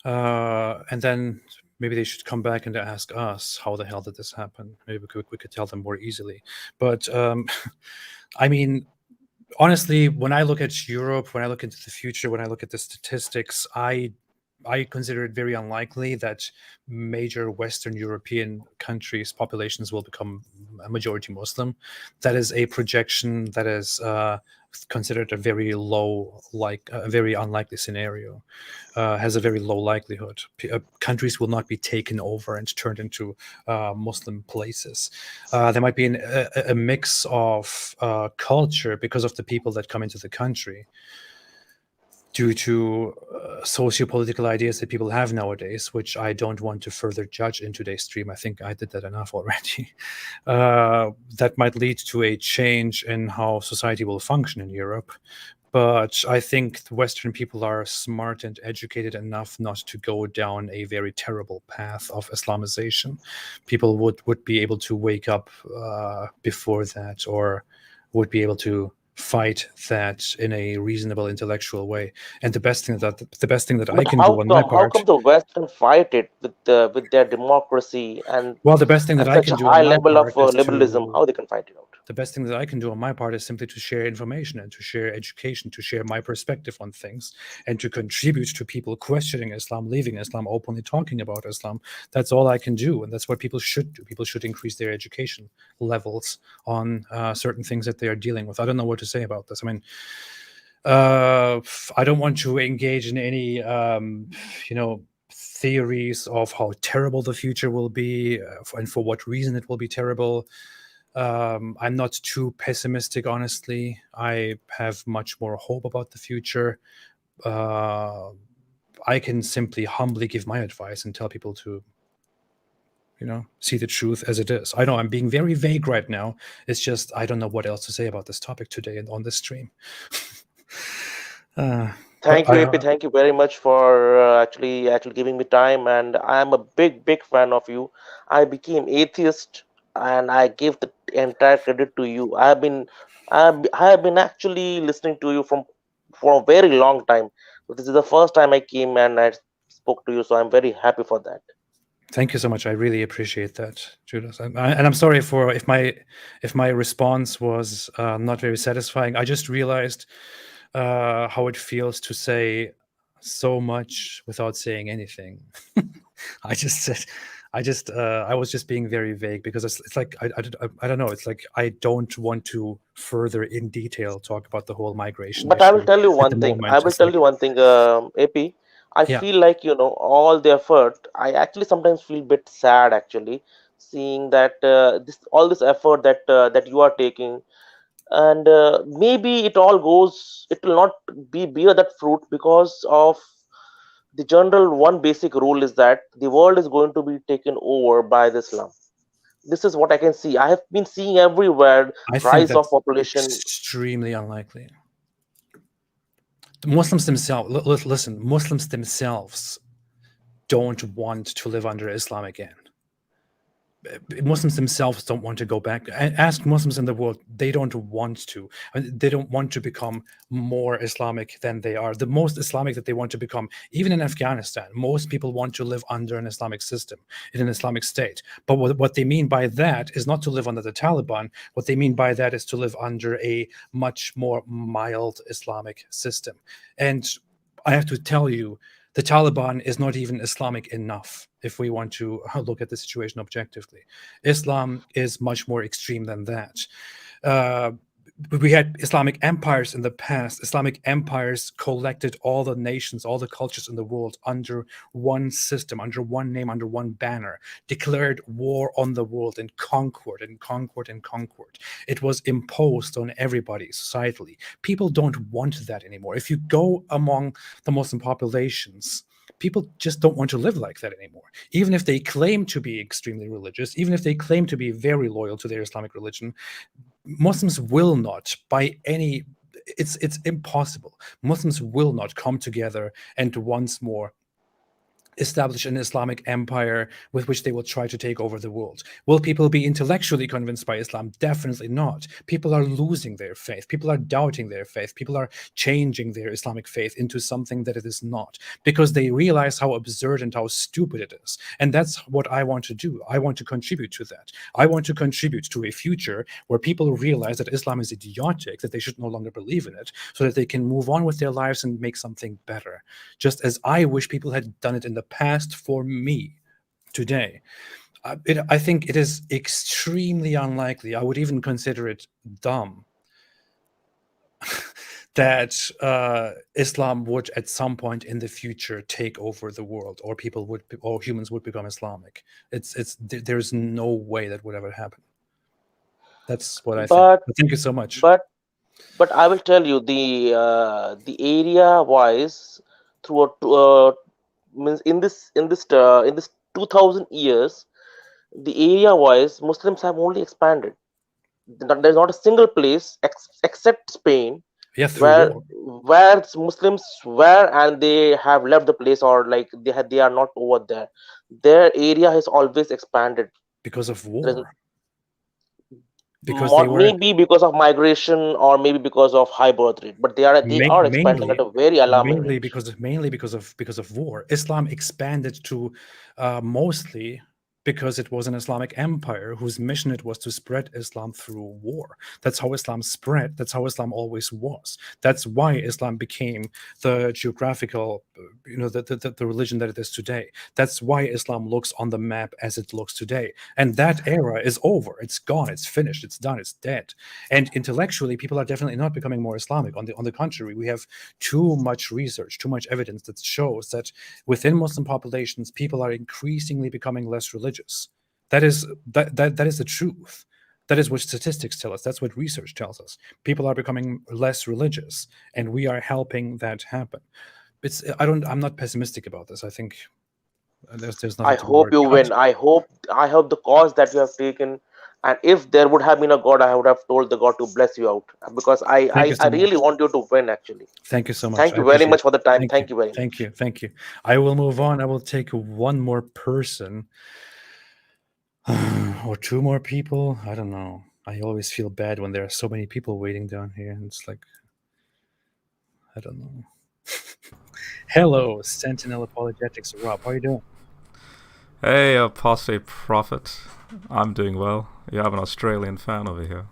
And then maybe they should come back and ask us, how the hell did this happen? Maybe we could tell them more easily. But I mean, honestly, when I look at Europe, when I look into the future, when I look at the statistics, I consider it very unlikely that major Western European countries' populations will become a majority Muslim. That is a projection that is considered a very low, a very unlikely scenario, has a very low likelihood. Countries will not be taken over and turned into Muslim places. There might be a mix of culture because of the people that come into the country, due to socio-political ideas that people have nowadays, which I don't want to further judge in today's stream. I think I did that enough already. That might lead to a change in how society will function in Europe. But I think the Western people are smart and educated enough not to go down a very terrible path of Islamization. People would be able to wake up before that, or would be able to fight that in a reasonable intellectual way. And the best thing that I can do on my part. How come the West can fight it with their democracy and the best thing that I such can a do high on my level of part is liberalism? How they can fight it out? The best thing that I can do on my part is simply to share information and to share education, to share my perspective on things, and to contribute to people questioning Islam, leaving Islam, openly talking about Islam. That's all I can do, and that's what people should do. People should increase their education levels on certain things that they are dealing with. I don't know what to say about this. I mean, I don't want to engage in any, theories of how terrible the future will be and for what reason it will be terrible. I'm not too pessimistic, honestly. I have much more hope about the future. I can simply humbly give my advice and tell people to, see the truth as it is. I know I'm being very vague right now. It's just I don't know what else to say about this topic today and on this stream. Thank you, AP. Thank you very much for actually giving me time. And I am a big fan of you. I became atheist, and I give the entire credit to you. I have been actually listening to you for a very long time. But this is the first time I came and I spoke to you, so I'm very happy for that. Thank you so much. I really appreciate that, Judas. And I'm sorry for if my response was not very satisfying. I just realized how it feels to say so much without saying anything. I was just being very vague because it's like I don't know. It's like I don't want to further in detail talk about the whole migration. But I will tell you one thing. AP. I feel like all the effort. I actually sometimes feel a bit sad actually, seeing that all this effort that you are taking. and maybe it will not bear that fruit because of the general one basic rule is that the world is going to be taken over by the Islam. This is what I can see. I have been seeing everywhere I think rise of that's population. extremely unlikely. The Muslims themselves, listen, Muslims themselves don't want to live under Islam again. Muslims themselves don't want to go back. Ask Muslims in the world, they don't want to. They don't want to become more Islamic than they are. The most Islamic that they want to become, even in Afghanistan, most people want to live under an Islamic system, in an Islamic state. But what they mean by that is not to live under the Taliban. What they mean by that is to live under a much more mild Islamic system. And I have to tell you, the Taliban is not even Islamic enough if we want to look at the situation objectively. Islam is much more extreme than that. We had Islamic empires in the past. Islamic empires collected all the nations, all the cultures in the world under one system, under one name, under one banner, declared war on the world and conquered and conquered and conquered. It was imposed on everybody societally. People don't want that anymore. If you go among the Muslim populations, people just don't want to live like that anymore. Even if they claim to be extremely religious, even if they claim to be very loyal to their Islamic religion, Muslims will not, by any, it's impossible. Muslims will not come together and once more establish an Islamic empire with which they will try to take over the world. Will people be intellectually convinced by Islam? Definitely not. People are losing their faith. People are doubting their faith. People are changing their Islamic faith into something that it is not, because they realize how absurd and how stupid it is. And that's what I want to do. I want to contribute to that. I want to contribute to a future where people realize that Islam is idiotic, that they should no longer believe in it, so that they can move on with their lives and make something better. Just as I wish people had done it in the past for me today. I think it is extremely unlikely, I would even consider it dumb, that Islam would at some point in the future take over the world, or humans would become Islamic. There's no way that would ever happen. That's what I think. But thank you so much. But I will tell you, the area wise, throughout means in this 2000 years, the area wise Muslims have only expanded. There's not a single place except Spain where Muslims were and they have left the place, or like they are not over there. Their area has always expanded because of war. Maybe because of migration, or maybe because of high birth rate, but they are expanding at a very alarming rate. Mainly because of war. Islam expanded to mostly because it was an Islamic empire whose mission it was to spread Islam through war. That's how Islam spread. That's how Islam always was. That's why Islam became the geographical, the religion that it is today. That's why Islam looks on the map as it looks today. And that era is over. It's gone. It's finished. It's done. It's dead. And intellectually, people are definitely not becoming more Islamic. On the contrary, we have too much research, too much evidence that shows that within Muslim populations, people are increasingly becoming less religious. That is the truth. That is what statistics tell us. That's what research tells us. People are becoming less religious, and we are helping that happen. I'm not pessimistic about this. I think there's nothing. I hope you win. I hope the cause that you have taken, and if there would have been a God, I would have told the God to bless you out, because I really want you to win, actually. Thank you so much. Thank you very much for the time. Thank you very much. Thank you. I will move on. I will take one more person. Or two more people. I don't know. I always feel bad when there are so many people waiting down here, and it's like, I don't know. Hello, Sentinel Apologetics. Rob, how are you doing? Hey, Apostate Prophet. I'm doing well. You have an Australian fan over here.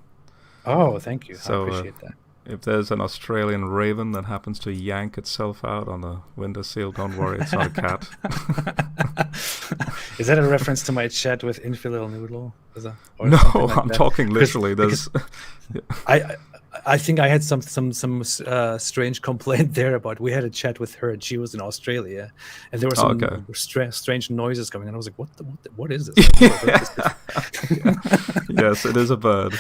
Oh, thank you. So, I appreciate that. If there's an Australian raven that happens to yank itself out on the windowsill, don't worry, it's not a cat. Is that a reference to my chat with Infidel Noodle? No, I'm talking literally. There's. I think I had some strange complaint there about. We had a chat with her, and she was in Australia, and there were some strange noises coming, and I was like, "What is this?" Yes, it is a bird.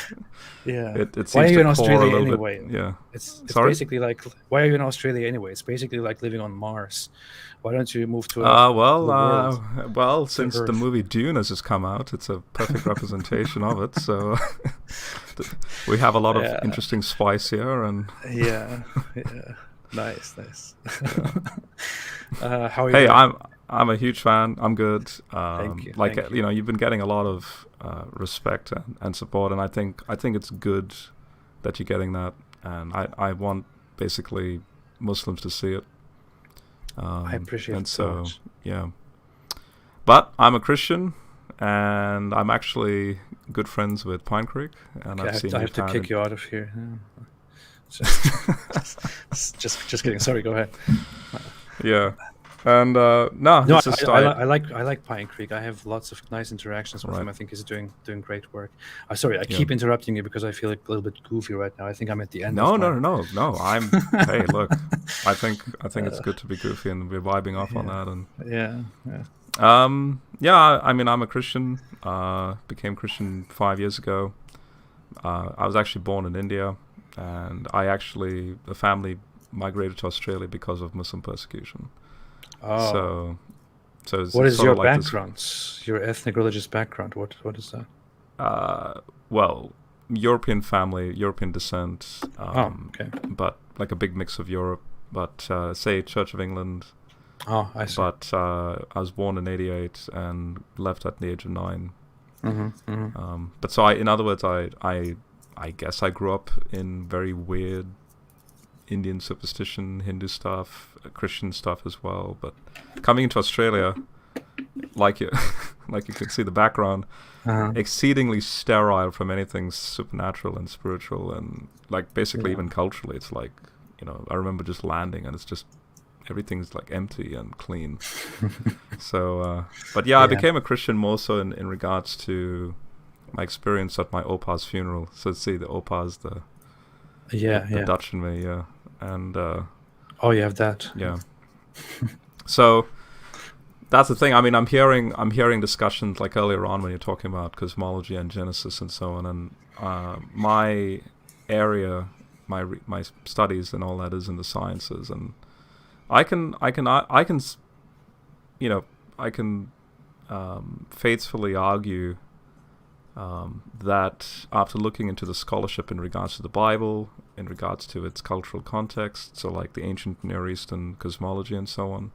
Yeah. It Why seems are you to in core a Australia little anyway? bit. Yeah. It's Sorry? basically like, why are you in Australia anyway? It's basically like living on Mars. Why don't you move to the world? Well, to since the Earth? movie Dune has just come out, it's a perfect representation of it. So we have a lot of Yeah. interesting spice here, and Yeah. Nice. How are you hey, doing? I'm a huge fan. I'm good. Thank you. Like Thank you. you know, you've been getting a lot of respect and support, and I think it's good that you're getting that, and I want basically Muslims to see it. I appreciate and it so much. yeah. But I'm a Christian, and I'm actually good friends with Pine Creek, and Okay, I've seen I you have to found kick it. you out of here. Just kidding. Sorry, go ahead. Yeah, and no, No, it's just I like Pine Creek. I have lots of nice interactions with him. Right. I think he's doing great work. Sorry, I Yeah. keep interrupting you because I feel like a little bit goofy right now. I think I'm at the end. No. of my... I'm. Hey, look, I think it's good to be goofy, and we're vibing off on that. And yeah. I mean, I'm a Christian. Became Christian 5 years ago. I was actually born in India, and the family migrated to Australia because of Muslim persecution. Oh. So it's What is sort your of like background? Your ethnic religious background? What is that? Well, European family, European descent. Okay. But like a big mix of Europe. But say Church of England. Oh, I see. But I was born in '88 and left at the age of 9. But so in other words, I guess I grew up in very weird Indian superstition, Hindu stuff, Christian stuff as well. But coming into Australia, like you can see the background, exceedingly sterile from anything supernatural and spiritual, and like basically even culturally, it's like, you know, I remember just landing and it's just everything's like empty and clean. So, but yeah, I became a Christian more so in regards to my experience at my opa's funeral. So see, the opa's the Dutch in me, yeah. And oh, you have that. Yeah. So that's the thing. I mean, I'm hearing discussions like earlier on when you're talking about cosmology and Genesis and so on. And my area, my studies and all that is in the sciences, and I can faithfully argue that after looking into the scholarship in regards to the Bible, in regards to its cultural context, so like the ancient Near Eastern cosmology and so on,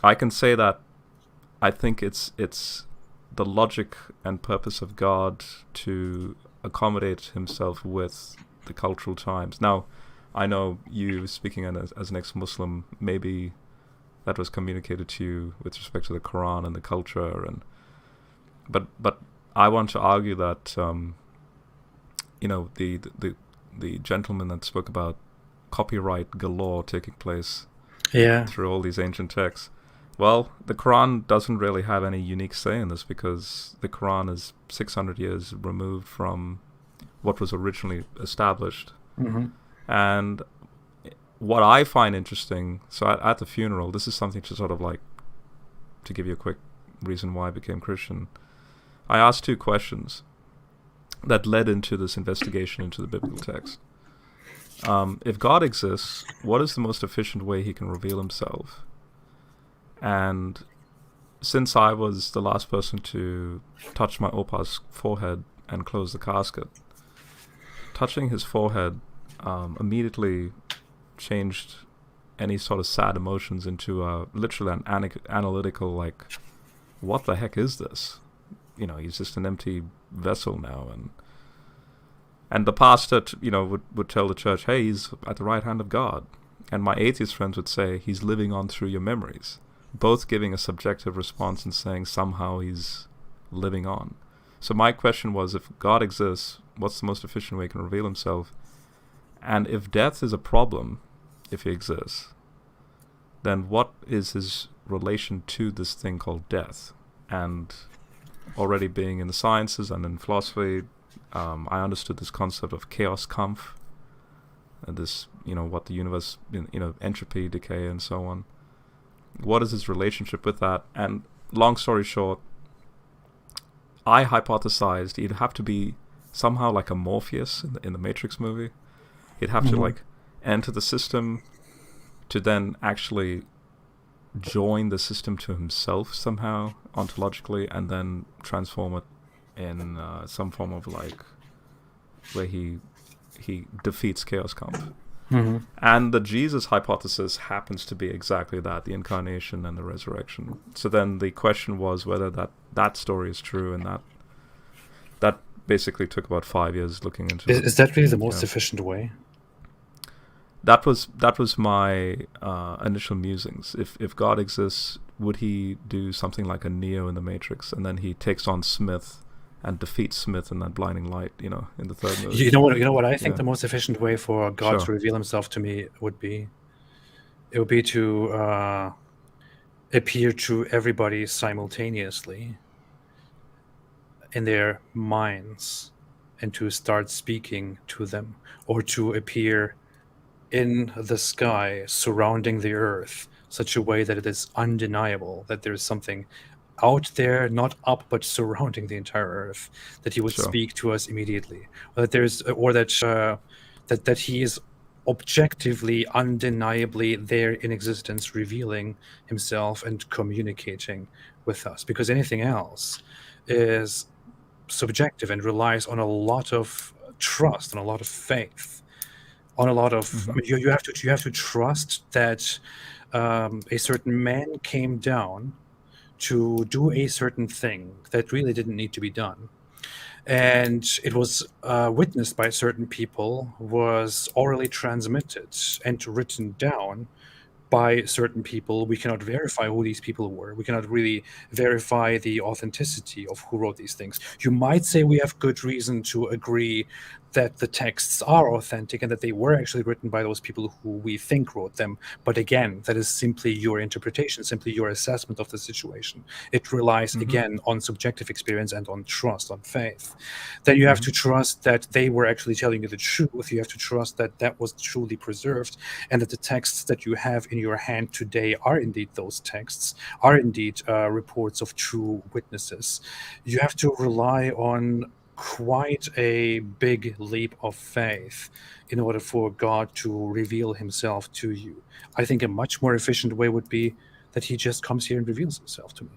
I can say that I think it's the logic and purpose of God to accommodate himself with the cultural times. Now, I know you speaking as an ex-Muslim, maybe that was communicated to you with respect to the Quran and the culture, but I want to argue that the gentleman that spoke about copyright galore taking place through all these ancient texts. Well, the Quran doesn't really have any unique say in this, because the Quran is 600 years removed from what was originally established. And what I find interesting, so at the funeral, this is something to sort of like, to give you a quick reason why I became Christian, I asked 2 questions that led into this investigation into the biblical text. If God exists, what is the most efficient way he can reveal himself? And since I was the last person to touch my opa's forehead and close the casket, touching his forehead immediately changed any sort of sad emotions into literally an analytical, like, what the heck is this? You know, he's just an empty vessel now. And the pastor, would tell the church, hey, he's at the right hand of God. And my atheist friends would say, he's living on through your memories. Both giving a subjective response and saying somehow he's living on. So my question was, if God exists, what's the most efficient way he can reveal himself? And if death is a problem, if he exists, then what is his relation to this thing called death? And already being in the sciences and in philosophy, I understood this concept of chaos Kampf, and this, what the universe, entropy, decay, and so on. What is his relationship with that? And long story short, I hypothesized he'd have to be somehow like a Morpheus in the Matrix movie. He'd have to like enter the system to then actually join the system to himself somehow ontologically, and then transform it in some form of like where he defeats Chaos Comp. And the Jesus hypothesis happens to be exactly that, the incarnation and the resurrection. So then the question was whether that story is true, and that basically took about 5 years looking into it. Is that really the most efficient way? That was my initial musings. If God exists, would he do something like a Neo in the Matrix, and then he takes on Smith and defeats Smith in that blinding light, in the third movie? You know what I think the most efficient way for God to reveal himself to me would be? It would be to appear to everybody simultaneously in their minds, and to start speaking to them, or to appear in the sky surrounding the earth such a way that it is undeniable that there is something out there, not up, but surrounding the entire earth, that he would speak to us immediately, or that he is objectively, undeniably there in existence, revealing himself and communicating with us, because anything else is subjective and relies on a lot of trust, on a lot of faith, on a lot of you have to trust that a certain man came down to do a certain thing that really didn't need to be done, and it was witnessed by certain people, was orally transmitted and written down by certain people. We cannot verify who these people were. We cannot really verify the authenticity of who wrote these things. You might say we have good reason to agree that the texts are authentic and that they were actually written by those people who we think wrote them. But again, that is simply your interpretation, simply your assessment of the situation. It relies, again, on subjective experience and on trust, on faith. Then you have to trust that they were actually telling you the truth. You have to trust that that was truly preserved, and that the texts that you have in your hand today are indeed those texts, are indeed reports of true witnesses. You have to rely on quite a big leap of faith in order for God to reveal himself to you. I think a much more efficient way would be that he just comes here and reveals himself to me,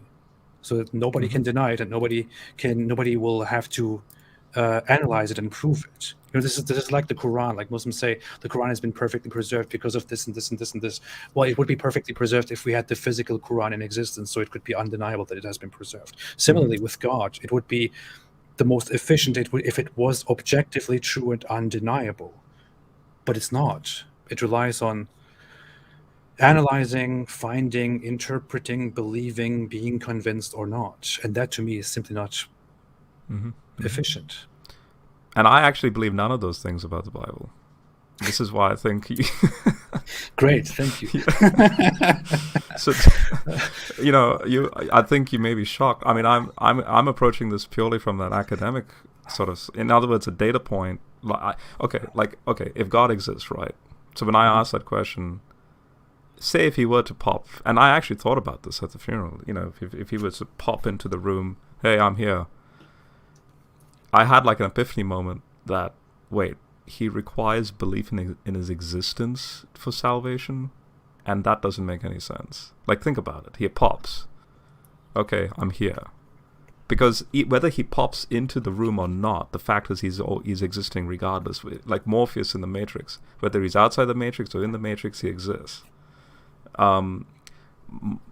so that nobody can deny it, and nobody will have to analyze it and prove it. This is like the Quran. Like Muslims say, the Quran has been perfectly preserved because of this and this and this and this. Well, it would be perfectly preserved if we had the physical Quran in existence, so it could be undeniable that it has been preserved. Similarly, with God, it would be the most efficient if it was objectively true and undeniable, but it's not. It relies on analyzing, finding, interpreting, believing, being convinced or not, and that to me is simply not efficient. And I actually believe none of those things about the Bible. This is why I think Great, thank you. So, I think you may be shocked. I mean, I'm approaching this purely from that academic sort of, in other words, a data point. Okay, if God exists, right? So when I ask that question, say if he were to pop, and I actually thought about this at the funeral, if he was to pop into the room, hey, I'm here. I had like an epiphany moment that, wait, he requires belief in his existence for salvation, and that doesn't make any sense. Like, think about it. He pops. Okay, I'm here. Because whether he pops into the room or not, the fact is he's existing regardless. Like Morpheus in the Matrix. Whether he's outside the Matrix or in the Matrix, he exists.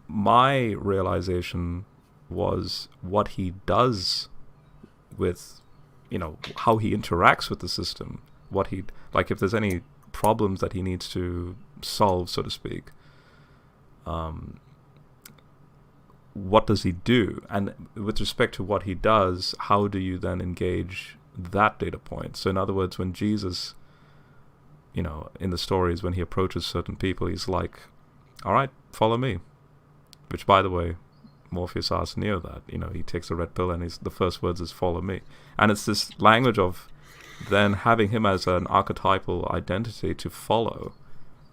My realization was what he does with, how he interacts with the system. If there's any problems that he needs to solve, so to speak, what does he do? And with respect to what he does, how do you then engage that data point? So in other words, when Jesus, in the stories, when he approaches certain people, he's like, all right, follow me. Which, by the way, Morpheus asks Neo that. He takes a red pill and the first words is follow me. And it's this language of then having him as an archetypal identity to follow,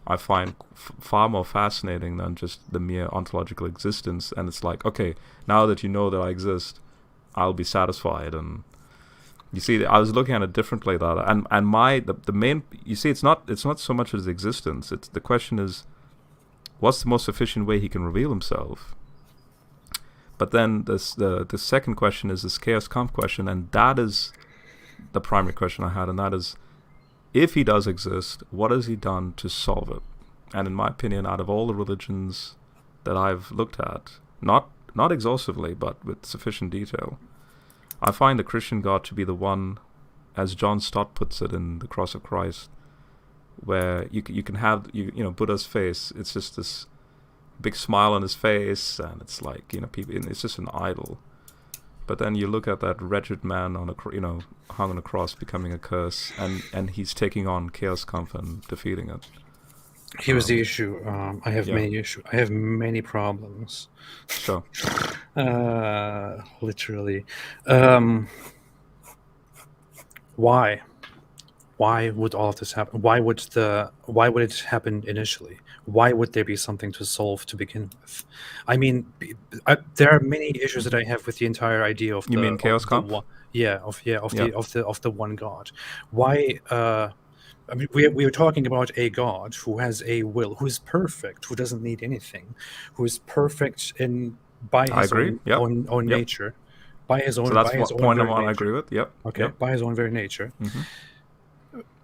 I find far more fascinating than just the mere ontological existence. And it's like, okay, now that you know that I exist, I'll be satisfied, and You see, I was looking at it differently, that and the main, you see, it's not so much his existence. It's the question is, what's the most efficient way he can reveal himself? But then the second question is this chaos conf question, and that is the primary question I had, and that is, if he does exist, what has he done to solve it? And in my opinion, out of all the religions that I've looked at, not exhaustively, but with sufficient detail, I find the Christian God to be the one, as John Stott puts it in The Cross of Christ, where you can have Buddha's face. It's just this big smile on his face, and it's like, people. It's just an idol. But then you look at that wretched man on hung on a cross, becoming a curse, and he's taking on chaos conf and defeating it. Here's the issue. I have many issues. I have many problems. Sure. Literally. Why? Why would all of this happen? Why would it happen initially? Why would there be something to solve to begin with? I mean, there are many issues that I have with the entire idea of. You mean chaos conf? Of the one God. Why? I mean, we are talking about a God who has a will, who is perfect, who doesn't need anything, who is perfect by his own nature, by his own. So that's by his own point very number one. I nature. agree with. Yep. Okay, Yep. by his own very nature. Mm-hmm.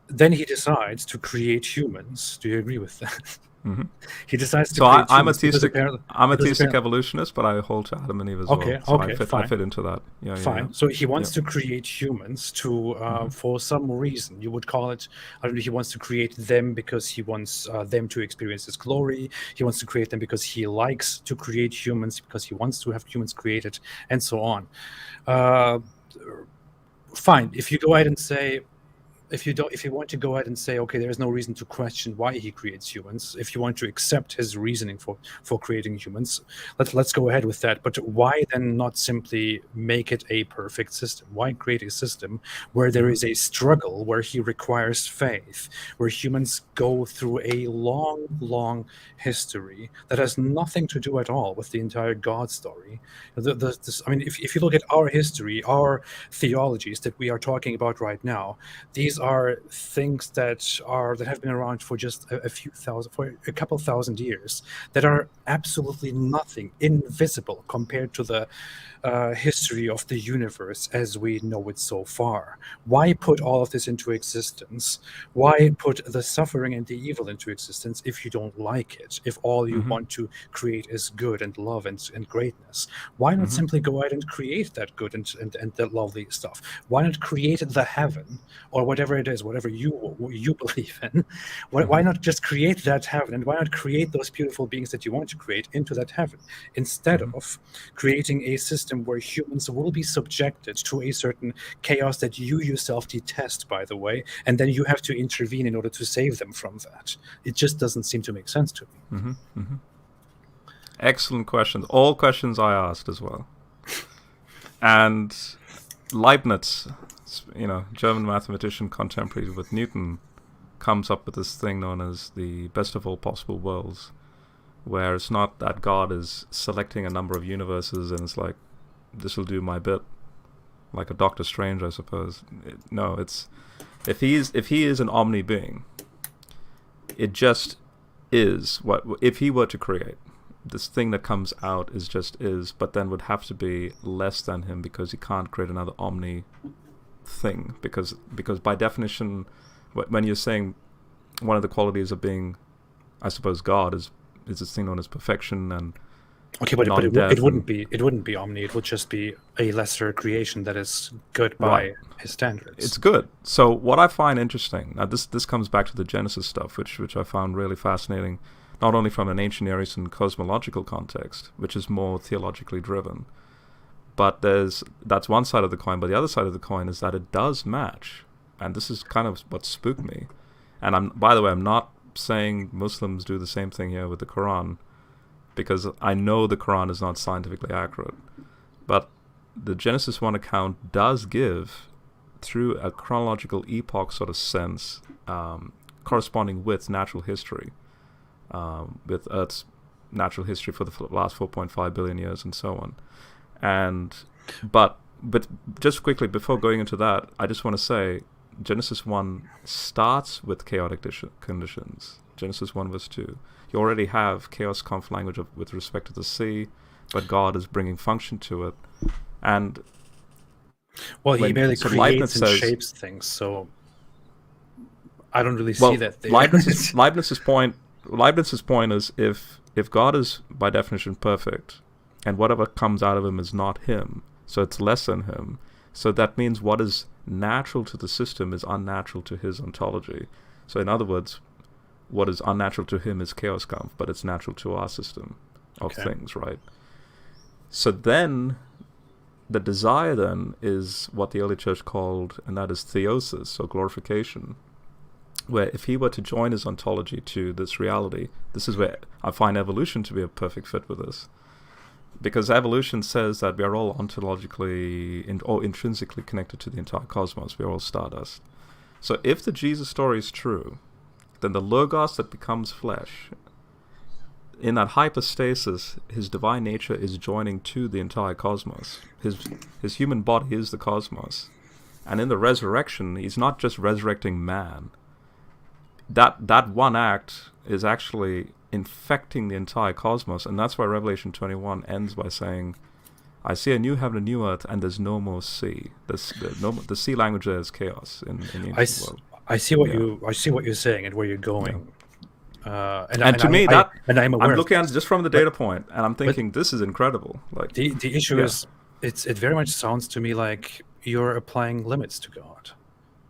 Then he decides to create humans. Do you agree with that? Mm-hmm. He decides to So create I'm a humans. I'm a theistic evolutionist, but I hold to Adam and Eve as well. So I fit into that. Yeah, fine. Yeah. So he wants to create humans to, for some reason, you would call it, I don't know, he wants to create them because he wants them to experience his glory. He wants to create them because he likes to create humans, because he wants to have humans created, and so on. Fine. If you go ahead and say, if you want to go ahead and say, okay, there is no reason to question why he creates humans, if you want to accept his reasoning for creating humans, let's go ahead with that. But why then not simply make it a perfect system? Why create a system where there is a struggle, where he requires faith, where humans go through a long history that has nothing to do at all with the entire God story? I mean, if you look at our history, our theologies that we are talking about right now, these are things that have been around for just for a couple thousand years, that are absolutely nothing, invisible compared to the history of the universe as we know it so far. Why put all of this into existence? Why put the suffering and the evil into existence if you don't like it? If all you want to create is good and love and greatness, why not simply go ahead and create that good and the lovely stuff? Why not create the heaven, or whatever it is, whatever you believe in? Why not just create that heaven, and why not create those beautiful beings that you want to create into that heaven, instead of creating a system where humans will be subjected to a certain chaos that you yourself detest, by the way, and then you have to intervene in order to save them from that? It just doesn't seem to make sense to me. Excellent questions. All questions I asked as well. And Leibniz, German mathematician contemporary with Newton, comes up with this thing known as the best of all possible worlds, where it's not that God is selecting a number of universes and it's like, this will do my bit, like a Doctor Strange, I suppose. No, it's if he is an omni being, it just is. What if he were to create this thing that comes out is, but then would have to be less than him, because he can't create another omni thing, because by definition, when you're saying one of the qualities of being, I suppose, God is this thing known as perfection and okay, but it wouldn't be omni. It would just be a lesser creation that is good by his standards. It's good. So what I find interesting, now this comes back to the Genesis stuff, which I found really fascinating, not only from an ancient Near Eastern cosmological context, which is more theologically driven, but that's one side of the coin. But the other side of the coin is that it does match, and this is kind of what spooked me. And by the way, I'm not saying Muslims do the same thing here with the Quran, because I know the Quran is not scientifically accurate. But the Genesis 1 account does give, through a chronological epoch sort of sense, corresponding with natural history, with Earth's natural history for the last 4.5 billion years and so on. But but just quickly before going into that, I just want to say Genesis 1 starts with chaotic conditions. Genesis 1 verse 2. You already have chaos conf language with respect to the sea, but God is bringing function to it. And well, he merely creates and shapes things, so I don't really see that there. Leibniz's point is if God is by definition perfect, and whatever comes out of him is not him, so it's less than him, so that means what is natural to the system is unnatural to his ontology. So in other words, what is unnatural to him is chaos conf, but it's natural to our system of things, right? So then the desire then is what the early church called, and that is theosis, or glorification, where if he were to join his ontology to this reality, this is where I find evolution to be a perfect fit with this. Because evolution says that we are all ontologically or intrinsically connected to the entire cosmos. We are all stardust. So if the Jesus story is true, then the Logos that becomes flesh, in that hypostasis, his divine nature is joining to the entire cosmos. His human body is the cosmos. And in the resurrection, he's not just resurrecting man. That one act is actually infecting the entire cosmos, and that's why Revelation 21 ends by saying, I see a new heaven and new earth, and there's no more sea. The sea language there is chaos in the ancient world. I see what you're saying and where you're going. I'm looking at it just from the data point, and I'm thinking this is incredible. Like the issue is, it very much sounds to me like you're applying limits to God,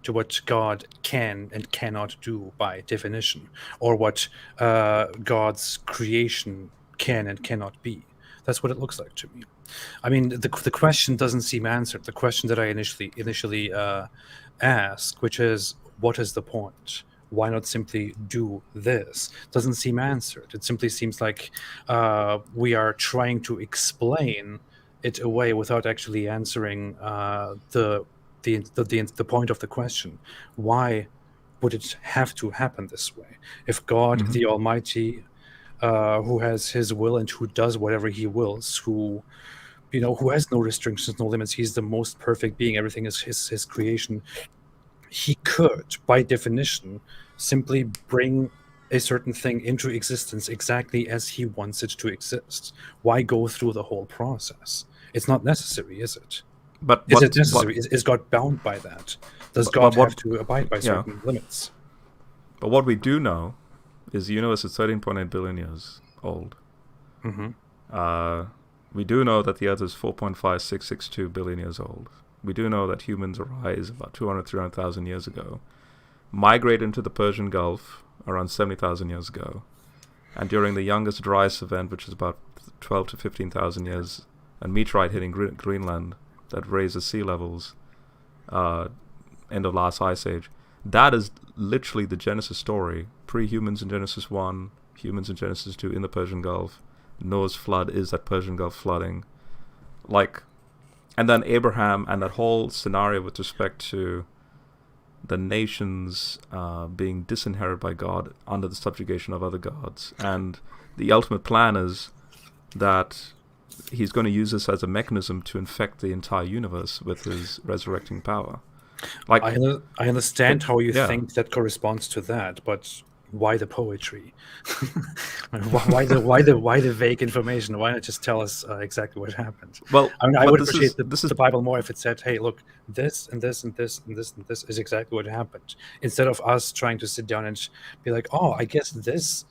to what God can and cannot do by definition, or what God's creation can and cannot be. That's what it looks like to me. I mean, the question doesn't seem answered. The question that I initially asked, which is, what is the point? Why not simply do this? Doesn't seem answered. It simply seems like we are trying to explain it away without actually answering the point of the question. Why would it have to happen this way? If God, the Almighty, who has his will and who does whatever he wills, who has no restrictions, no limits, he's the most perfect being, everything is his creation, he could, by definition, simply bring a certain thing into existence exactly as he wants it to exist. Why go through the whole process? It's not necessary, is it? But is it necessary? Is God bound by that? Does God have to abide by certain limits? But what we do know is the universe is 13.8 billion years old. We do know that the Earth is 4.5662 billion years old. We do know that humans arise about 300,000 years ago, migrate into the Persian Gulf around 70,000 years ago, and during the youngest dry ice event, which is about 12 to 15,000 years, a meteorite hitting Greenland that raises sea levels, end of last ice age. That is literally the Genesis story. Pre-humans in Genesis 1, humans in Genesis 2 in the Persian Gulf. Noah's flood is that Persian Gulf flooding. And then Abraham and that whole scenario with respect to the nations being disinherited by God under the subjugation of other gods. And the ultimate plan is that he's going to use this as a mechanism to infect the entire universe with his resurrecting power. I understand how you think that corresponds to that, but why the poetry? why the vague information? Why not just tell us exactly what happened? Well, I mean, I would appreciate the Bible more if it said, "Hey, look, this and this and this and this and this is exactly what happened," instead of us trying to sit down and be like, "Oh, I guess this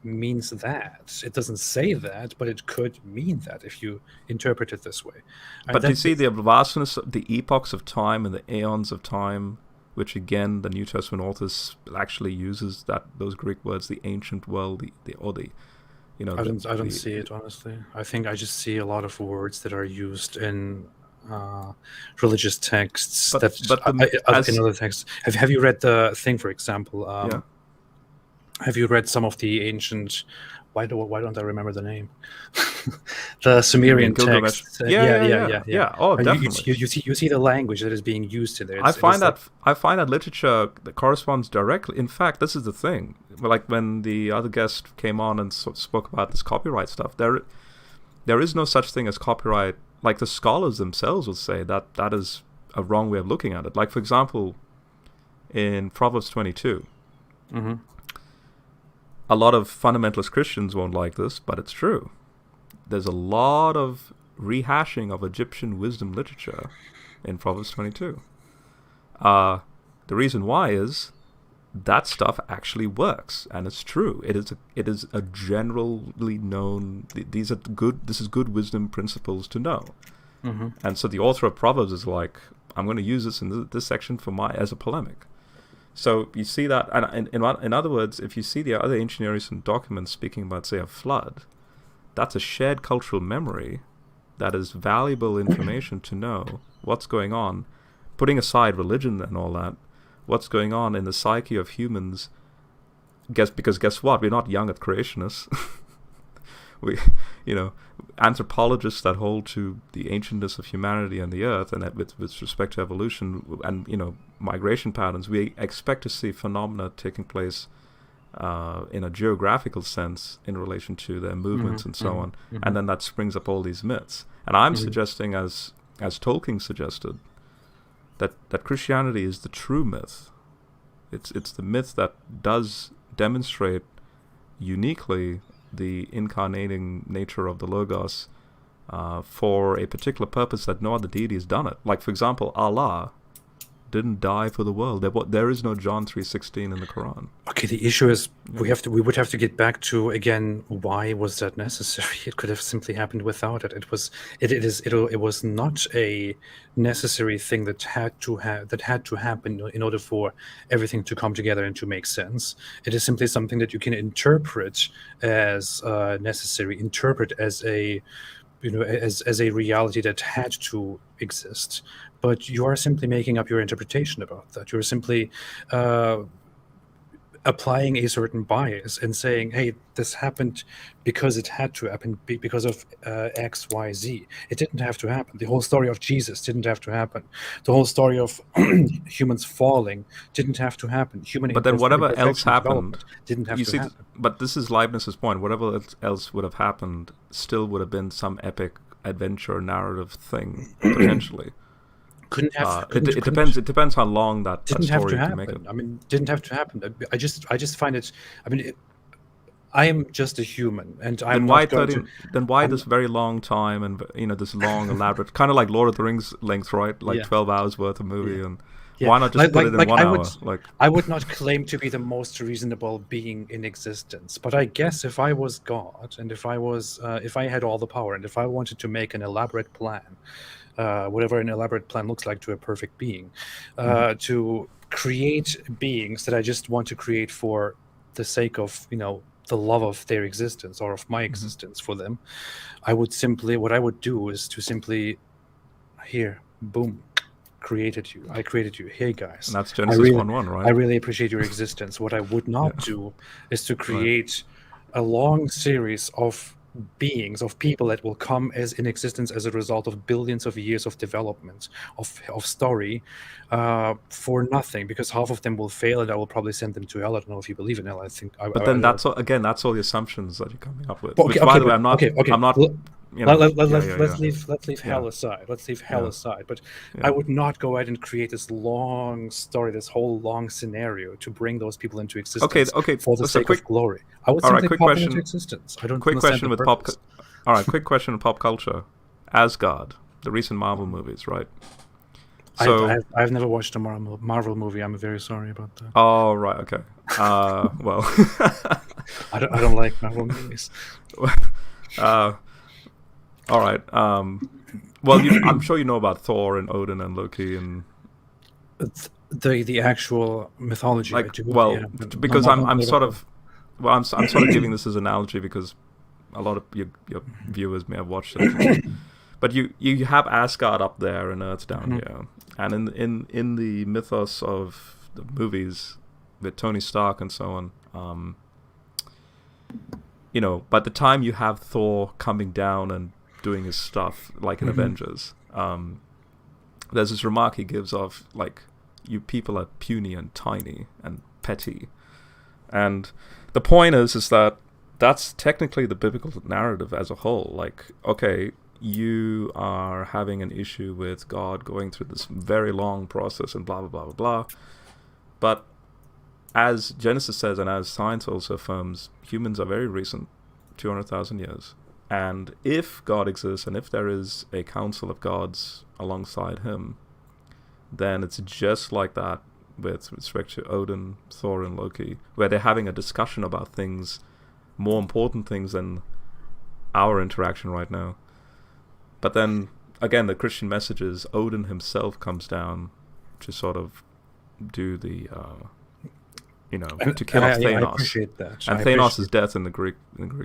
means that." It doesn't say that, but it could mean that if you interpret it this way. But you see the vastness of the epochs of time and the aeons of time, which again the New Testament authors actually uses those Greek words, the ancient world, I don't see it, honestly. I think I just see a lot of words that are used in religious texts, in other texts. Have you read the thing, for example? Have you read some of the ancient? Why don't I remember the name? The Sumerian text. Yeah. Oh, definitely. You see the language that is being used in there. I find that literature that corresponds directly. In fact, this is the thing. Like when the other guest came on and spoke about this copyright stuff, there is no such thing as copyright like the scholars themselves would say that that is a wrong way of looking at it. Like, for example, in Proverbs 22, a lot of fundamentalist Christians won't like this, but it's true. There's a lot of rehashing of Egyptian wisdom literature in Proverbs 22. The reason why is that stuff actually works, and it's true. It is a generally known. This is good wisdom principles to know. And so the author of Proverbs is like, I'm going to use this in this section as a polemic. So you see that, and in other words, if you see the other ancient Near Eastern documents speaking about, say, a flood, that's a shared cultural memory that is valuable information to know what's going on, putting aside religion and all that, what's going on in the psyche of humans. Because guess what? We're not young earth creationists. We, anthropologists that hold to the ancientness of humanity and the earth, and that with respect to evolution and migration patterns, we expect to see phenomena taking place in a geographical sense in relation to their movements and so on, and then that springs up all these myths. And I'm suggesting, as Tolkien suggested, that Christianity is the true myth. It's the myth that does demonstrate uniquely the incarnating nature of the Logos for a particular purpose that no other deity has done it. Like, for example, Allah didn't die for the world. There is no John 3:16 in the Quran. Okay, the issue is we would have to get back to, again, why was that necessary? It could have simply happened without it. It was not a necessary thing that had to happen in order for everything to come together and to make sense. It is simply something that you can interpret as necessary, interpret as a as a reality that had to exist. But you are simply making up your interpretation about that. You're simply applying a certain bias and saying, hey, this happened because it had to happen, because of X, Y, Z. It didn't have to happen. The whole story of Jesus didn't have to happen. The whole story of humans falling didn't have to happen. But then whatever else happened didn't have to happen. But this is Leibniz's point. Whatever else would have happened still would have been some epic adventure narrative thing, potentially. It depends how long that didn't story have to happen. Make it. I mean, didn't have to happen. I just find it. I mean, I am just a human, and I'm not going to. Then why this very long time and this long elaborate, kind of like Lord of the Rings length, right? Like 12 hours worth of movie, and why not just put it in 1 hour? I would not claim to be the most reasonable being in existence, but I guess if I was God, and if I had all the power, and if I wanted to make an elaborate plan. Whatever an elaborate plan looks like to a perfect being, to create beings that I just want to create for the sake of, the love of their existence or of my existence for them, what I would do is to simply, here, boom, I created you. Hey, guys. And that's Genesis 1:1, right? I really appreciate your existence. What I would not do is to create a long series of beings, of people that will come in existence as a result of billions of years of development of story for nothing, because half of them will fail and I will probably send them to hell. I don't know if you believe in hell. I think that's all the assumptions that you're coming up with. Okay, by the way, I'm not let's leave hell aside. Let's leave hell aside. But I would not go ahead and create this long story, this whole long scenario to bring those people into existence for the sake of glory. I would simply pop them into existence. I don't quick question with pop. All right, quick question with pop culture. Asgard, the recent Marvel movies, right? So I've never watched a Marvel movie. I'm very sorry about that. Oh, right, okay. Well, I don't like Marvel movies. All right. Well, I'm sure you know about Thor and Odin and Loki and the actual mythology. Because I'm sort of giving this as an analogy because a lot of your viewers may have watched it. But you have Asgard up there and Earth down here, and in the mythos of the movies with Tony Stark and so on, by the time you have Thor coming down and doing his stuff like in Avengers, there's this remark he gives of like, you people are puny and tiny and petty, and the point is that that's technically the biblical narrative as a whole. Like, okay, you are having an issue with God going through this very long process and blah, blah, blah, blah, blah. But as Genesis says, and as science also affirms, humans are very recent, 200,000 years. And if God exists, and if there is a council of gods alongside him, then it's just like that with respect to Odin, Thor, and Loki, where they're having a discussion about things, more important things than our interaction right now. But then, again, the Christian message is Odin himself comes down to sort of do the, to kill off Thanos. I appreciate that. And Thanos is death in the Greek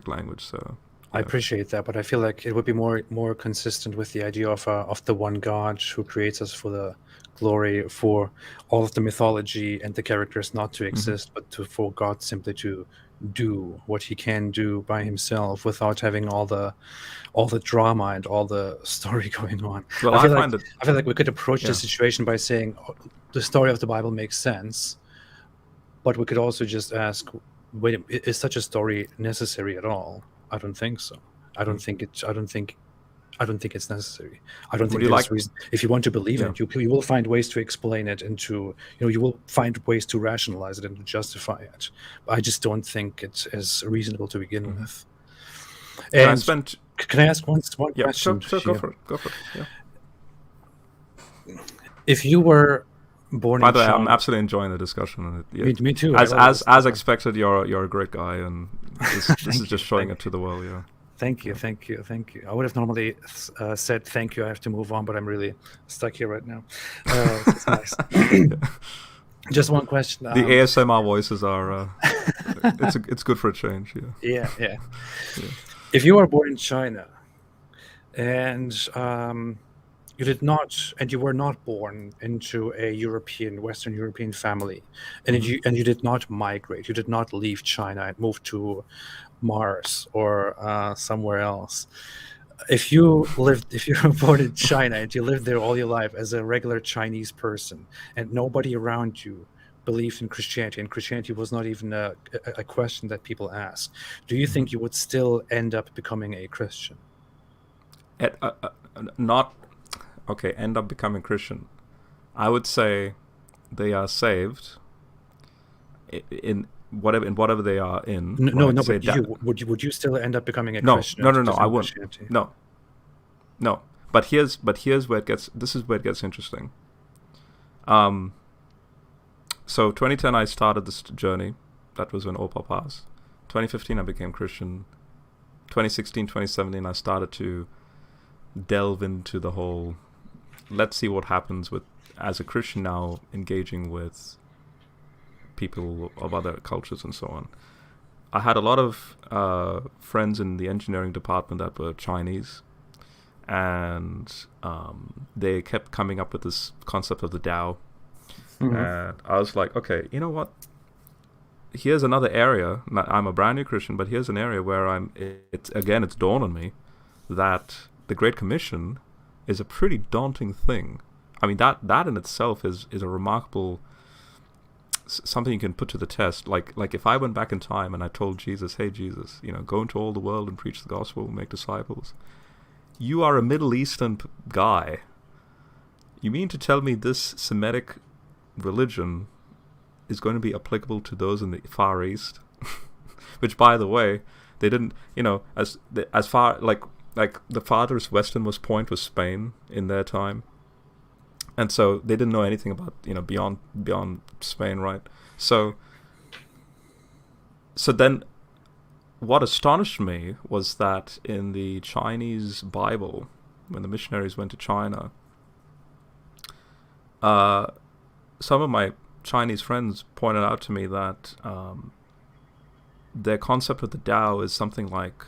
language, so... I appreciate that, but I feel like it would be more consistent with the idea of the one God who creates us for the glory, for all of the mythology and the characters not to exist, but for God simply to do what he can do by himself without having all the drama and all the story going on. Well, I feel like we could approach the situation by saying the story of the Bible makes sense, but we could also just ask, wait, is such a story necessary at all? I don't think so. I don't think it's necessary. I don't think there's reason. If you want to believe it, you will find ways to explain it and to, you will find ways to rationalize it and to justify it. But I just don't think it's as reasonable to begin with. And can I ask one question? Sure, go for it. Yeah. If you were born By the way, China, I'm absolutely enjoying the discussion. Me too. As expected, you're a great guy, and this is just showing it to the world. Yeah. Thank you. I would have normally said thank you. I have to move on, but I'm really stuck here right now. It's nice. Just one question. The ASMR voices are. It's good for a change. Yeah. If you are born in China, and you were not born into a Western European family, and you did not migrate. You did not leave China and move to Mars or somewhere else. If you were born in China and you lived there all your life as a regular Chinese person, and nobody around you believed in Christianity, and Christianity was not even a question that people asked, do you think you would still end up becoming a Christian? End up becoming Christian. I would say they are saved in whatever they are in. But would you still end up becoming a Christian? No, I wouldn't. No. But here's where it gets interesting. So 2010 I started this journey. That was when Opal passed. 2015 I became Christian. 2016, 2017 I started to delve into the whole, let's see what happens with, as a Christian now, engaging with people of other cultures and so on. I had a lot of friends in the engineering department that were Chinese, and they kept coming up with this concept of the Tao. And I was like, okay, you know what? Here's another area. I'm a brand new Christian, but here's an area where it's dawned on me that the Great Commission is a pretty daunting thing. I mean, that in itself is a remarkable something you can put to the test. Like if I went back in time and I told Jesus, hey Jesus, go into all the world and preach the gospel, make disciples. You are a Middle Eastern guy. You mean to tell me this Semitic religion is going to be applicable to those in the Far East? Which, by the way, they didn't, as far like the farthest westernmost point was Spain in their time, and so they didn't know anything about beyond Spain, right? So then what astonished me was that in the Chinese Bible, when the missionaries went to China, some of my Chinese friends pointed out to me that their concept of the Tao is something like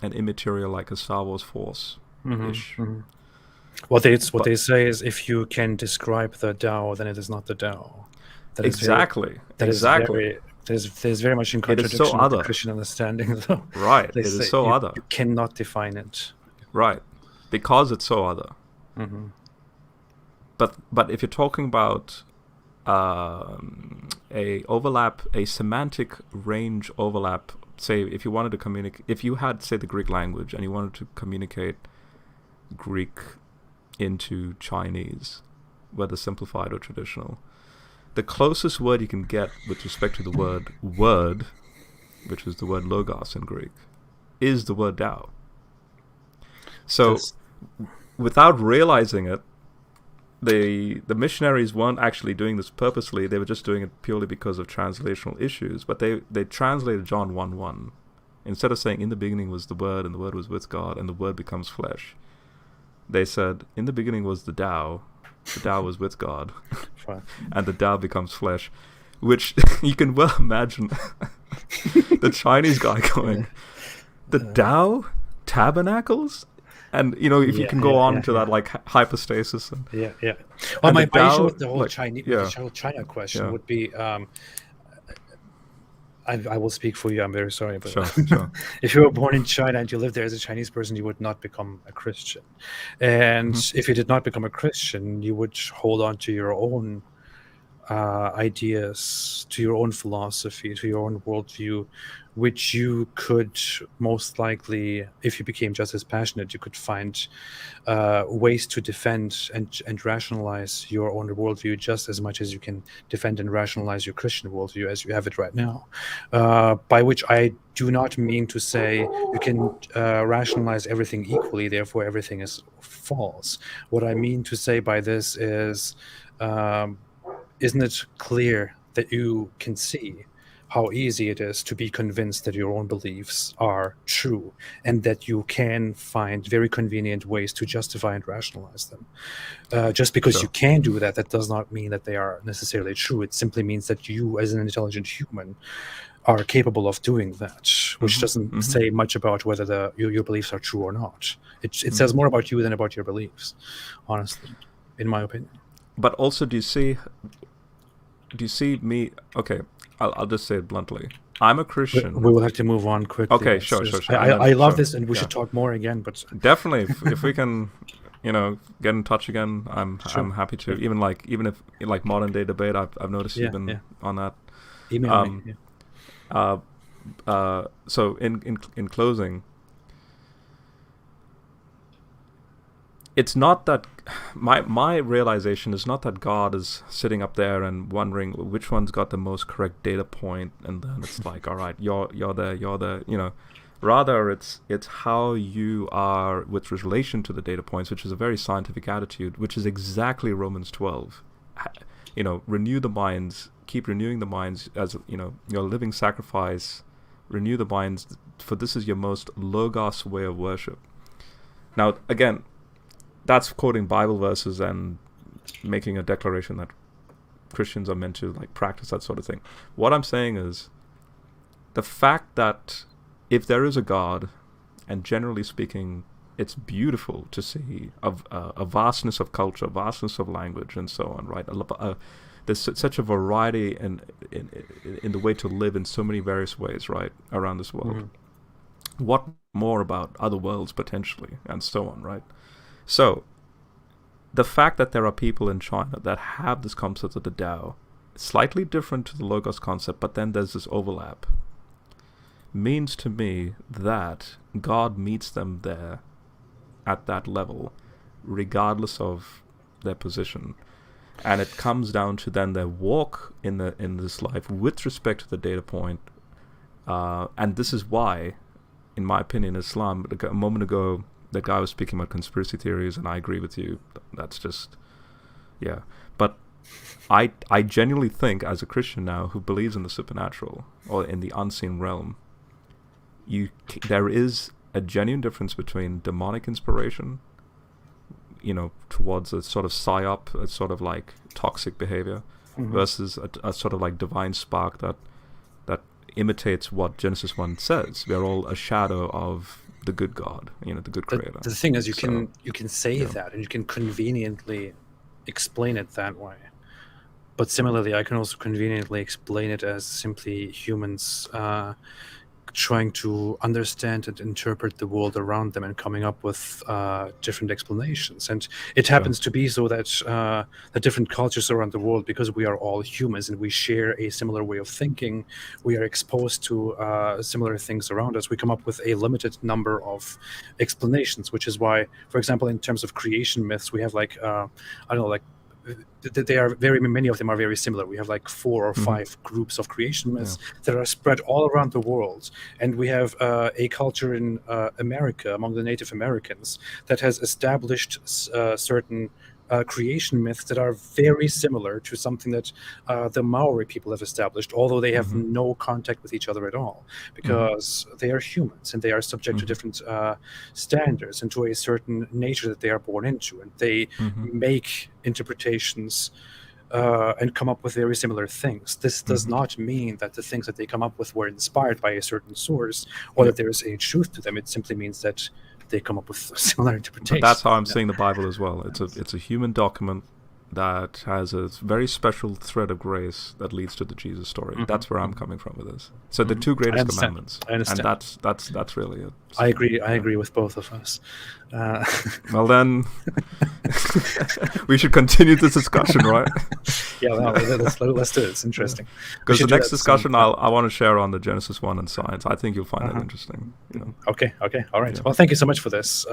an immaterial, like a Star Wars Force-ish. What they say is, if you can describe the Tao, then it is not the Tao. Exactly. There's very much in contradiction with the Christian understanding, though. Right. It is so other. You cannot define it. Right. Because it's so other. But if you're talking about a semantic range overlap, say if you wanted to communicate, if you had, say, the Greek language and you wanted to communicate Greek into Chinese, whether simplified or traditional, the closest word you can get with respect to the word word, which is the word logos in Greek, is the word Tao. So without realizing it, the missionaries weren't actually doing this purposely. They were just doing it purely because of translational issues. But they translated John 1:1. Instead of saying, in the beginning was the Word, and the Word was with God, and the Word becomes flesh, they said, in the beginning was the Tao was with God, and the Tao becomes flesh, which you can well imagine the Chinese guy going, the Tao tabernacles? And, you know, if you can go on into that, like, hypostasis. And, well, my issue with the whole China question would be, I will speak for you, I'm very sorry, but sure. If you were born in China and you lived there as a Chinese person, you would not become a Christian. And if you did not become a Christian, you would hold on to your own ideas, to your own philosophy, to your own worldview, which you could most likely, if you became just as passionate, you could find ways to defend and rationalize your own worldview just as much as you can defend and rationalize your Christian worldview as you have it right now. By which I do not mean to say you can rationalize everything equally, therefore everything is false. What I mean to say by this is, isn't it clear that you can see how easy it is to be convinced that your own beliefs are true, and that you can find very convenient ways to justify and rationalize them? Just because you can do that, that does not mean that they are necessarily true. It simply means that you, as an intelligent human, are capable of doing that, which doesn't say much about whether your beliefs are true or not. It says more about you than about your beliefs, honestly, in my opinion. But also, do you see me? Okay, I'll just say it bluntly. I'm a Christian. We will have to move on quickly. Okay, sure. I love this, and we should talk more again. But definitely, if we can, get in touch again, I'm happy to. Even if modern day debate, I've noticed you've been on that. Email me. So in closing, it's not that my realization is not that God is sitting up there and wondering which one's got the most correct data point, and then it's like, all right, you're there. Rather, it's how you are with relation to the data points, which is a very scientific attitude, which is exactly Romans 12. Renew the minds, keep renewing the minds as your living sacrifice. Renew the minds, for this is your most logos way of worship. Now, again, that's quoting Bible verses and making a declaration that Christians are meant to practice that sort of thing. What I'm saying is the fact that if there is a God, and generally speaking, it's beautiful to see a vastness of culture, vastness of language, and so on, right? There's such a variety in the way to live in so many various ways, right, around this world. What more about other worlds potentially, and so on, right? So, the fact that there are people in China that have this concept of the Tao, slightly different to the Logos concept, but then there's this overlap, means to me that God meets them there at that level, regardless of their position. And it comes down to then their walk in this life with respect to the data point. And this is why, in my opinion, Islam, a moment ago, the guy was speaking about conspiracy theories, and I agree with you. That's just, yeah. But I genuinely think, as a Christian now who believes in the supernatural or in the unseen realm, there is a genuine difference between demonic inspiration, towards a sort of psyop, a sort of toxic behavior, versus a sort of divine spark that imitates what Genesis 1 says. We are all a shadow of the good God, the good creator. The thing is, you can say that, and you can conveniently explain it that way. But similarly, I can also conveniently explain it as simply humans trying to understand and interpret the world around them and coming up with different explanations. And it happens to be so that the different cultures around the world, because we are all humans and we share a similar way of thinking, we are exposed to similar things around us. We come up with a limited number of explanations, which is why, for example, in terms of creation myths, we have like, I don't know, like, they are many of them are very similar. We have like 4 or 5 groups of creation myths that are spread all around the world, and we have a culture in America among the Native Americans that has established certain creation myths that are very similar to something that the Maori people have established, although they have no contact with each other at all, because they are humans and they are subject to different standards and to a certain nature that they are born into, and they make interpretations and come up with very similar things. This does not mean that the things that they come up with were inspired by a certain source or that there is a truth to them. It simply means that they come up with similar interpretations. But that's how I'm seeing the Bible as well. It's a human document that has a very special thread of grace that leads to the Jesus story. That's where I'm coming from with this. So the 2 greatest commandments. I understand. And that's really it. So, I agree with both of us. Well then, we should continue this discussion, right? Yeah, well, let's do it. It's interesting. Because the next discussion I want to share on the Genesis 1 and science. I think you'll find that interesting. You know? Okay, all right. Yeah. Well, thank you so much for this.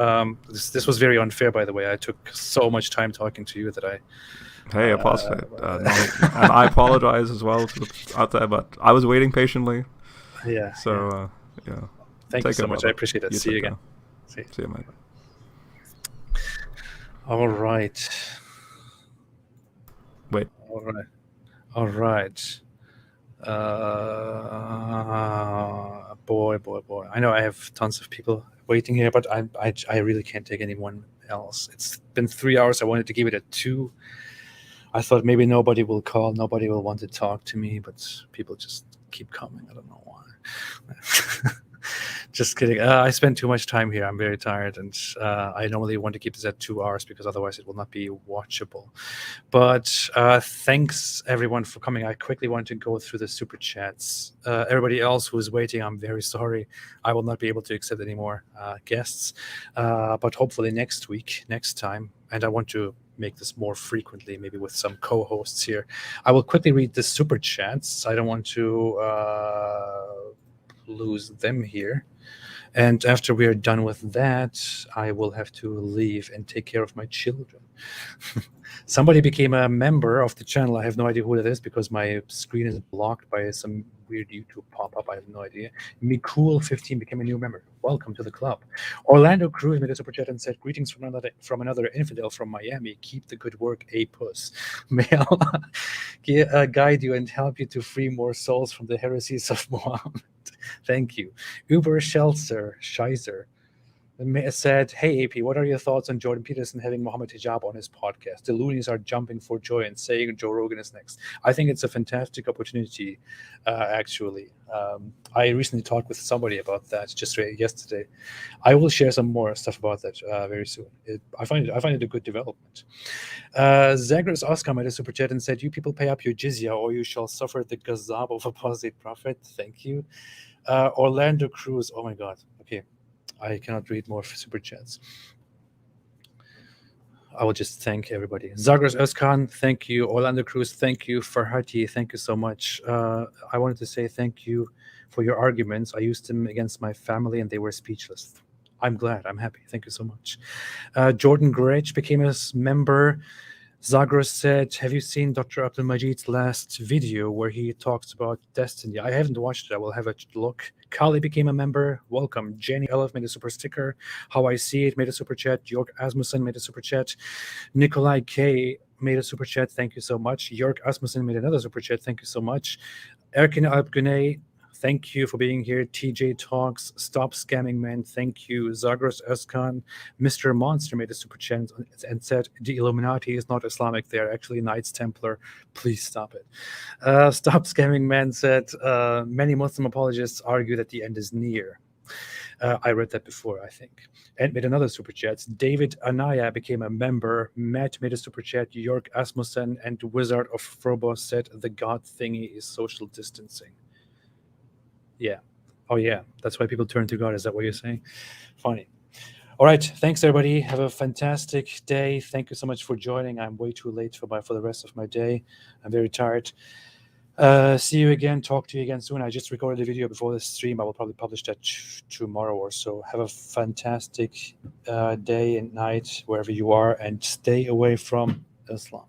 This was very unfair, by the way. I took so much time talking to you that I... Hey, Apostate. And I apologize as well out there, but I was waiting patiently. Yeah. So, yeah. Thank you so much. I appreciate it. See you again. See you, mate. All right. Wait. All right. Boy. I know I have tons of people waiting here, but I really can't take anyone else. It's been 3 hours. I wanted to give it a 2. I thought maybe nobody will call, nobody will want to talk to me, but people just keep coming. I don't know why. Just kidding. I spend too much time here. I'm very tired, and I normally want to keep this at 2 hours because otherwise it will not be watchable. But thanks everyone for coming. I quickly want to go through the super chats. Everybody else who's waiting, I'm very sorry. I will not be able to accept any more guests, but hopefully next time, and I want to make this more frequently, maybe with some co-hosts here. I will quickly read the super chats. I don't want to lose them here. And after we are done with that, I will have to leave and take care of my children. Somebody became a member of the channel. I have no idea who that is because my screen is blocked by some weird YouTube pop-up. I have no idea. Mikul15 became a new member. Welcome to the club. Orlando Cruz made a super chat and said, greetings from another infidel from Miami. Keep the good work, a puss. May Allah guide you and help you to free more souls from the heresies of Muhammad. Thank you. Uber Scheiser said, hey, AP, what are your thoughts on Jordan Peterson having Mohammed Hijab on his podcast? The loonies are jumping for joy and saying Joe Rogan is next. I think it's a fantastic opportunity, actually. I recently talked with somebody about that just yesterday. I will share some more stuff about that very soon. I find it a good development. Zagros Ozkan made a super chat and said, you people pay up your jizya or you shall suffer the gazab of apostate prophet. Thank you. Orlando Cruz, oh my God. Okay. I cannot read more super chats. I will just thank everybody. Zagros Ozkan, thank you. Orlando Cruz, thank you. Farhati, thank you so much. I wanted to say thank you for your arguments. I used them against my family and they were speechless. I'm glad. I'm happy. Thank you so much. Jordan Grech became a member. Zagros said, have you seen Dr. Abdul Majid's last video where he talks about destiny? I haven't watched it. I will have a look. Kali became a member. Welcome. Jenny Elf made a super sticker. How I See It made a super chat. Jörg Asmussen made a super chat. Nikolai K made a super chat. Thank you so much. Jörg Asmussen made another super chat. Thank you so much. Erkin Alpgunay, thank you for being here. TJ Talks, Stop Scamming Man, thank you. Zagros Ozkan, Mr. Monster made a super chat and said, the Illuminati is not Islamic, they are actually Knights Templar. Please stop it. Stop Scamming Man said, many Muslim apologists argue that the end is near. I read that before, I think. And made another super chat. David Anaya became a member. Matt made a super chat. Jörg Asmussen and Wizard of Frobos said, the God thingy is social distancing. Yeah, Oh yeah, that's why people turn to God. Is that what you're saying? Funny. All right, thanks everybody. Have a fantastic day. Thank you so much for joining. I'm way too late for the rest of my day. I'm very tired. See you again. Talk to you again soon. I just recorded a video before the stream. I will probably publish that tomorrow or so. Have a fantastic day and night wherever you are, and stay away from Islam.